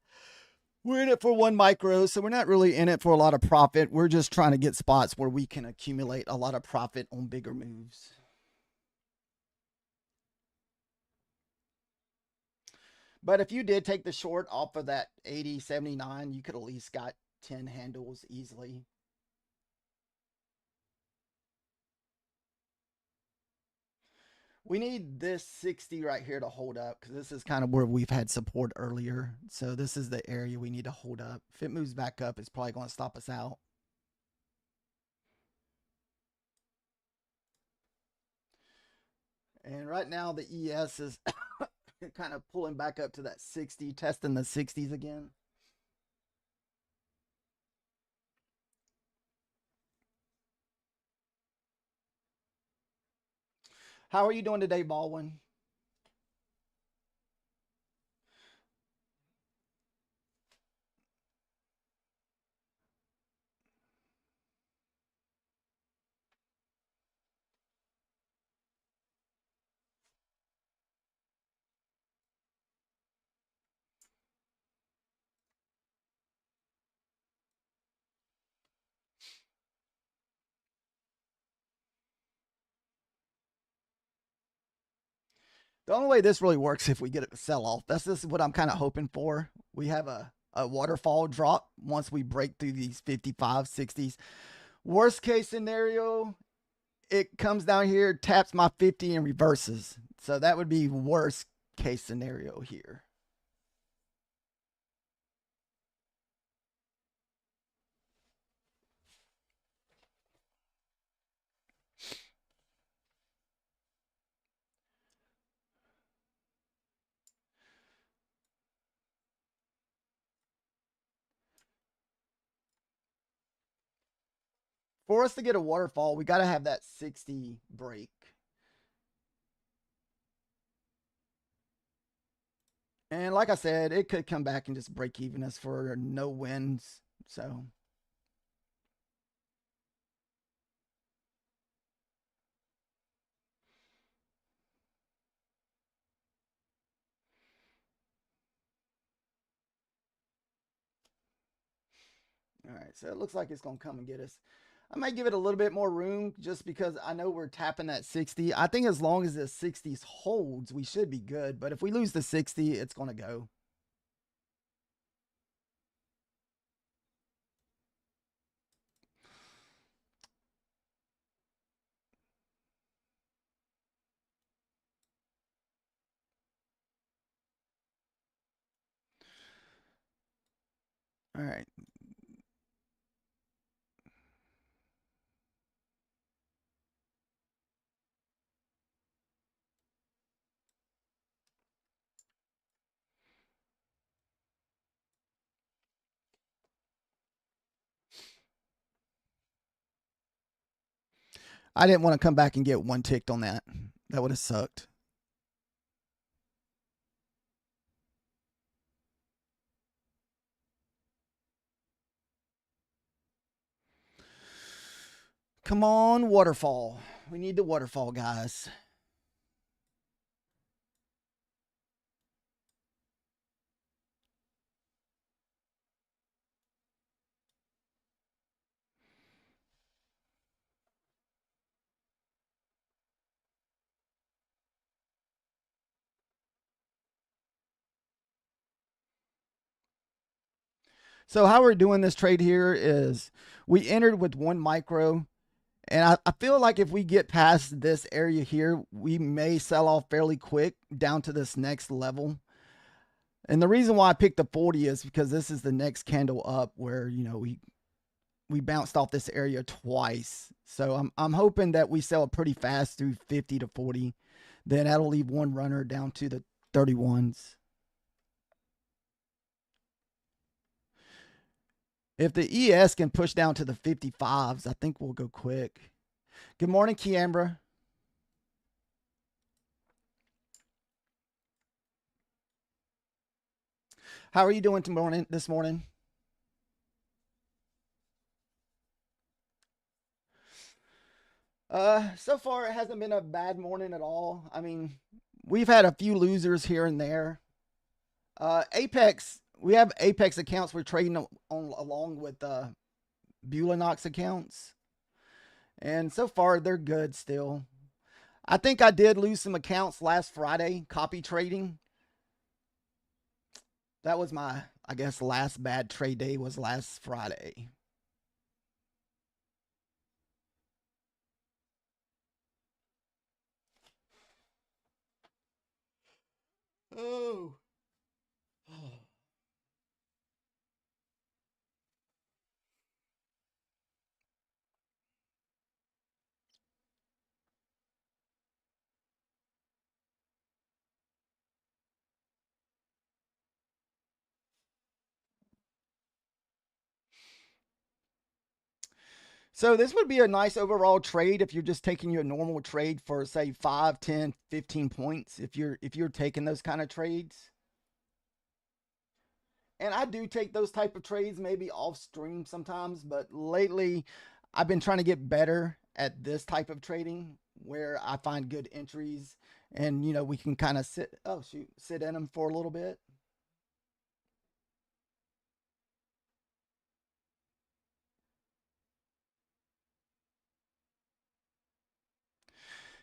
We're in it for 1 micro, so we're not really in it for a lot of profit. We're just trying to get spots where we can accumulate a lot of profit on bigger moves. But if you did take the short off of that 80.79, you could at least got 10 handles easily. We need this 60 right here to hold up because this is kind of where we've had support earlier. So this is the area we need to hold up. If it moves back up, it's probably going to stop us out. And right now the ES is kind of pulling back up to that 60, testing the 60s again. How are you doing today, Baldwin? The only way this really works if we get it to sell off. That's just what I'm kind of hoping for. We have a waterfall drop once we break through these 55, 60s. Worst case scenario, it comes down here, taps my 50 and reverses. So that would be worst case scenario here. For us to get a waterfall, we got to have that 60 break. And like I said, it could come back and just break even us for no wins. So all right, so it looks like it's going to come and get us. I might give it a little bit more room just because I know we're tapping that 60. I think as long as the 60s holds, we should be good. But if we lose the 60, it's going to go. All right. I didn't want to come back and get one ticked on that. That would have sucked. Come on, waterfall. We need the waterfall, guys. So how we're doing this trade here is we entered with 1 micro. And I feel like if we get past this area here, we may sell off fairly quick down to this next level. And the reason why I picked the 40 is because this is the next candle up where, we bounced off this area twice. So I'm hoping that we sell pretty fast through 50 to 40. Then that'll leave one runner down to the 31s. If the ES can push down to the 55s, I think we'll go quick. Good morning, Kiambra. How are you doing this morning? So far it hasn't been a bad morning at all. I mean, we've had a few losers here and there. Apex, we have Apex accounts we're trading on along with Bulinox accounts, and so far they're good still. I think I did lose some accounts last Friday, copy trading. That was my, I guess, last bad trade day was last Friday. Oh. So this would be a nice overall trade if you're just taking your normal trade for say 5, 10, 15 points if you're taking those kind of trades. And I do take those type of trades maybe off stream sometimes, but lately I've been trying to get better at this type of trading where I find good entries and we can kind of sit in them for a little bit.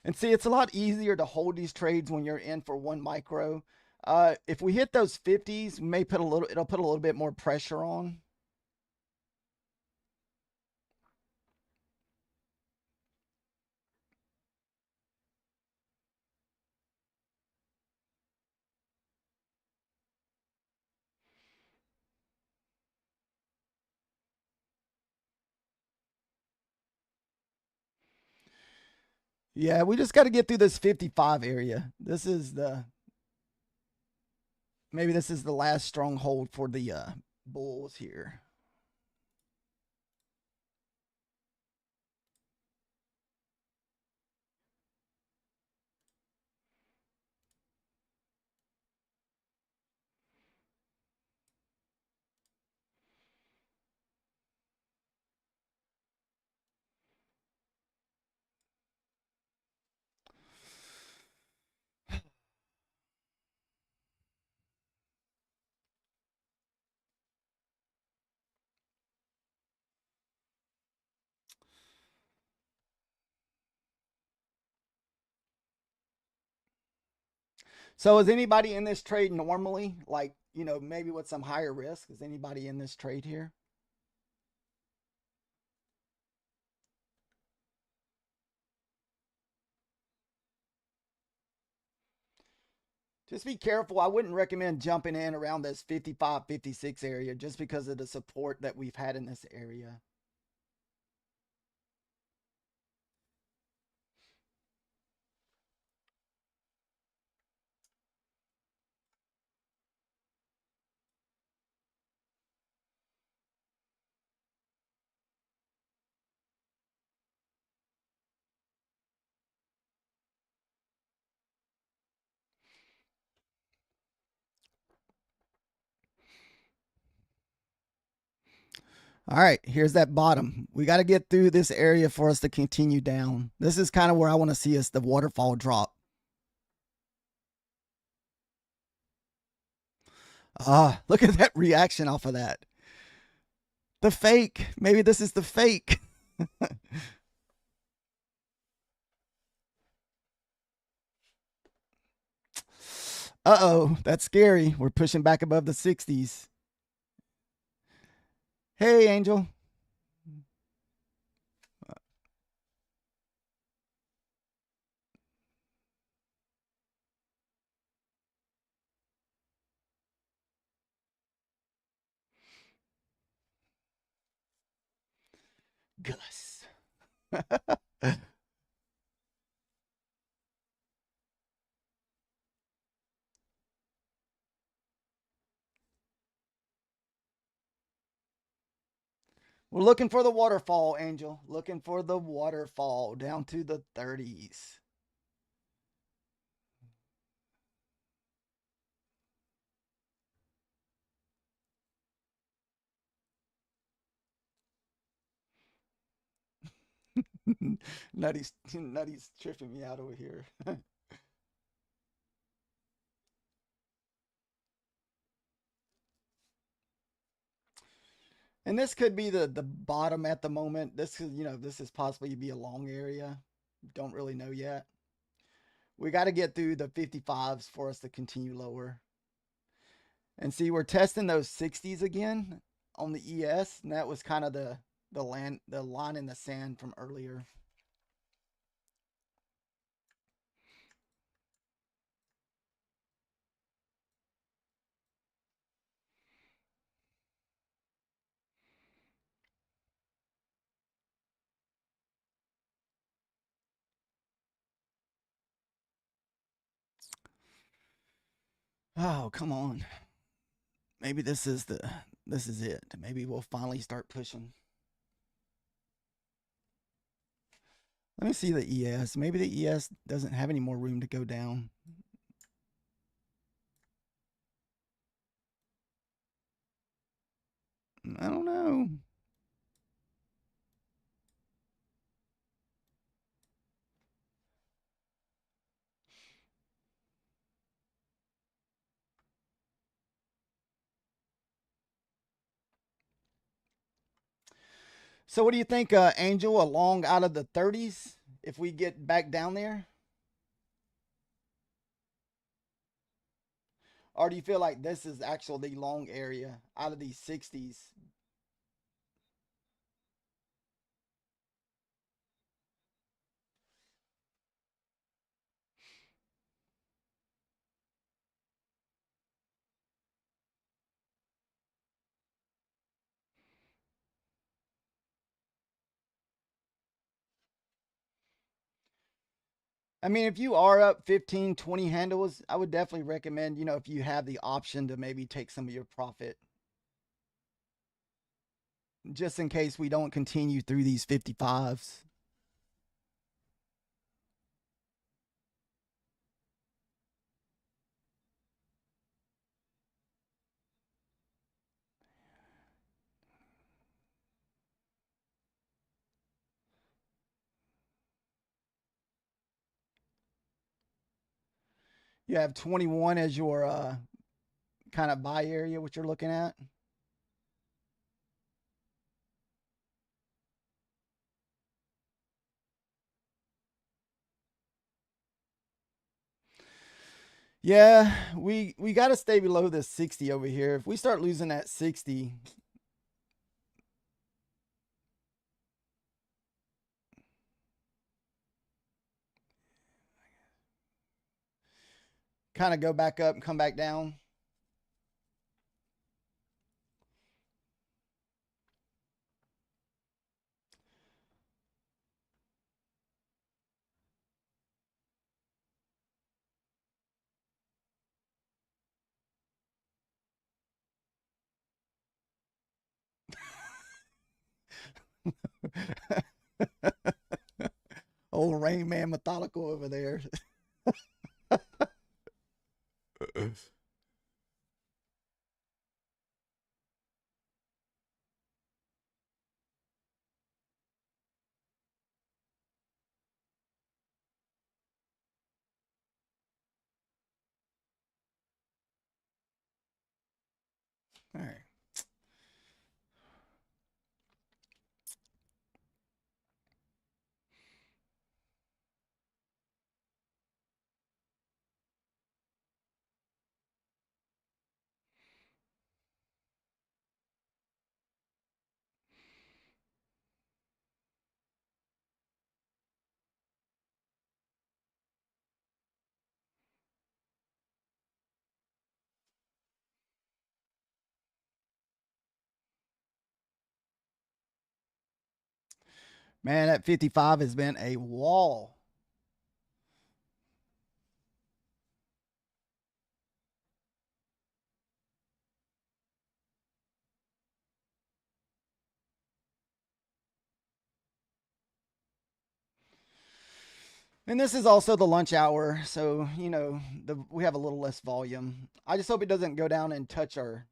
And see, it's a lot easier to hold these trades when you're in for one micro. If we hit those 50s, we may put a little. It'll put a little bit more pressure on. Yeah, we just got to get through this 55 area. This is the last stronghold for the bulls here. So is anybody in this trade normally, like maybe with some higher risk? Is anybody in this trade here? Just be careful. I wouldn't recommend jumping in around this 55, 56 area just because of the support that we've had in this area. All right, here's that bottom. We got to get through this area for us to continue down. This is kind of where I want to see us the waterfall drop. Ah, look at that reaction off of that. The fake. Maybe this is the fake. Uh-oh, that's scary. We're pushing back above the 60s. Hey, Angel. Gus. We're looking for the waterfall, Angel. Looking for the waterfall down to the 30s. Nutty's tripping me out over here. And this could be the bottom at the moment. This is, this is possibly be a long area. Don't really know yet. We got to get through the 55s for us to continue lower. And see, we're testing those 60s again on the ES, and that was kind of the line in the sand from earlier. Oh, come on. Maybe this is it. Maybe we'll finally start pushing. Let me see the ES. Maybe the ES doesn't have any more room to go down. I don't know. So what do you think, Angel, along out of the 30s if we get back down there? Or do you feel like this is actually the long area out of these 60s? I mean, if you are up 15, 20 handles, I would definitely recommend, if you have the option to maybe take some of your profit just in case we don't continue through these 55s. You have 21 as your kind of buy area, what you're looking at. Yeah, we got to stay below this 60 over here. If we start losing that 60, kind of go back up and come back down. Old Rain Man methodical over there. All right. Man, that 55 has been a wall. And this is also the lunch hour, so we have a little less volume. I just hope it doesn't go down and kind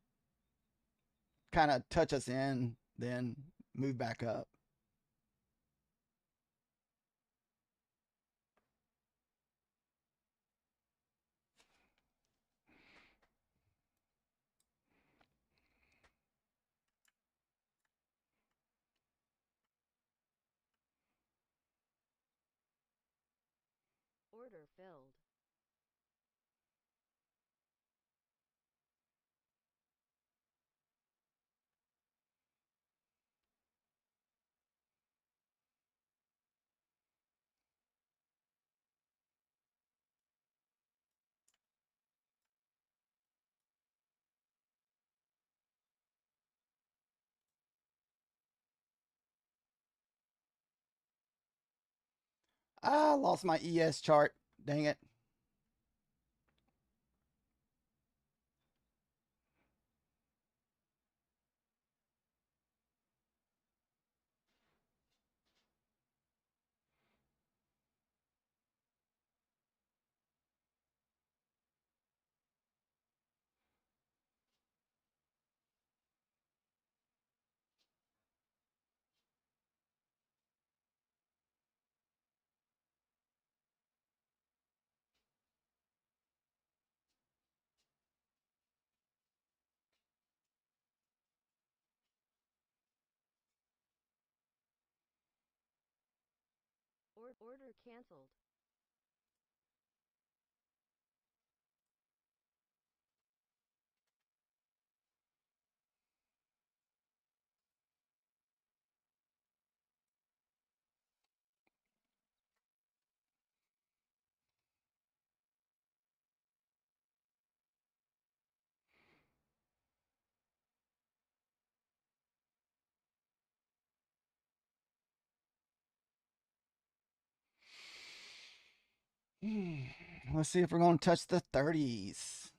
of touch us in, then move back up. Order filled. I lost my ES chart. Dang it. Order canceled. Let's see if we're going to touch the 30s.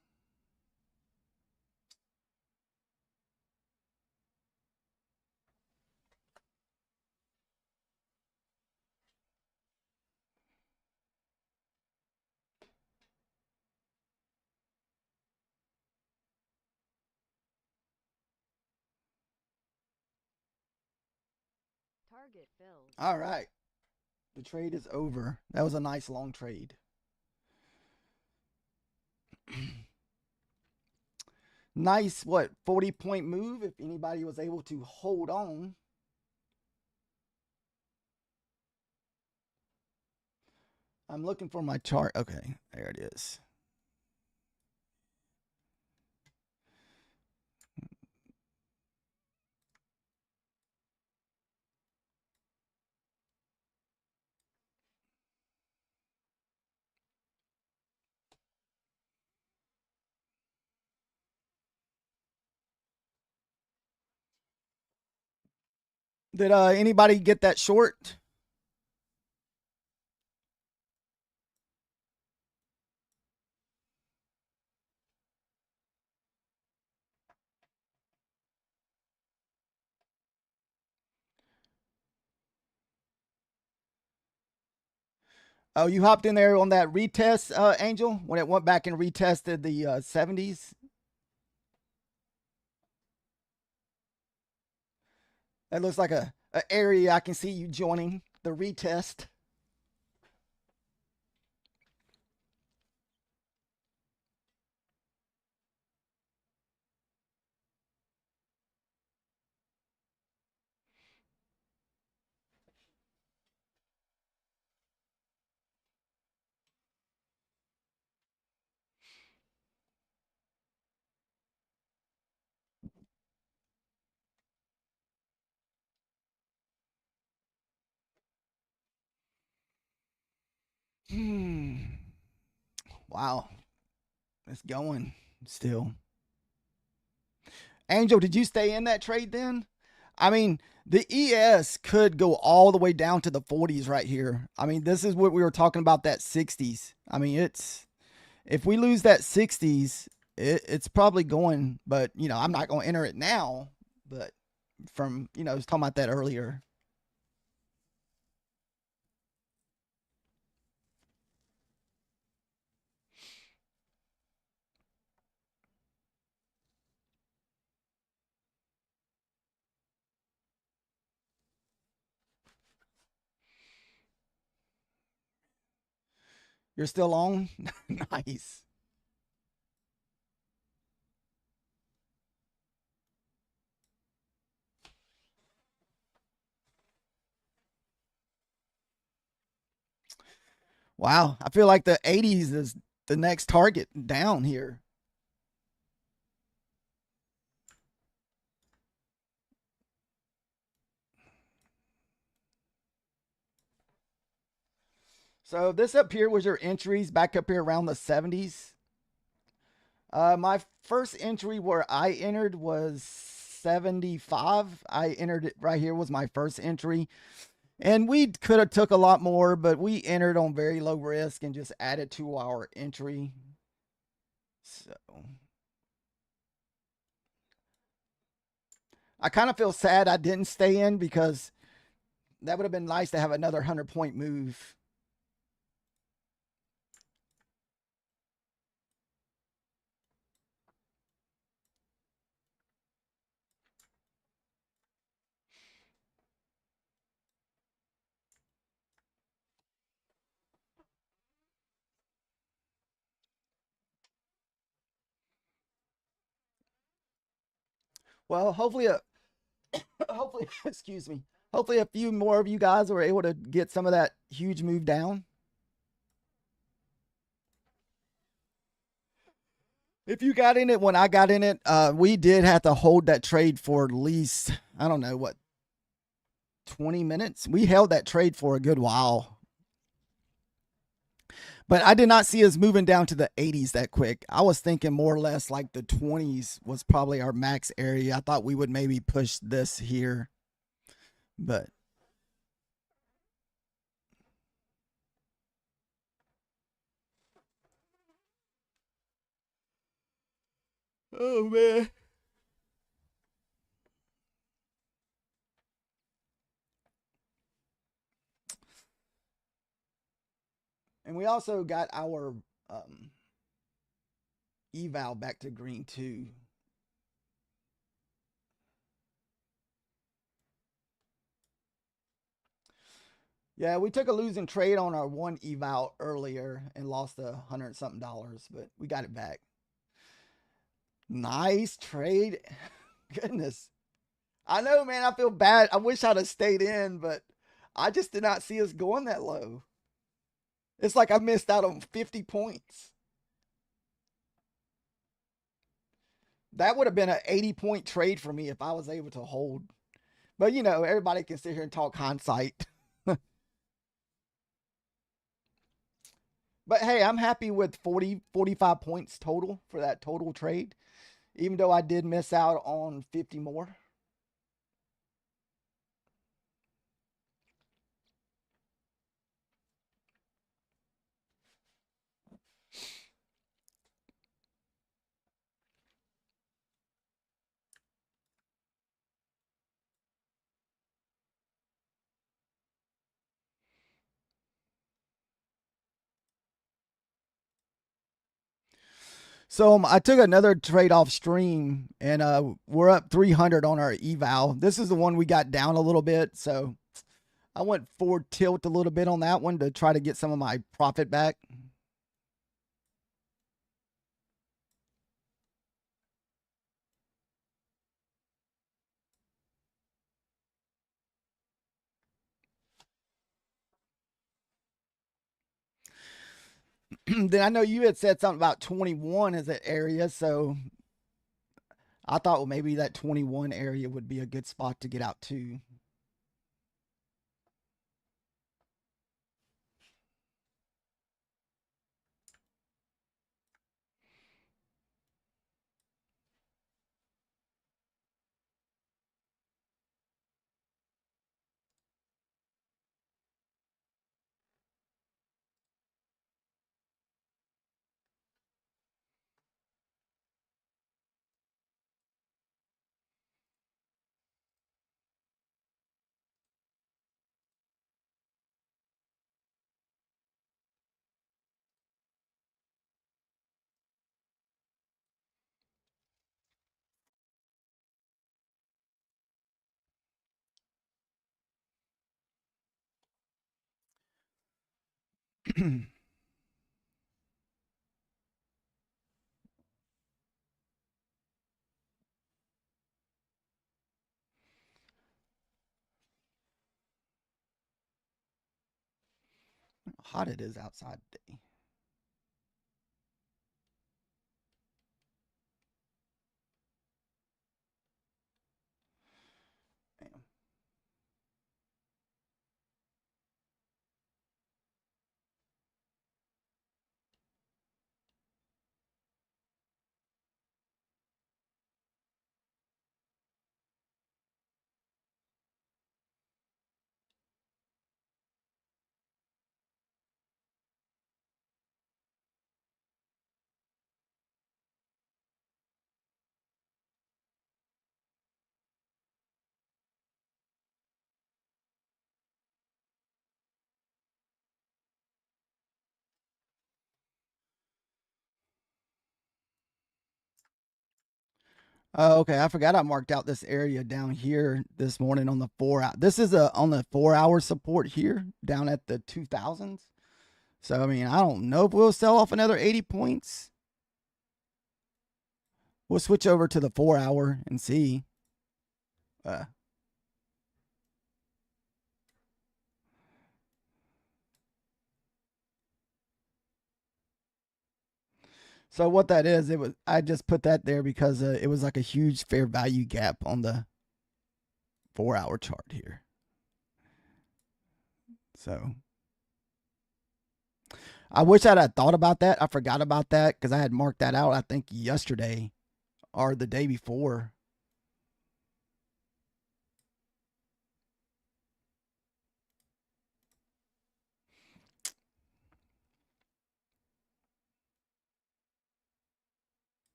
Target filled. All right. The trade is over. That was a nice long trade. Nice, what, 40-point move if anybody was able to hold on. I'm looking for my chart. Okay, there it is. Did anybody get that short? Oh, you hopped in there on that retest, Angel, when it went back and retested the 70s. That looks like a area I can see you joining the retest. Wow, it's going still. Angel, did you stay in that trade then? I mean, the ES could go all the way down to the 40s right here. I mean, this is what we were talking about, that 60s. I mean, it's if we lose that 60s, it's probably going, but I'm not going to enter it now, but from, I was talking about that earlier. You're still on? Nice. Wow, I feel like the 80s is the next target down here. So this up here was your entries back up here around the 70s. My first entry where I entered was 75. I entered it right here was my first entry. And we could have took a lot more, but we entered on very low risk and just added to our entry. So I kind of feel sad I didn't stay in because that would have been nice to have another 100-point move. Well, hopefully, excuse me. Hopefully, a few more of you guys were able to get some of that huge move down. If you got in it when I got in it, we did have to hold that trade for at least, I don't know, what, 20 minutes? We held that trade for a good while. But I did not see us moving down to the 80s that quick. I was thinking more or less like the 20s was probably our max area. I thought we would maybe push this here. But oh man. And we also got our eval back to green too. Yeah, we took a losing trade on our one eval earlier and lost $100 something, but we got it back. Nice trade. Goodness. I know, man. I feel bad. I wish I'd have stayed in, but I just did not see us going that low. It's like I missed out on 50 points. That would have been an 80-point trade for me if I was able to hold. But you know, everybody can sit here and talk hindsight. But hey, I'm happy with 40, 45 points total for that total trade, even though I did miss out on 50 more. So I took another trade off stream, and we're up 300 on our eval. This is the one we got down a little bit, so I went forward tilt a little bit on that one to try to get some of my profit back. Then I know you had said something about 21 as an area, so I thought well, maybe that 21 area would be a good spot to get out to. hot it is outside today. Damn. Oh, okay. I forgot I marked out this area down here this morning on the 4 hour. This is on the 4 hour support here down at the 2000s. So, I mean, I don't know if we'll sell off another 80 points. We'll switch over to the 4 hour and see. So what that is, I just put that there because it was like a huge fair value gap on the 4 hour chart here. So I wish I'd had thought about that. I forgot about that because I had marked that out, I think, yesterday or the day before.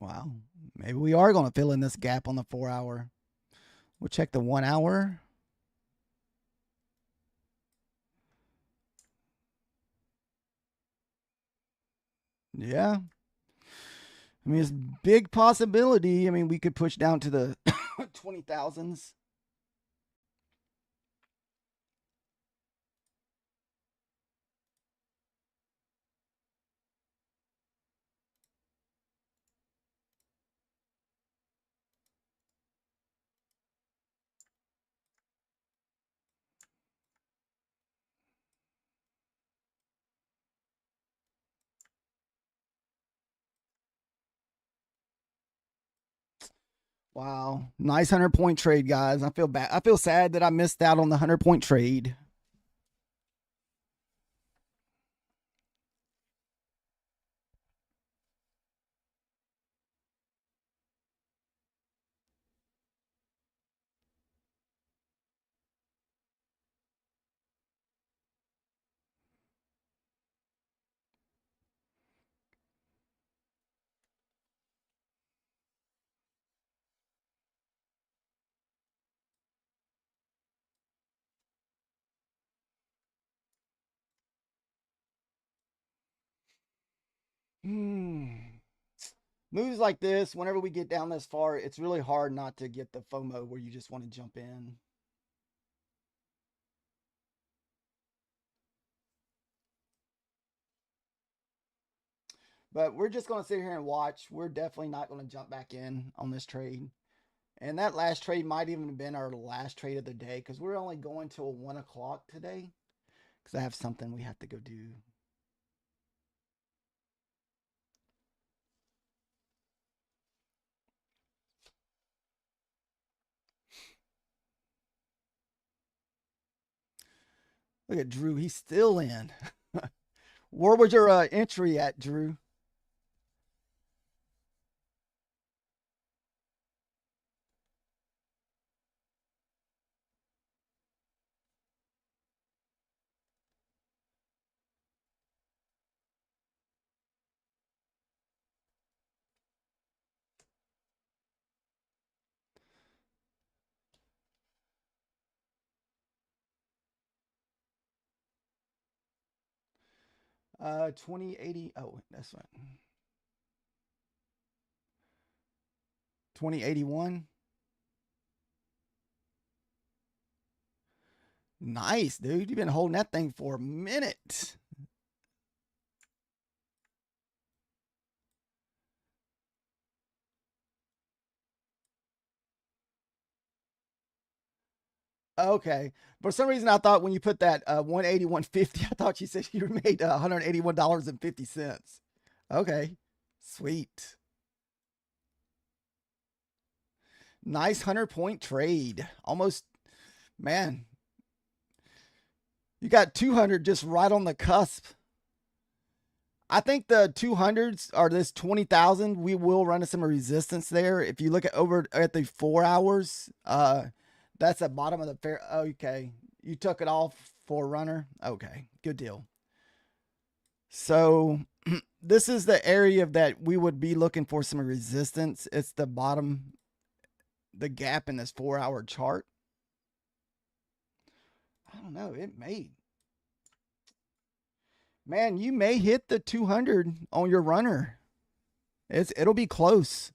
Wow. Maybe we are going to fill in this gap on the 4 hour. We'll check the 1 hour. Yeah. I mean, it's big possibility. I mean, we could push down to the 20,000s. Wow. Nice 100-point trade, guys. I feel bad. I feel sad that I missed out on the 100-point trade. Moves like this, whenever we get down this far, it's really hard not to get the FOMO where you just want to jump in. But we're just going to sit here and watch. We're definitely not going to jump back in on this trade. And that last trade might even have been our last trade of the day because we're only going till 1 o'clock today because I have something we have to go do. Look at Drew. He's still in. Where was your entry at, Drew? -- 2080. Oh, that's right. 2081. Nice, dude. You've been holding that thing for a minute. Okay. For some reason, I thought when you put that 180, 150, I thought you said you made $181.50. Okay. Sweet. Nice 100-point trade. Almost, man, you got 200 just right on the cusp. I think the 200s are this 20,000. We will run into some resistance there. If you look at over at the 4 hours, that's the bottom of the fair. Okay. You took it off for a runner. Okay. Good deal. So this is the area that we would be looking for some resistance. It's the bottom, the gap in this 4 hour chart. I don't know. It may. Man, you may hit the 200 on your runner. It'll be close.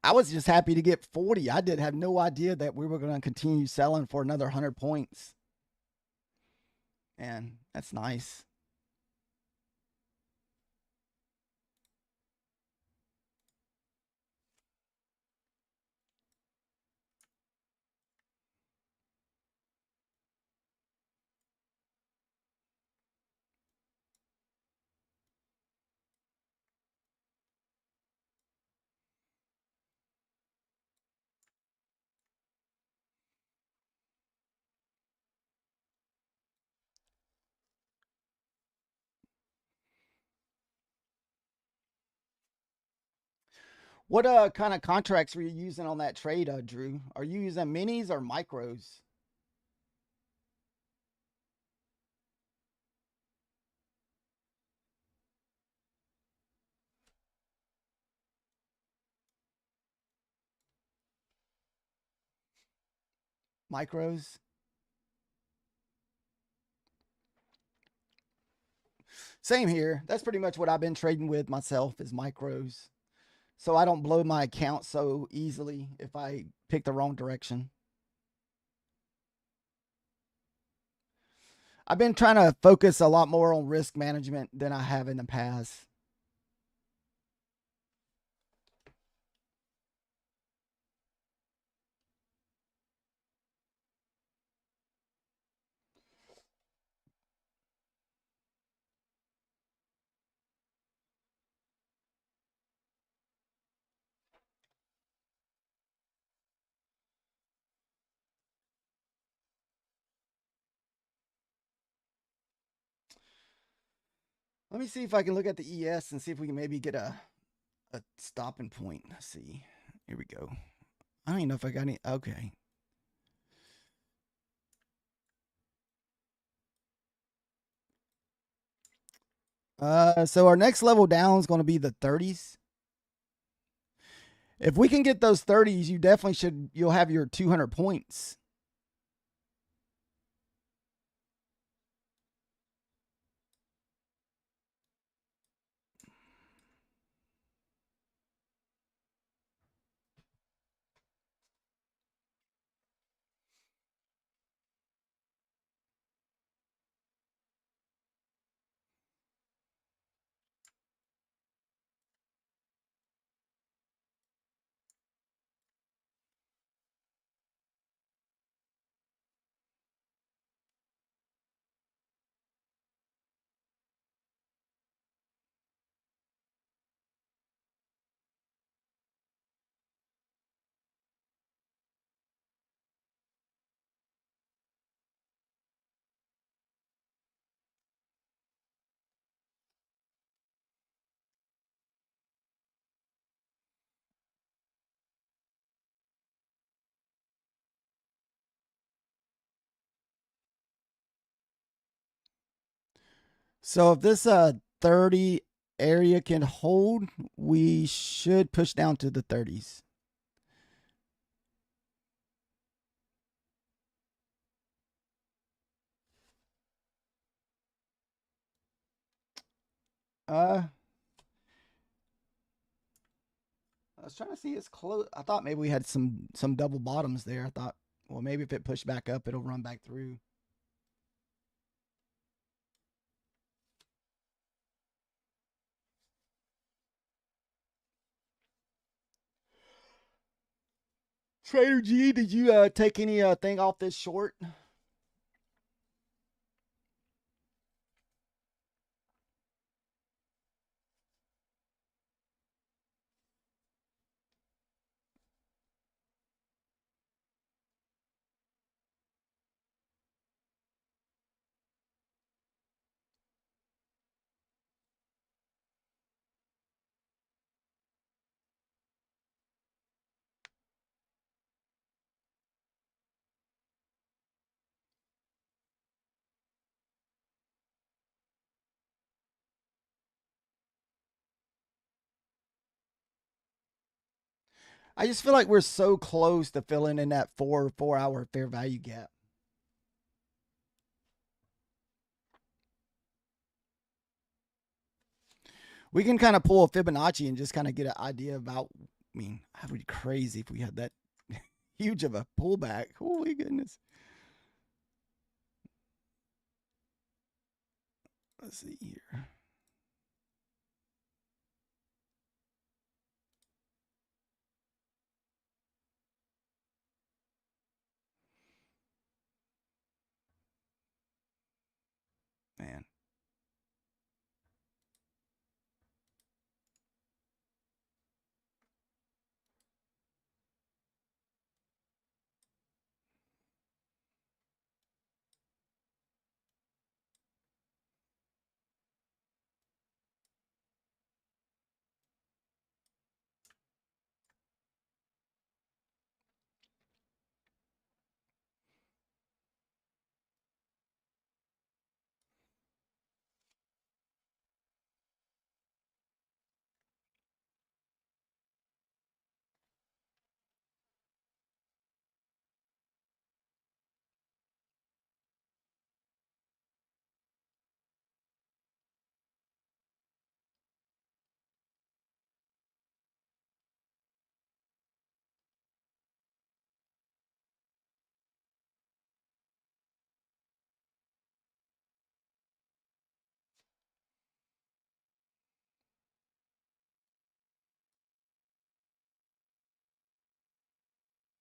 I was just happy to get 40. I did have no idea that we were going to continue selling for another 100 points. And that's nice. What kind of contracts were you using on that trade, Drew? Are you using minis or micros? Micros? Same here. That's pretty much what I've been trading with myself is micros. So I don't blow my account so easily if I pick the wrong direction. I've been trying to focus a lot more on risk management than I have in the past. Let me see if I can look at the ES and see if we can maybe get a stopping point. Let's see. Here we go. I don't even know if I got any. Okay. So our next level down is going to be the 30s. If we can get those 30s, you definitely should. You'll have your 200 points. So if this 30 area can hold, we should push down to the 30s. I was trying to see it's close. I thought maybe we had some double bottoms there. I thought, well, maybe if it pushed back up, it'll run back through. Trader G, did you take any thing off this short? I just feel like we're so close to filling in that 4 hour fair value gap. We can kind of pull a Fibonacci and just kind of get an idea about. I mean, that would be crazy if we had that huge of a pullback. Holy goodness. Let's see here. Man.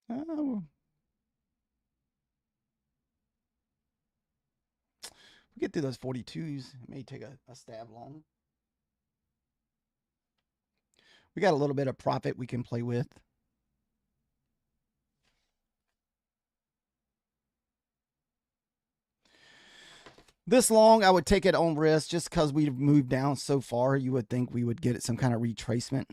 Oh, we get through those 42s. It may take a stab long. We got a little bit of profit we can play with. This long, I would take it on risk just because we've moved down so far. You would think we would get some kind of retracement.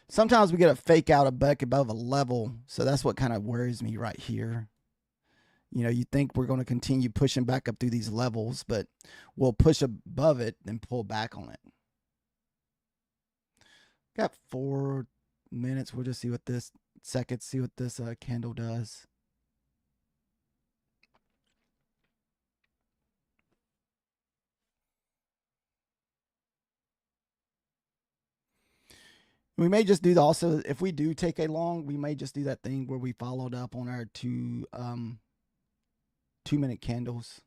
Sometimes we get a fake out a buck above a level, so that's what kind of worries me right here. You know, you think we're going to continue pushing back up through these levels, but we'll push above it and pull back on it. Got 4 minutes. We'll just see what this see what this candle does. We may just do also, if we do take a long, we may just do that thing where we followed up on our 2 minute candles.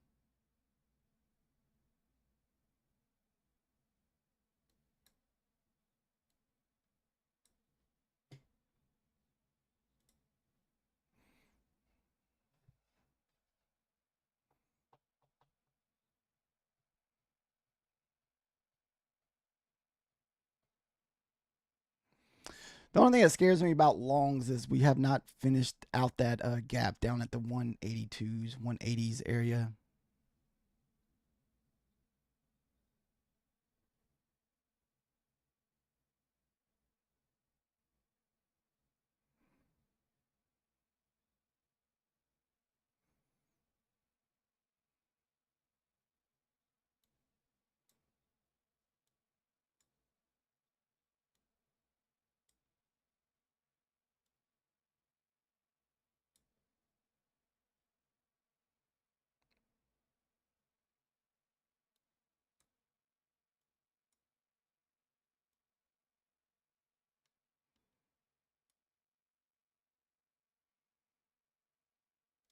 The only thing that scares me about longs is we have not finished out that gap down at the 182s, 180s area.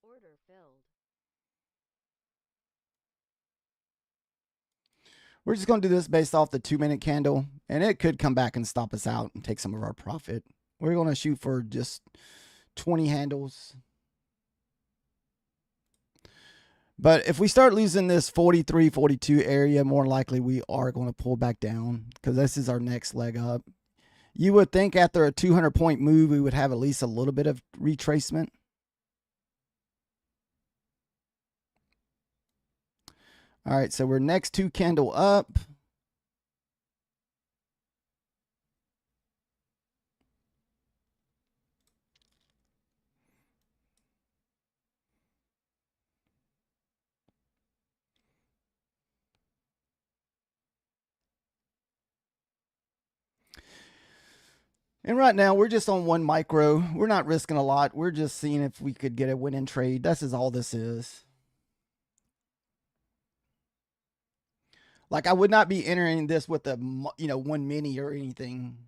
Order filled. We're just going to do this based off the 2-minute candle, and it could come back and stop us out and take some of our profit. We're going to shoot for just 20 handles. But if we start losing this 43, 42 area, more likely we are going to pull back down because this is our next leg up. You would think after a 200-point move, we would have at least a little bit of retracement. All right, so we're next 2 candle up. And right now, we're just on 1 micro. We're not risking a lot. We're just seeing if we could get a win in trade. This is all this is. Like, I would not be entering this with a, 1 mini or anything.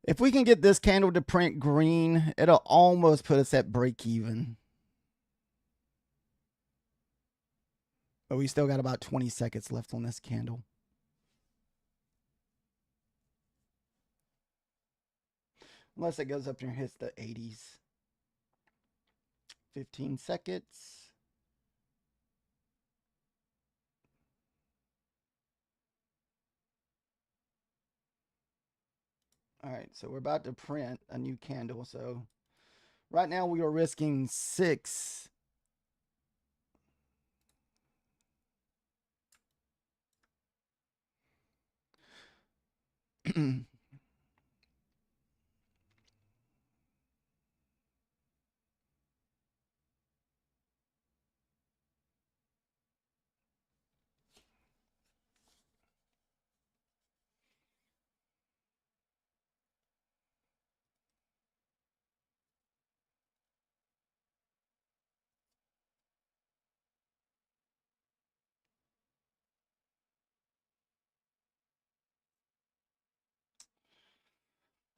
If we can get this candle to print green, it'll almost put us at break even. But we still got about 20 seconds left on this candle. Unless it goes up and hits the 80s. 15 seconds. All right, so we're about to print a new candle. So right now we are risking 6.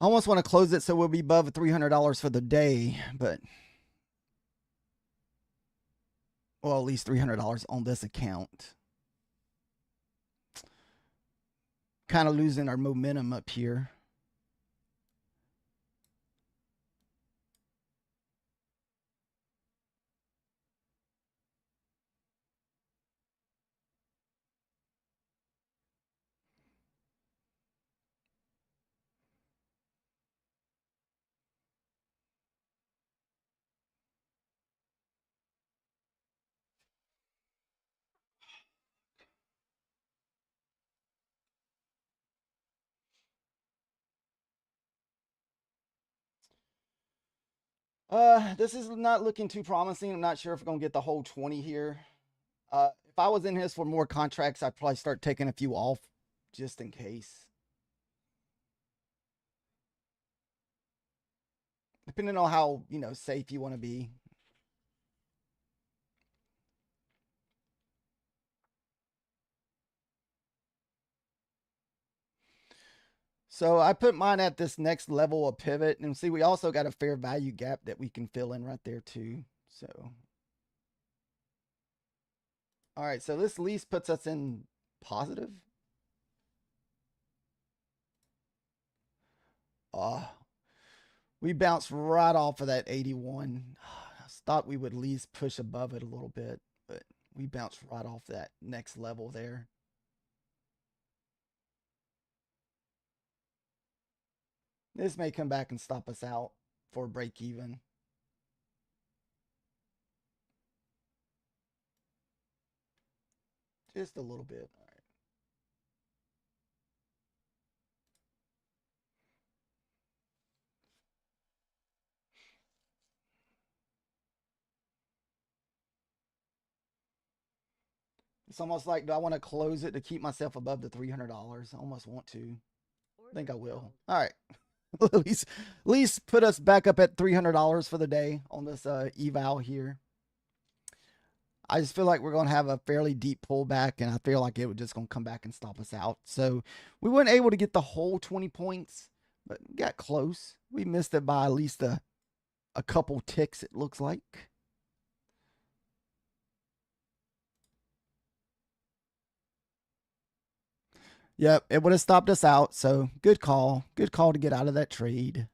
I almost want to close it so we'll be above $300 for the day, but well, at least $300 on this account. Kind of losing our momentum up here. This is not looking too promising. I'm not sure if we're gonna get the whole 20 here. If I was in his for more contracts, I'd probably start taking a few off just in case. Depending on how, safe you want to be. So I put mine at this next level of pivot. And see, we also got a fair value gap that we can fill in right there too. So, all right. So this lease puts us in positive. We bounced right off of that 81. I thought we would at least push above it a little bit, but we bounced right off that next level there. This may come back and stop us out for break even. Just a little bit. All right. It's almost like, do I want to close it to keep myself above the $300? I almost want to. I think I will. All right. at least put us back up at $300 for the day on this eval here. I just feel like we're going to have a fairly deep pullback, and I feel like it was just going to come back and stop us out. So we weren't able to get the whole 20 points, but got close. We missed it by at least a couple ticks, it looks like. Yep, it would have stopped us out. So good call. Good call to get out of that trade. At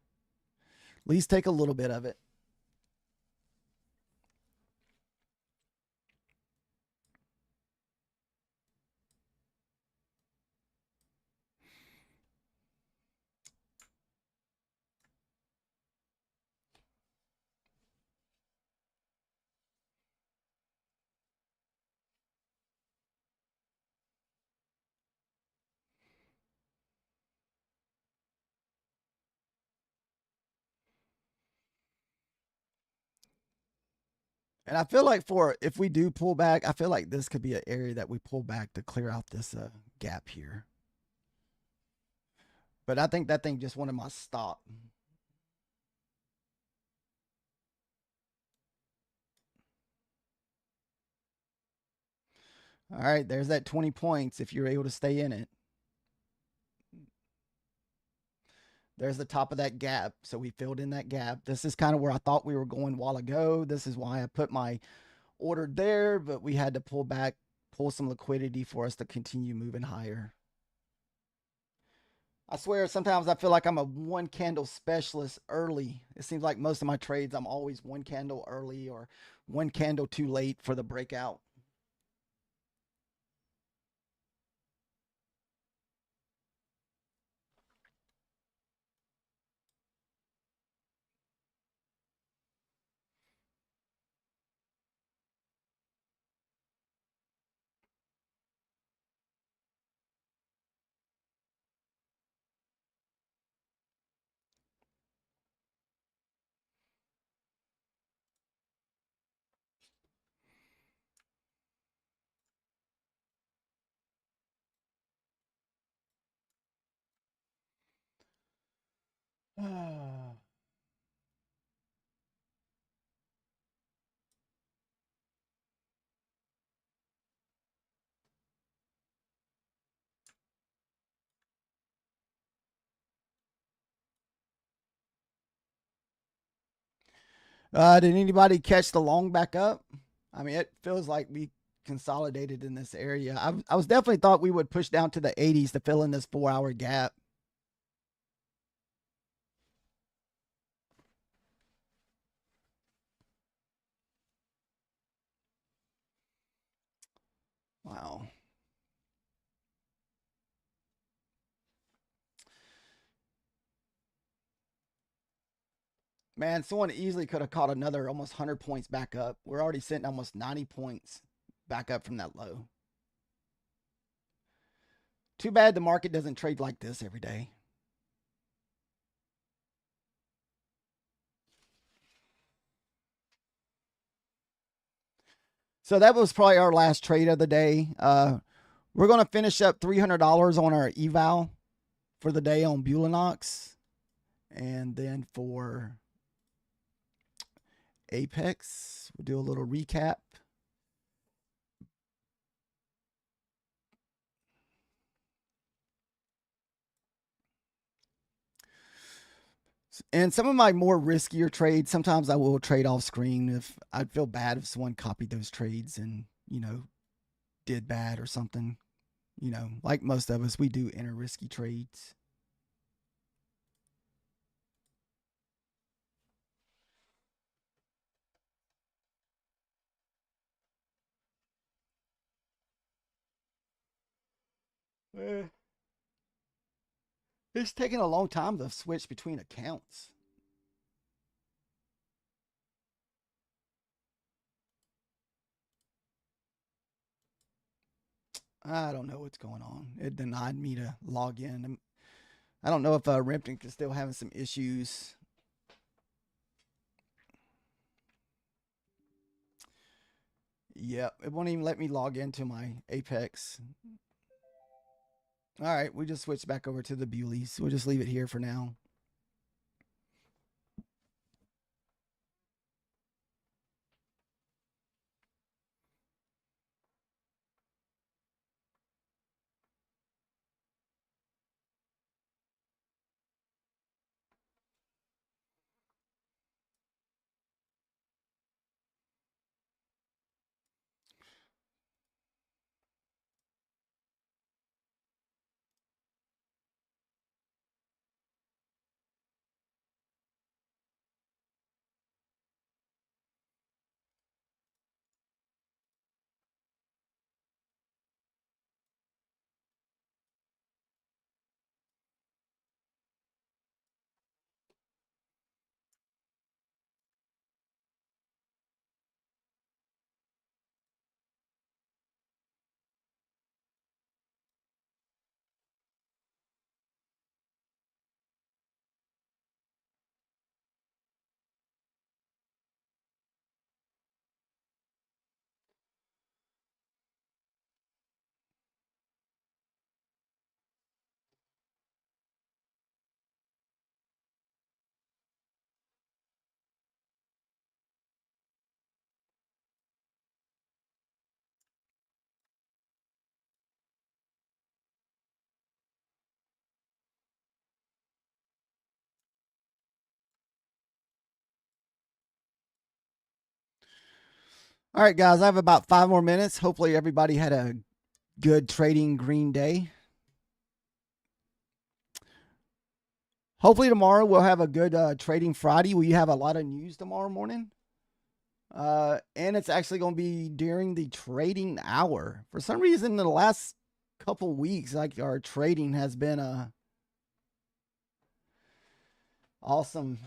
least take a little bit of it. And I feel like if we do pull back, I feel like this could be an area that we pull back to clear out this gap here. But I think that thing just wanted my stop. All right, there's that 20 points if you're able to stay in it. There's the top of that gap. So we filled in that gap. This is kind of where I thought we were going a while ago. This is why I put my order there, but we had to pull back, pull some liquidity for us to continue moving higher. I swear, sometimes I feel like I'm a one candle specialist early. It seems like most of my trades, I'm always one candle early or one candle too late for the breakout. Did anybody catch the long back up? I mean, it feels like we consolidated in this area. I was definitely thought we would push down to the 80s to fill in this 4-hour gap. Wow. Man, someone easily could have caught another almost 100 points back up. We're already sitting almost 90 points back up from that low. Too bad the market doesn't trade like this every day. So that was probably our last trade of the day. We're going to finish up $300 on our eval for the day on Bulenox. And then for Apex, we'll do a little recap. And some of my more riskier trades, sometimes I will trade off screen if I'd feel bad if someone copied those trades and, did bad or something. Like most of us, we do enter risky trades. It's taking a long time to switch between accounts. I don't know what's going on. It denied me to log in. I don't know if Rimpton is still having some issues. Yep, it won't even let me log into my Apex. All right, we just switched back over to the Bewleys. We'll just leave it here for now. All right, guys, I have about 5 more minutes. Hopefully, everybody had a good trading green day. Hopefully, tomorrow we'll have a good trading Friday. We have a lot of news tomorrow morning. And it's actually going to be during the trading hour. For some reason, in the last couple weeks, like our trading has been awesome.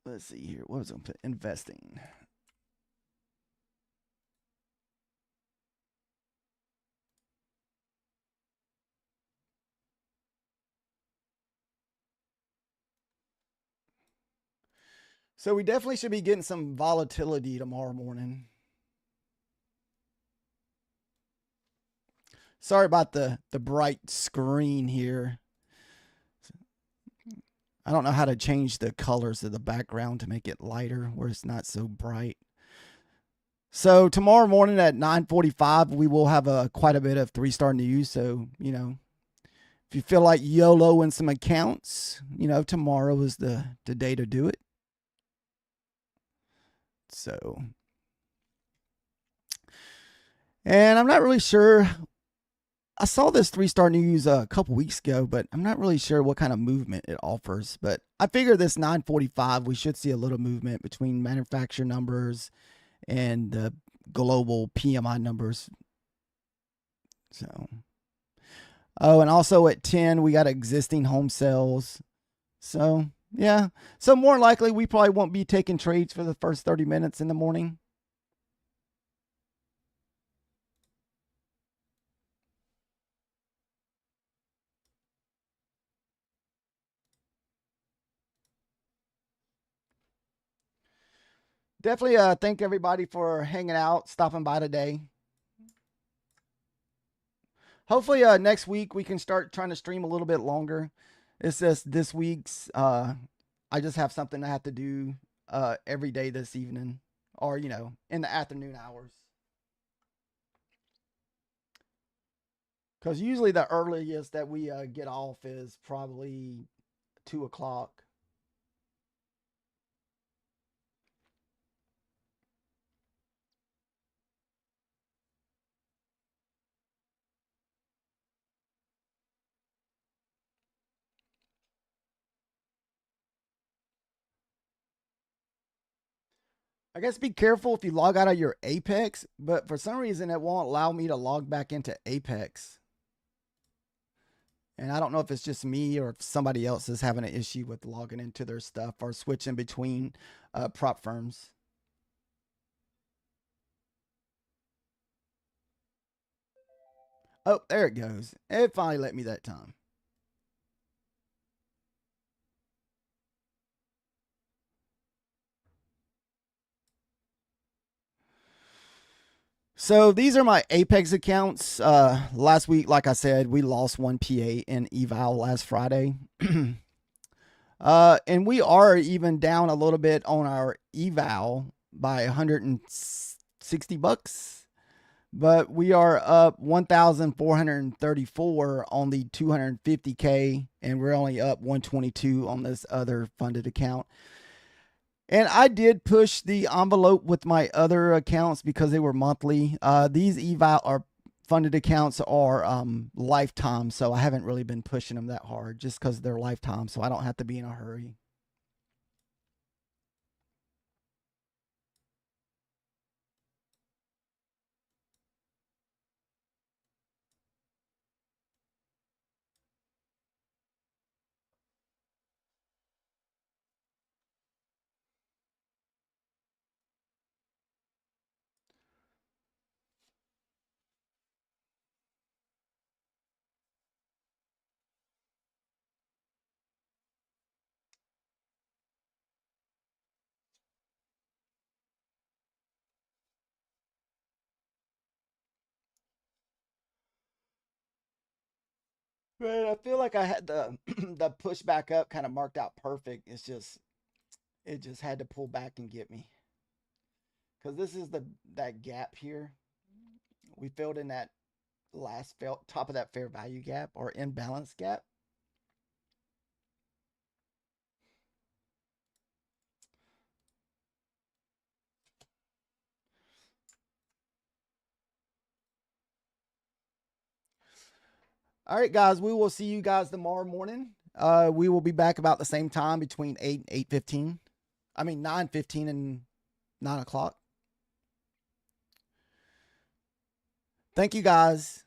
Let's see here. What was I put? Investing. So we definitely should be getting some volatility tomorrow morning. Sorry about the bright screen here. I don't know how to change the colors of the background to make it lighter where it's not so bright. So tomorrow morning at 9:45, we will have quite a bit of 3-star news. So, if you feel like YOLOing some accounts, tomorrow is the day to do it. So, and I'm not really sure. I saw this 3-star news a couple weeks ago, but I'm not really sure what kind of movement it offers. But I figure this 9:45, we should see a little movement between manufacturer numbers and the global PMI numbers. So, oh, and also at 10, we got existing home sales. So, yeah. So, more likely, we probably won't be taking trades for the first 30 minutes in the morning. Definitely thank everybody for hanging out, stopping by today. Hopefully, next week we can start trying to stream a little bit longer. It's just this week's, I just have something I have to do every day this evening or, in the afternoon hours. Because usually the earliest that we get off is probably 2 o'clock. I guess be careful if you log out of your Apex, but for some reason it won't allow me to log back into Apex. And I don't know if it's just me or if somebody else is having an issue with logging into their stuff or switching between prop firms. Oh, there it goes. It finally let me that time. So these are my Apex accounts. Last week, like I said, we lost one PA in eval last Friday. And we are even down a little bit on our eval by $160, but we are up 1,434 on the 250K, and we're only up 122 on this other funded account. And I did push the envelope with my other accounts because they were monthly. These eval or funded accounts are lifetime, so I haven't really been pushing them that hard just because they're lifetime, so I don't have to be in a hurry. Man, I feel like I had the the push back up kind of marked out perfect. It just had to pull back and get me because this is the that gap here. We filled in that top of that fair value gap or imbalance gap. All right, guys, we will see you guys tomorrow morning. We will be back about the same time between 8 and 8:15. I mean 9:15 and 9 o'clock. Thank you, guys.